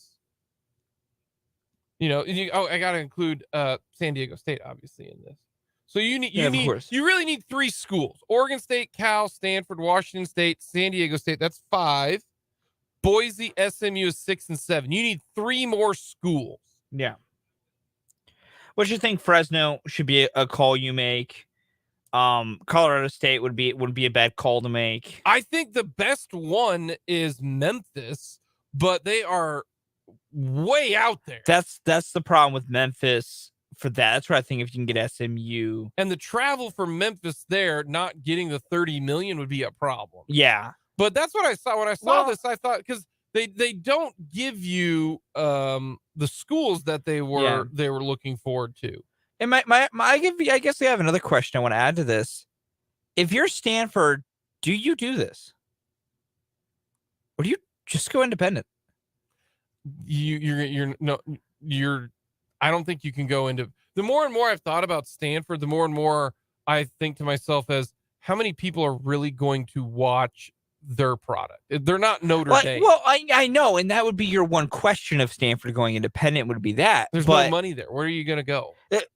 I got to include San Diego State obviously in this. So you really need 3 schools: Oregon State, Cal, Stanford, Washington State, San Diego State. That's 5. Boise, SMU is 6 and 7. You need 3 more schools. Yeah. What you think Fresno should be a call you make? Colorado State wouldn't be a bad call to make. I think the best one is Memphis, but they are way out there. That's the problem with Memphis for that. That's where I think if you can get SMU. And the travel from Memphis there, not getting the 30 million would be a problem. Yeah. But that's what I saw. When I saw this, I thought, because they don't give you the schools that they were looking forward to. And I guess we have another question I want to add to this. If you're Stanford, do you do this? Or do you just go independent? I don't think you can go into. The more and more I've thought about Stanford, the more and more I think to myself as, how many people are really going to watch their product? They're not Notre Dame. Well, I know, and that would be your one question of Stanford going independent would be that. There's no money there. Where are you going to go?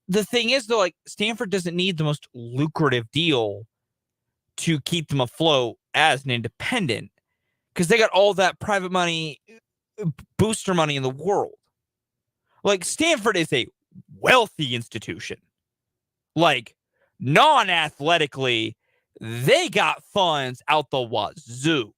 The thing is, though, like, Stanford doesn't need the most lucrative deal to keep them afloat as an independent, because they got all that private money, booster money in the world. Like, Stanford is a wealthy institution. Like, non-athletically, they got funds out the wazoo.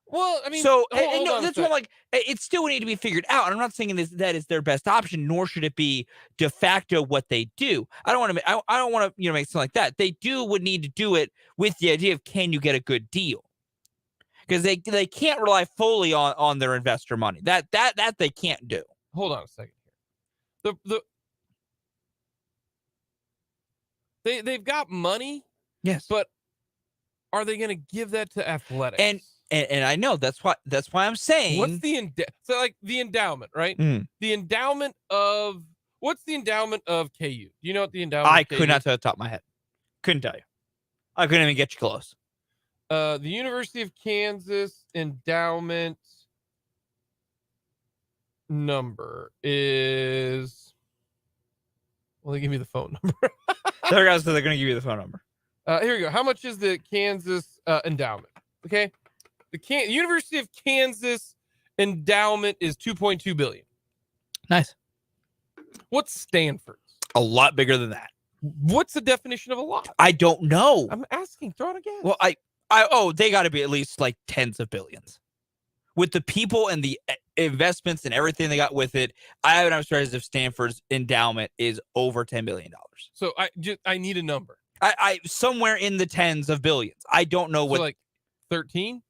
Well, I mean, so that's what, like, it still would need to be figured out. And I'm not saying that is their best option, nor should it be de facto what they do. I don't want to make something like that. They would need to do it with the idea of, can you get a good deal? Because they can't rely fully on their investor money. That they can't do. Hold on a second here. They've got money. Yes, but are they going to give that to athletics? And I know that's why I'm saying, what's the endowment, right? The endowment of what's the endowment of KU? Do you know what the endowment? I could not tell the top of my head. Couldn't tell you. I couldn't even get you close. The University of Kansas endowment number is. Well, they give me the phone number. They're going to give you the phone number. Here we go. How much is the Kansas endowment? Okay. The University of Kansas endowment is $2.2 billion. Nice. What's Stanford's? A lot bigger than that. What's the definition of a lot? I don't know. I'm asking. Throw it again. Well, they got to be at least like tens of billions. With the people and the investments and everything they got with it, I haven't surprised if Stanford's endowment is over $10 billion. So I need a number. I somewhere in the tens of billions. I don't know what, like 13,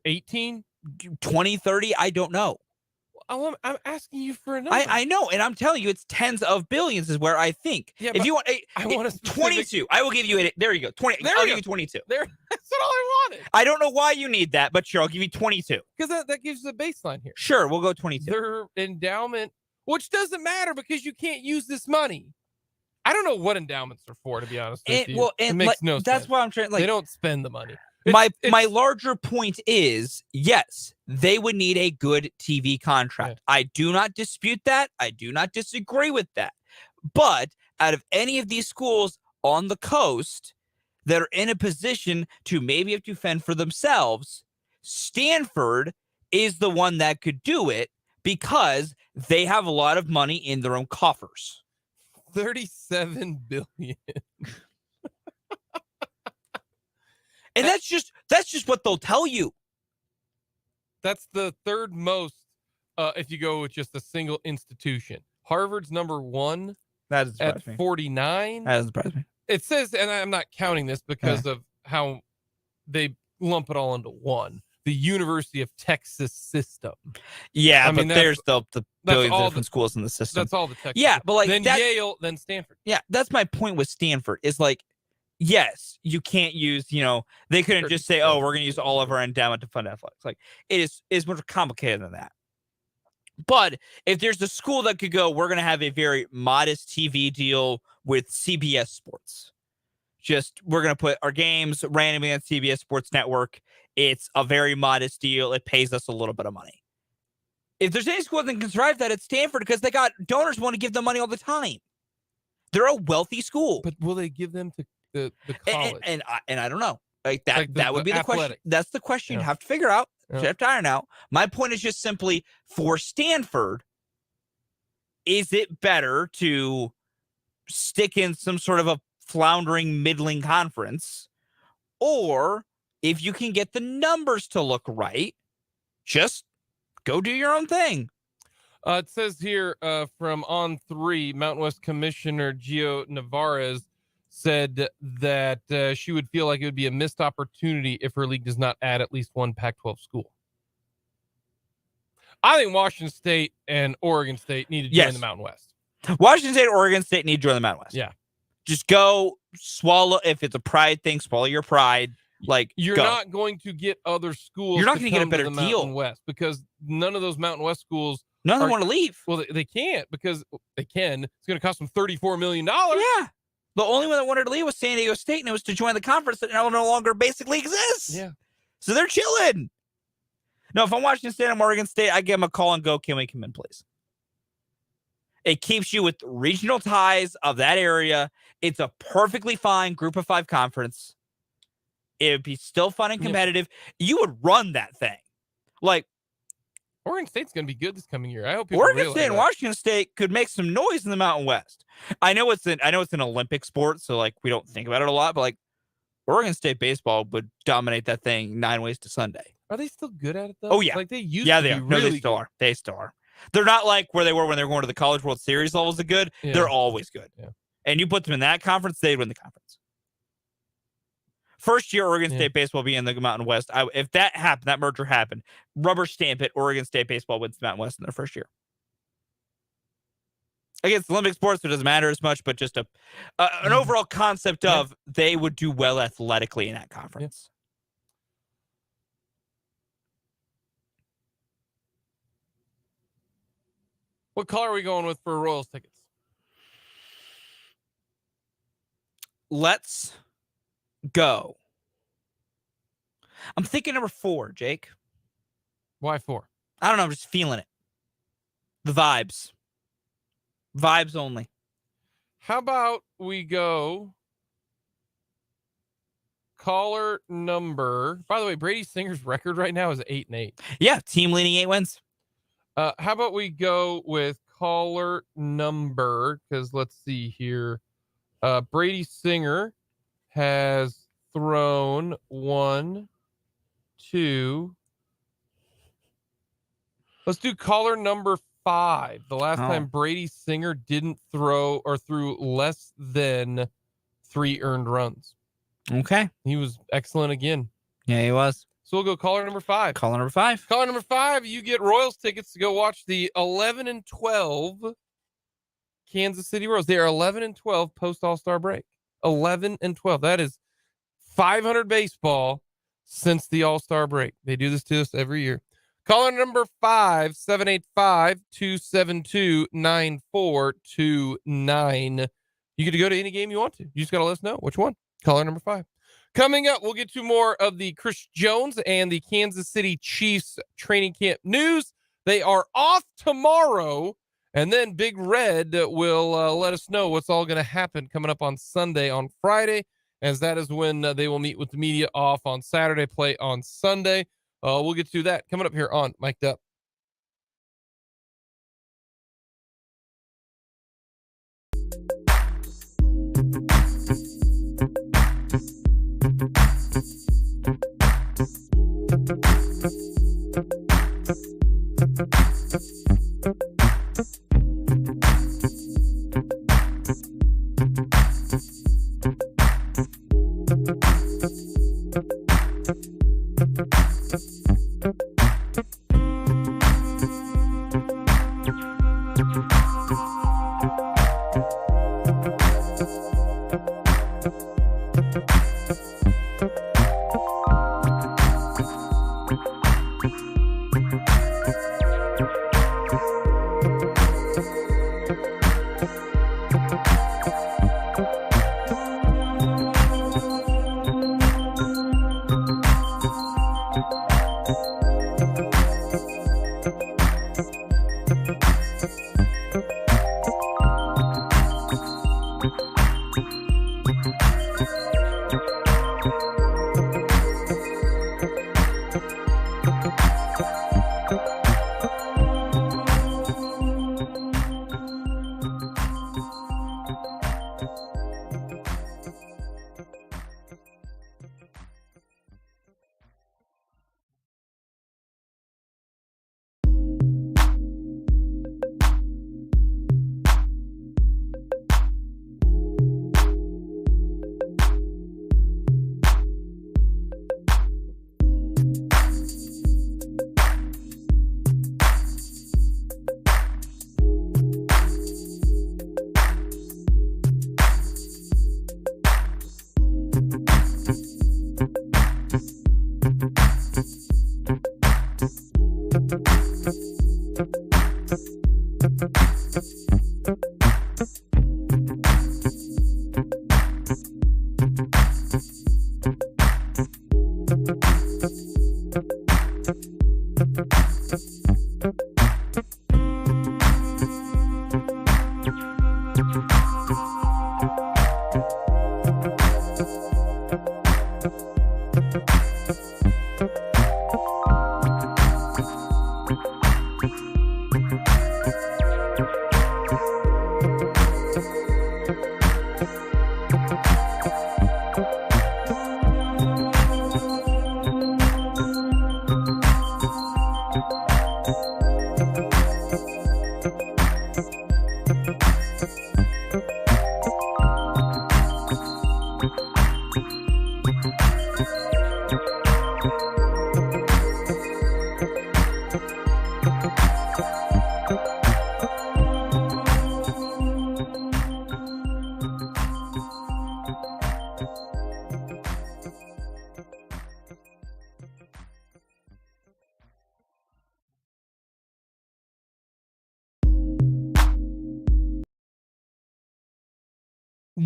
18, 20, 30. I don't know. I'm asking you for a number. I know, and I'm telling you, it's tens of billions is where I think. Yeah, if you want, I want a 22. I will give you it. There you go. 20. I'll give you 22. That's all I wanted. I don't know why you need that, but sure, I'll give you 22. Because that gives the baseline here. Sure, we'll go 22. Their endowment, which doesn't matter because you can't use this money. I don't know what endowments are for, to be honest with you. Well, it makes no sense. That's why I'm trying. Like, they don't spend the money. My larger point is, yes, they would need a good TV contract. Yeah. I do not dispute that. I do not disagree with that. But out of any of these schools on the coast that are in a position to maybe have to fend for themselves, Stanford is the one that could do it because they have a lot of money in their own coffers. $37 billion. And that's just what they'll tell you. That's the third most if you go with just a single institution. Harvard's number 1 at 49. That doesn't surprise me. It says, and I'm not counting this because of how they lump it all into one. The University of Texas system. Yeah, but there's the billions of different schools in the system. That's all the Texas. Yeah, but like then Yale, then Stanford. Yeah, that's my point with Stanford. Is like, yes, you can't use, they couldn't just say, oh, we're going to use all of our endowment to fund athletics. Like, it is much more complicated than that. But if there's a school that could go, we're going to have a very modest TV deal with CBS Sports. Just, we're going to put our games randomly on CBS Sports Network. It's a very modest deal. It pays us a little bit of money. If there's any school that can survive that, it's Stanford, because they got donors who want to give them money all the time. They're a wealthy school. But will they give them to the college? And I don't know. Like that would be the athletic question. That's the question you have to figure out. You have to iron out. My point is just simply, for Stanford, is it better to stick in some sort of a floundering middling conference, or if you can get the numbers to look right, just go do your own thing. It says here from On3, Mountain West Commissioner Gio Navarez said that she would feel like it would be a missed opportunity if her league does not add at least one Pac-12 school. I think Washington State and Oregon State need to join the Mountain West. Washington State and Oregon State need to join the Mountain West. Yeah. Just go swallow. If it's a pride thing, swallow your pride. Like, you're not going to get other schools. You're not going to get a better deal Mountain West, because none of those Mountain West schools. None of them want to leave. Well, they can't, because they can. It's going to cost them $34 million. Yeah. The only one that wanted to leave was San Diego State, and it was to join the conference that no longer basically exists. Yeah. So they're chilling. No, if I'm Washington State and Oregon State, I give them a call and go, can we come in, please? It keeps you with regional ties of that area. It's a perfectly fine group of 5 conference. It would be still fun and competitive. Yeah. You would run that thing. Like, Oregon State's going to be good this coming year. I hope Oregon State and Washington State could make some noise in the Mountain West. I know it's an Olympic sport, so like we don't think about it a lot, but like Oregon State baseball would dominate that thing 9 ways to Sunday. Are they still good at it though? Oh yeah, like they used to be really no, they still are. They still are. They're not like where they were when they were going to the College World Series levels of good. Yeah. They're always good. Yeah. And you put them in that conference, they'd win the conference. First year Oregon State baseball be in the Mountain West. If that happened, that merger happened, rubber stamp it, Oregon State baseball wins the Mountain West in their first year. Against Olympic sports, it doesn't matter as much, but just an overall concept of they would do well athletically in that conference. What color are we going with for Royals tickets? Let's go. I'm thinking number 4, Jake. Why 4? I don't know. I'm just feeling it. The vibes. Vibes only. How about we go caller number? By the way, Brady Singer's record right now is 8-8. Yeah, team leading 8 wins. How about we go with caller number? Because let's see here. Brady Singer has thrown 1, 2. Let's do caller number 5. The last time Brady Singer didn't throw or threw less than 3 earned runs. Okay. He was excellent again. Yeah, he was. So we'll go caller number 5. Caller number 5. Caller number 5, you get Royals tickets to go watch the 11 and 12 Kansas City Royals. They are 11 and 12 post All-Star break. 11 and 12. That is 500 baseball since the All-Star break. They do this to us every year. Caller number 5, 785-272-9429. You get to go to any game you want to. You just got to let us know which one. Caller number 5. Coming up, we'll get to more of the Chris Jones and the Kansas City Chiefs training camp news. They are off tomorrow, and then Big Red will let us know what's all going to happen coming up on Sunday, on Friday, as that is when they will meet with the media off on Saturday, play on Sunday. We'll get to that coming up here on Mic'd Up.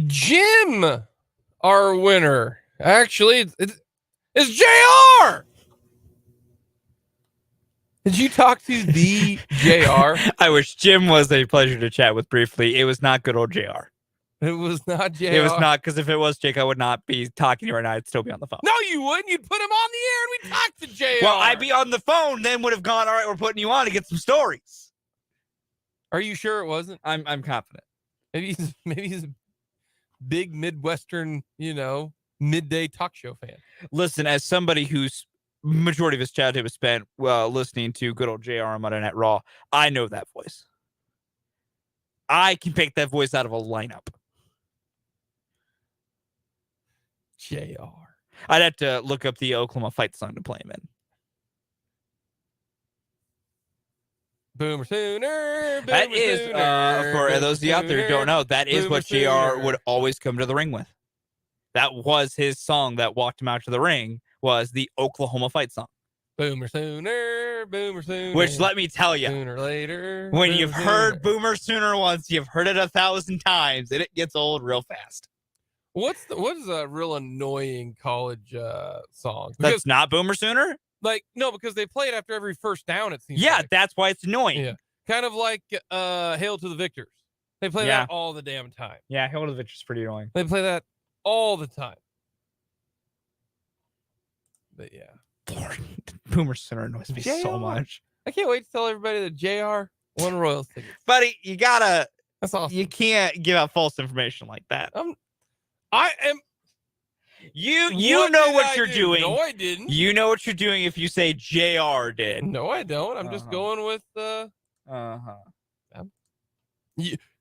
Jim, our winner. Actually, it's JR. Did you talk to the JR? I wish Jim was a pleasure to chat with briefly. It was not good old JR. It was not JR. It was not, because if it was Jake, I would not be talking to you right now. I'd still be on the phone. No, you wouldn't. You'd put him on the air and we'd talk to JR. Well, I'd be on the phone, then would have gone, all right, we're putting you on to get some stories. Are you sure it wasn't? I'm confident. Maybe he's a big Midwestern, midday talk show fan. Listen, as somebody whose majority of his childhood was spent listening to good old JR on Monday Night Raw, I know that voice. I can pick that voice out of a lineup. JR. I'd have to look up the Oklahoma fight song to play him in. Boomer Sooner. That is, for those of you out there who don't know, that is what JR would always come to the ring with. That was his song that walked him out to the ring, was the Oklahoma fight song. Boomer Sooner, Boomer Sooner. Which, let me tell you, sooner or later. when you've heard Boomer Sooner once, you've heard it 1,000 times, and it gets old real fast. What is a real annoying college song? That's not Boomer Sooner? Like, no, because they play it after every first down, it seems. Yeah, like. that's why it's annoying. Yeah. Kind of like Hail to the Victors. They play that all the damn time. Yeah, Hail to the Victors is pretty annoying. They play that all the time. But yeah. Lord, Boomer Sooner annoys me so much. I can't wait to tell everybody that JR won Royals tickets. Buddy, you gotta. That's awesome. You can't give out false information like that. I am. You know what you're doing. No, I didn't. You know what you're doing if you say JR did. No, I don't. I'm just going with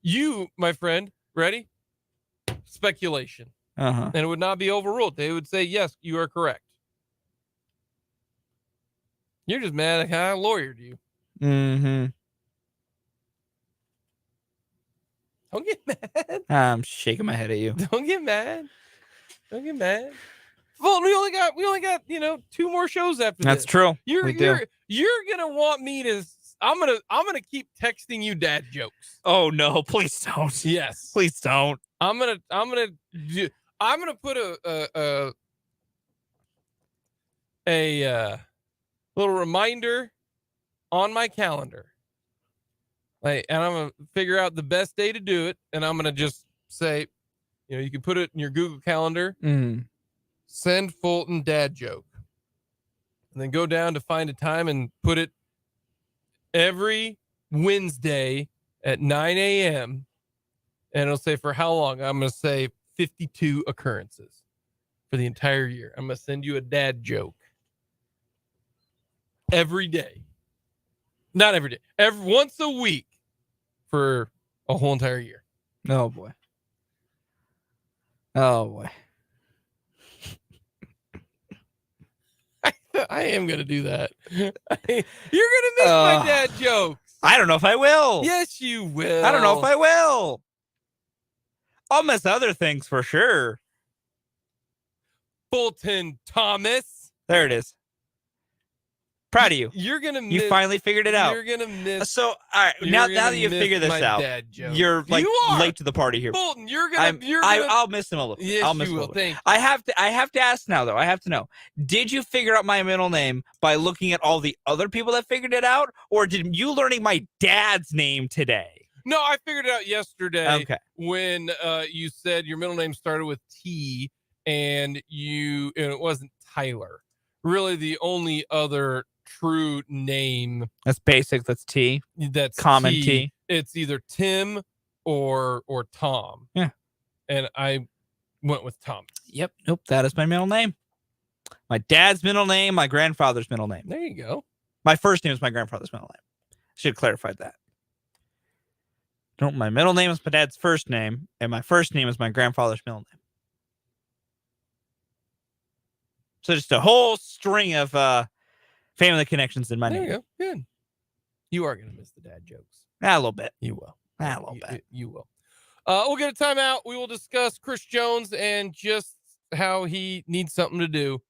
You, my friend, ready? Speculation. And it would not be overruled. They would say, yes, you are correct. You're just mad at how I lawyered you. Mm-hmm. Don't get mad. I'm shaking my head at you. Don't get mad. Don't get mad. Fulton, we only got 2 more shows after That's this. true. You're gonna want me to. I'm gonna keep texting you dad jokes. Oh no! Please don't. Yes. Please don't. I'm gonna put a little reminder on my calendar. And I'm gonna figure out the best day to do it, and I'm gonna just say, you can put it in your Google Calendar. Send Fulton dad joke, and then go down to find a time and put it every Wednesday at 9 a.m. And it'll say for how long. I'm going to say 52 occurrences for the entire year. I'm going to send you a dad joke every day. Not every day. Once a week for a whole entire year. Oh boy. Oh boy. I am going to do that. You're going to miss my dad jokes. I don't know if I will. Yes, you will. I don't know if I will. I'll miss other things for sure. Fulton Thomas. There it is. Proud of you. You're going to miss. You finally figured it out. You're going to miss. So, all right. Now that you figure this out, you're like late to the party here. Fulton, I'll miss him a little. Yes, I'll miss you him a will. little. Thank you. I have to ask now, though. I have to know. Did you figure out my middle name by looking at all the other people that figured it out, or did you learning my dad's name today? No, I figured it out yesterday. Okay. When you said your middle name started with T, and it wasn't Tyler. Really, the only other true name That's basic. That's T. That's common T. It's either Tim or Tom. Yeah. And I went with Thomas. Yep. Nope. That is my middle name. My dad's middle name, my grandfather's middle name. There you go. My first name is my grandfather's middle name. Should have clarified that. No, my middle name is my dad's first name, and my first name is my grandfather's middle name. So just a whole string of family connections in my name. There you go. Good. You are going to miss the dad jokes. A little bit. You will. A little bit. You will. We'll get a timeout. We will discuss Chris Jones and just how he needs something to do.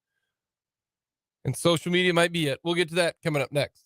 And social media might be it. We'll get to that coming up next.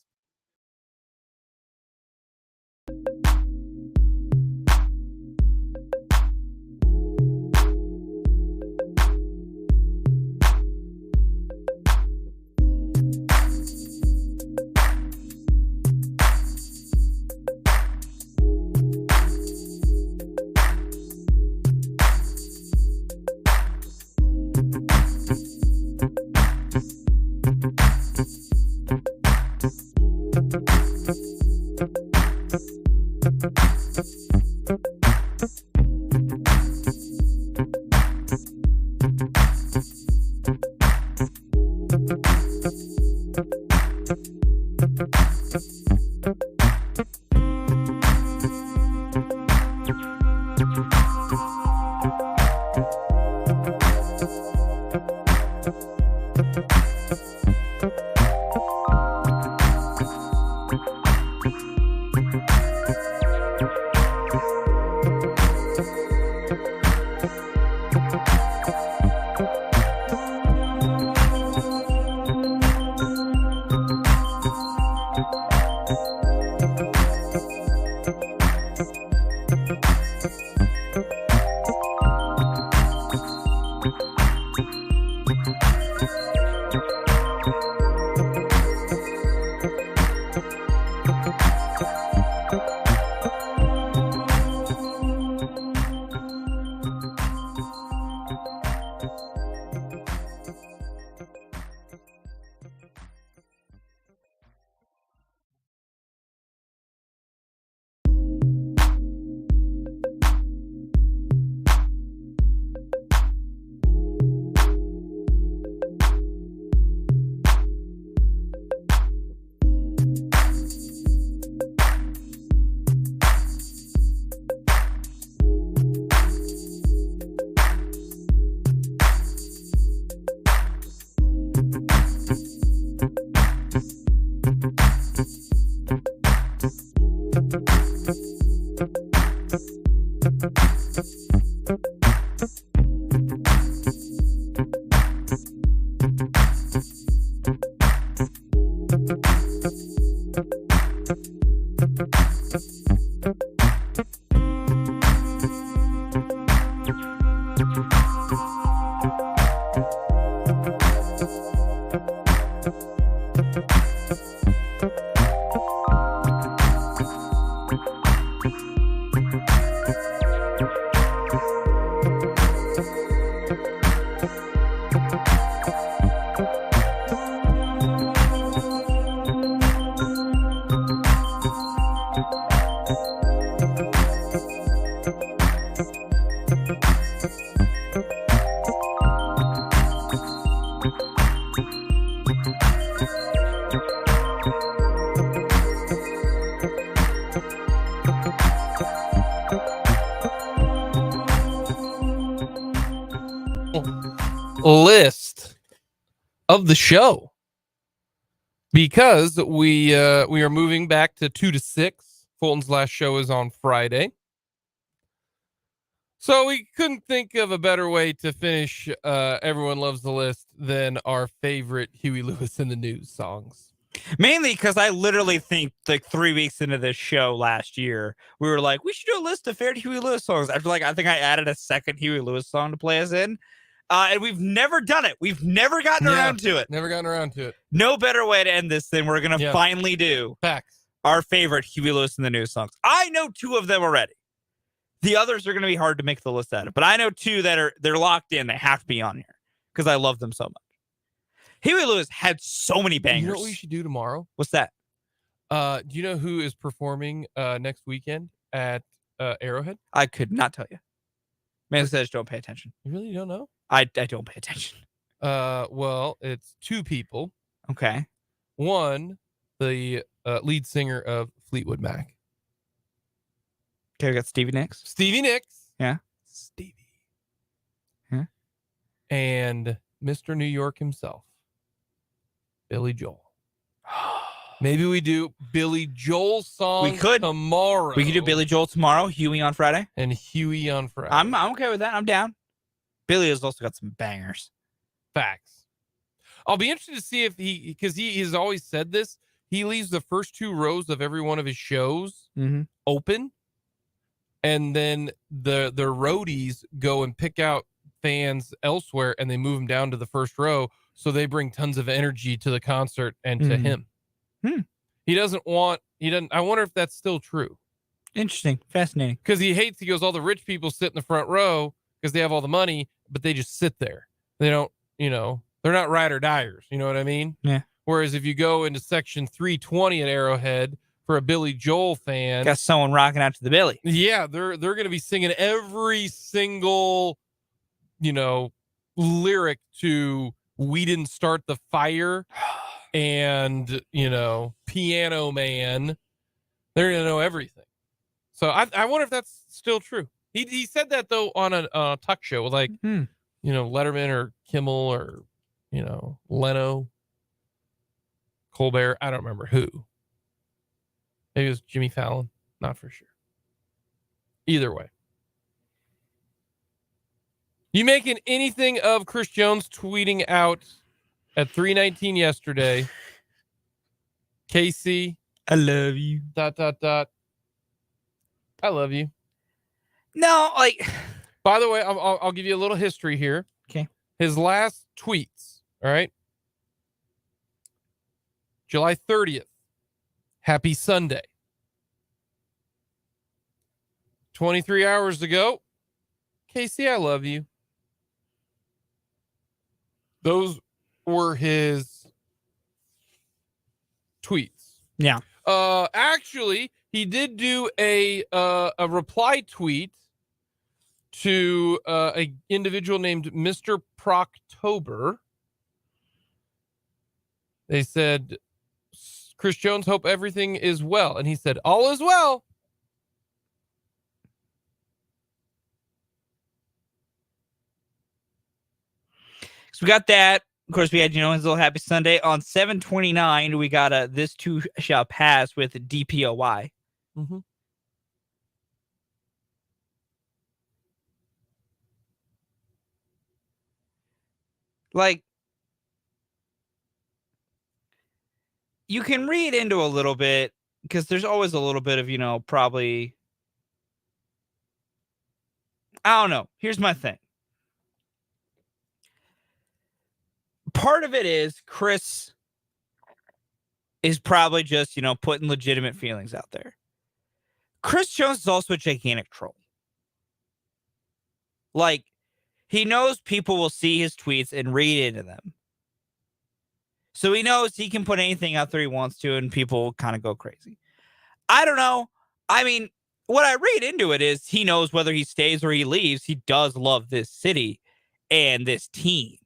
List of the show, because we are moving back to 2 to 6. Fulton's last show is on Friday, so we couldn't think of a better way to finish Everyone Loves the List than our favorite Huey Lewis in the News songs. Mainly because I literally think like 3 weeks into this show last year, we were like, we should do a list of favorite Huey Lewis songs. I think I added a second Huey Lewis song to play us in. And we've never done it. We've never gotten around to it. Never gotten around to it. No better way to end this than we're going to finally do Facts. Our favorite Huey Lewis in the News songs. I know 2 of them already. The others are going to be hard to make the list out of. But I know 2 that they're locked in. They have to be on here because I love them so much. Huey Lewis had so many bangers. You know what we should do tomorrow? What's that? Do you know who is performing next weekend at Arrowhead? I could not tell you. Man says don't pay attention. You really don't know? I don't pay attention. Well, it's 2 people. Okay. One, the lead singer of Fleetwood Mac. Okay, we got Stevie Nicks. Stevie Nicks. Yeah. Stevie. Yeah. And Mr. New York himself, Billy Joel. Maybe we do Billy Joel song tomorrow. We could do Billy Joel tomorrow, Huey on Friday. And Huey on Friday. I'm okay with that. I'm down. Billy has also got some bangers. Facts. I'll be interested to see if because he has always said this, he leaves the first 2 rows of every one of his shows open. And then the roadies go and pick out fans elsewhere and they move them down to the first row. So they bring tons of energy to the concert and to him. He doesn't, I wonder if that's still true. Interesting. Fascinating. Because he goes, all the rich people sit in the front row because they have all the money, but they just sit there. They don't, they're not ride or diers. You know what I mean? Yeah. Whereas if you go into section 320 at Arrowhead for a Billy Joel fan, got someone rocking out to the Billy. Yeah. They're going to be singing every single, lyric to We Didn't Start the Fire and, Piano Man. They're going to know everything. So I wonder if that's still true. He said that, though, on a talk show, like, Letterman or Kimmel or, Leno, Colbert. I don't remember who. Maybe it was Jimmy Fallon. Not for sure. Either way. You making anything of Chris Jones tweeting out at 3:19 yesterday? KC, I love you. ... I love you. No, like. By the way, I'll give you a little history here. Okay. His last tweets. All right. July 30th. Happy Sunday. 23 hours ago. KC, I love you. Those were his tweets. Yeah. Actually, he did do a reply tweet to a individual named Mr. Proctober. They said, Chris Jones, hope everything is well. And he said, all is well. So we got that. Of course, we had, his little Happy Sunday. On 7/29, we got This Too Shall Pass with DPOY. Mm-hmm. Like, you can read into a little bit because there's always a little bit of, probably. I don't know. Here's my thing. Part of it is Chris is probably just, putting legitimate feelings out there. Chris Jones is also a gigantic troll. Like, he knows people will see his tweets and read into them. So he knows he can put anything out there he wants to, and people kind of go crazy. I don't know. I mean, what I read into it is he knows whether he stays or he leaves. He does love this city and this team,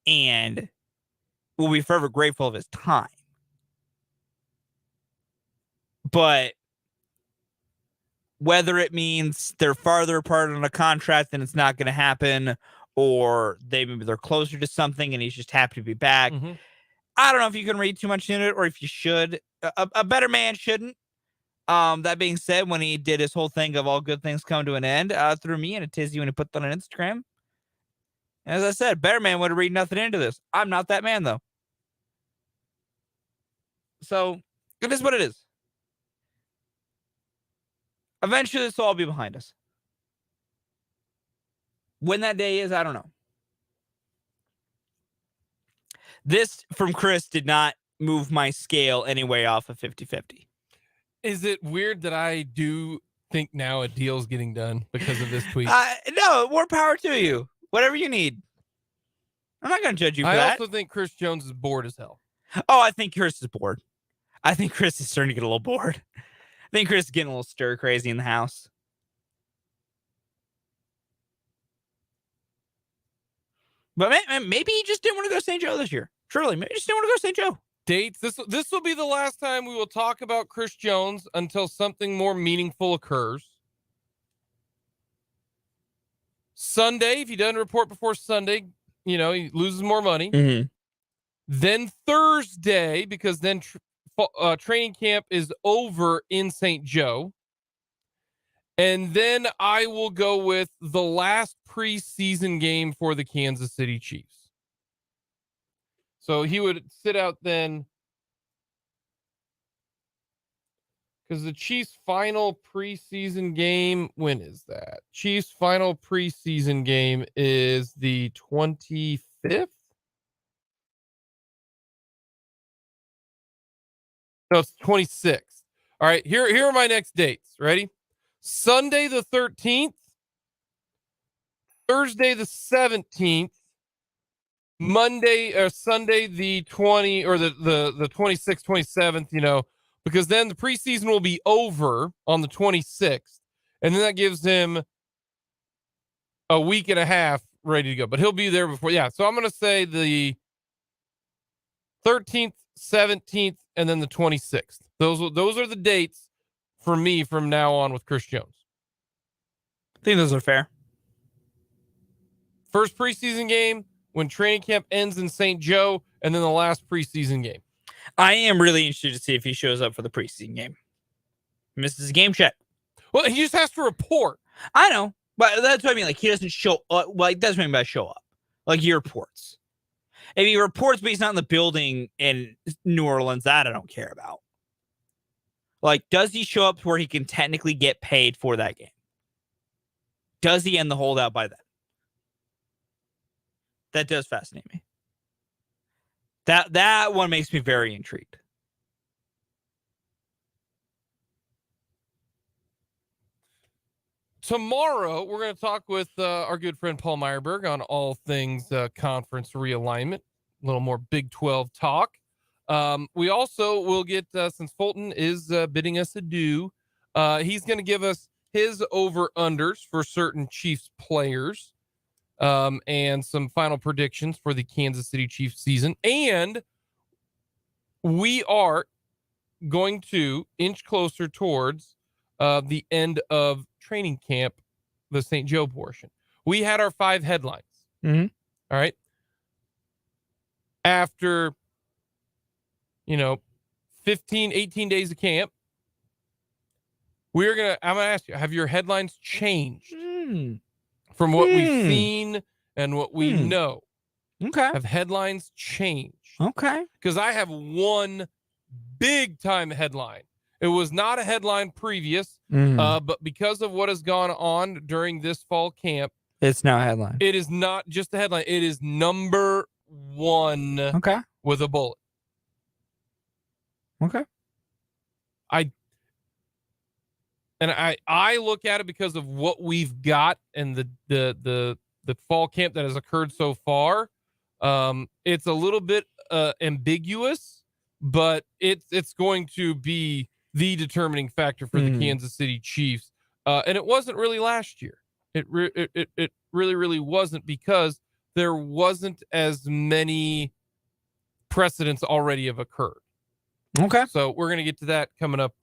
and will be forever grateful of his time. But whether it means they're farther apart on a contract and it's not going to happen, or maybe they're closer to something and he's just happy to be back. Mm-hmm. I don't know if you can read too much into it or if you should. A better man shouldn't. That being said, when he did his whole thing of all good things come to an end, threw me in a tizzy when he put that on Instagram. As I said, better man would have read nothing into this. I'm not that man, though. So it is what it is. Eventually, this will all be behind us. When that day is, I don't know. This from Chris did not move my scale anyway off of 50-50. Is it weird that I do think now a deal's getting done because of this tweet? No, more power to you. Whatever you need. I'm not going to judge you for that. I also think Chris Jones is bored as hell. Oh, I think Chris is bored. I think Chris is starting to get a little bored. I think Chris is getting a little stir crazy in the house. But maybe he just didn't want to go to St. Joe this year. Truly, maybe he just didn't want to go to St. Joe. Dates. This will be the last time we will talk about Chris Jones until something more meaningful occurs. Sunday, if he doesn't report before Sunday, he loses more money. Mm-hmm. Then Thursday, because then training camp is over in St. Joe. And then I will go with the last preseason game for the Kansas City Chiefs. So he would sit out then, because the Chiefs' final preseason game, when is that? Chiefs' final preseason game is the 25th? No, it's 26th. All right, here are my next dates. Ready? Sunday the 13th, Thursday the 17th, Monday or Sunday the 20 or the 26th, 27th, because then the preseason will be over on the 26th, and then that gives him a week and a half ready to go. But he'll be there before. Yeah, so I'm going to say the 13th, 17th, and then the 26th. Those are the dates for me from now on with Chris Jones. I think those are fair. First preseason game when training camp ends in St. Joe, and then the last preseason game. I am really interested to see if he shows up for the preseason game. Misses a game check. Well, he just has to report. I know, but that's what I mean. Like, he doesn't show up. Like, that's what I mean by show up. Like, he reports. If he reports, but he's not in the building in New Orleans, that I don't care about. Like, does he show up to where he can technically get paid for that game? Does he end the holdout by then? That does fascinate me. That one makes me very intrigued. Tomorrow, we're going to talk with our good friend Paul Meyerberg on all things conference realignment, a little more Big 12 talk. We also will get, since Fulton is bidding us adieu, he's going to give us his over-unders for certain Chiefs players and some final predictions for the Kansas City Chiefs season. And we are going to inch closer towards the end of training camp, the St. Joe portion. We had our 5 headlines. Mm-hmm. All right. After, 15, 18 days of camp, I'm going to ask you, have your headlines changed from what we've seen and what we know? Okay. Have headlines changed? Okay. Because I have one big time headline. It was not a headline previous, but because of what has gone on during this fall camp, it's now a headline. It is not just a headline. It is number 1 with a bullet. Okay. I look at it because of what we've got and the fall camp that has occurred so far. It's a little bit ambiguous, but it's going to be the determining factor for the Kansas City Chiefs. And it wasn't really last year. It really wasn't, because there wasn't as many precedents already have occurred. Okay. So we're going to get to that coming up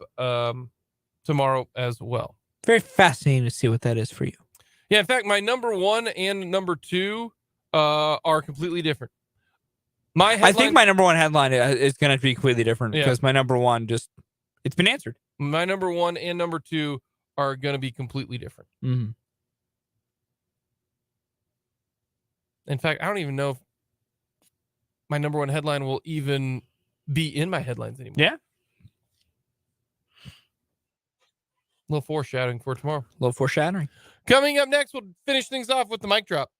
tomorrow as well. Very fascinating to see what that is for you. Yeah, in fact, my number 1 and number 2 are completely different. I think my number 1 headline is going to be completely different because my number 1 it's been answered. My number 1 and number 2 are going to be completely different. Mm-hmm. In fact, I don't even know if my number 1 headline will even be in my headlines anymore. Yeah. A little foreshadowing for tomorrow. A little foreshadowing. Coming up next, we'll finish things off with the mic drop.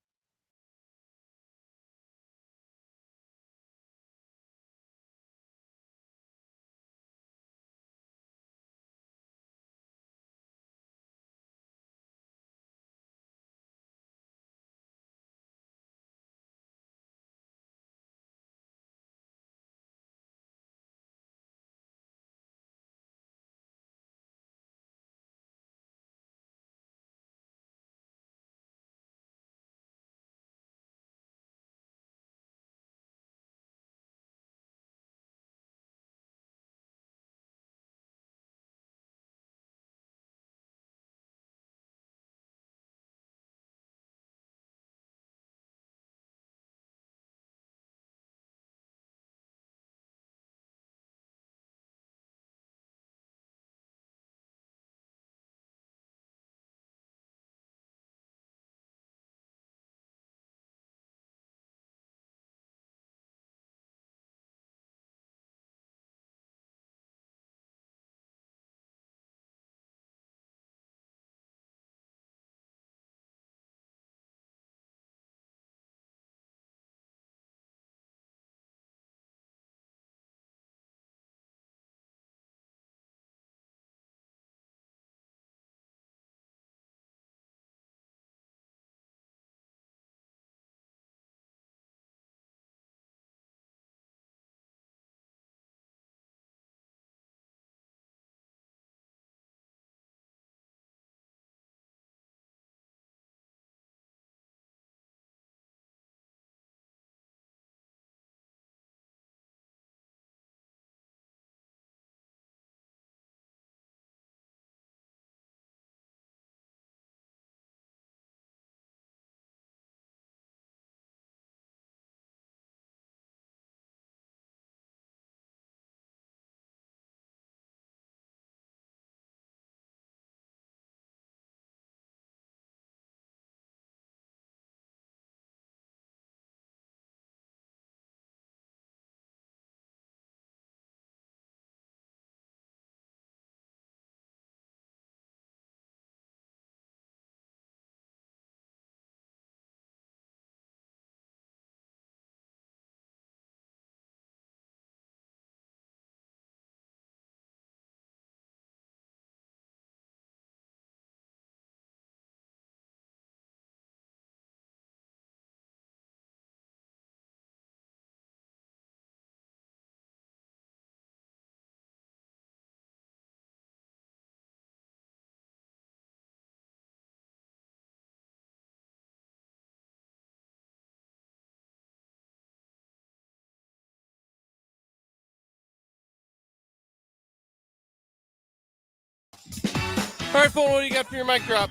All right, Fulton, what do you got for your mic drop?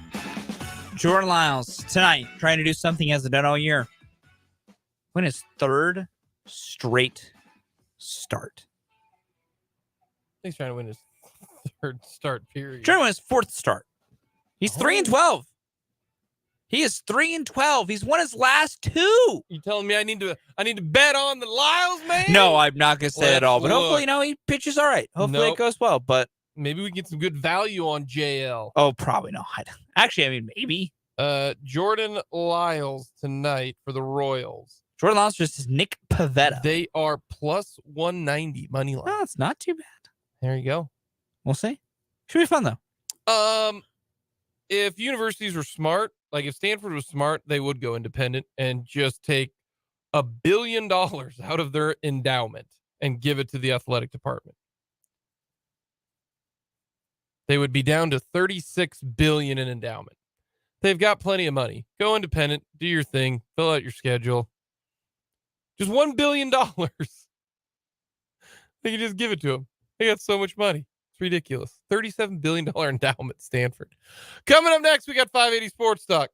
Jordan Lyles tonight trying to do something he hasn't done all year. Win his third straight start. He's trying to win his third start period. Trying to win his fourth start. He's 3-12. He is 3-12. He's won his last two. You telling me I need to bet on the Lyles, man? No, I'm not gonna say it all, but Let's hopefully, he pitches all right. Hopefully it goes well. But maybe we get some good value on JL. Oh, probably not. Actually, I mean, maybe. Jordan Lyles tonight for the Royals. Jordan Lyles versus Nick Pivetta. They are plus 190 money line. Oh, it's not too bad. There you go. We'll see. Should be fun though. If universities were smart, like if Stanford was smart, they would go independent and just take $1 billion out of their endowment and give it to the athletic department. They would be down to $36 billion in endowment. They've got plenty of money. Go independent, do your thing, fill out your schedule. Just $1 billion. They can just give it to them. They got so much money. It's ridiculous. $37 billion endowment, Stanford. Coming up next, we got 580 Sports Talk.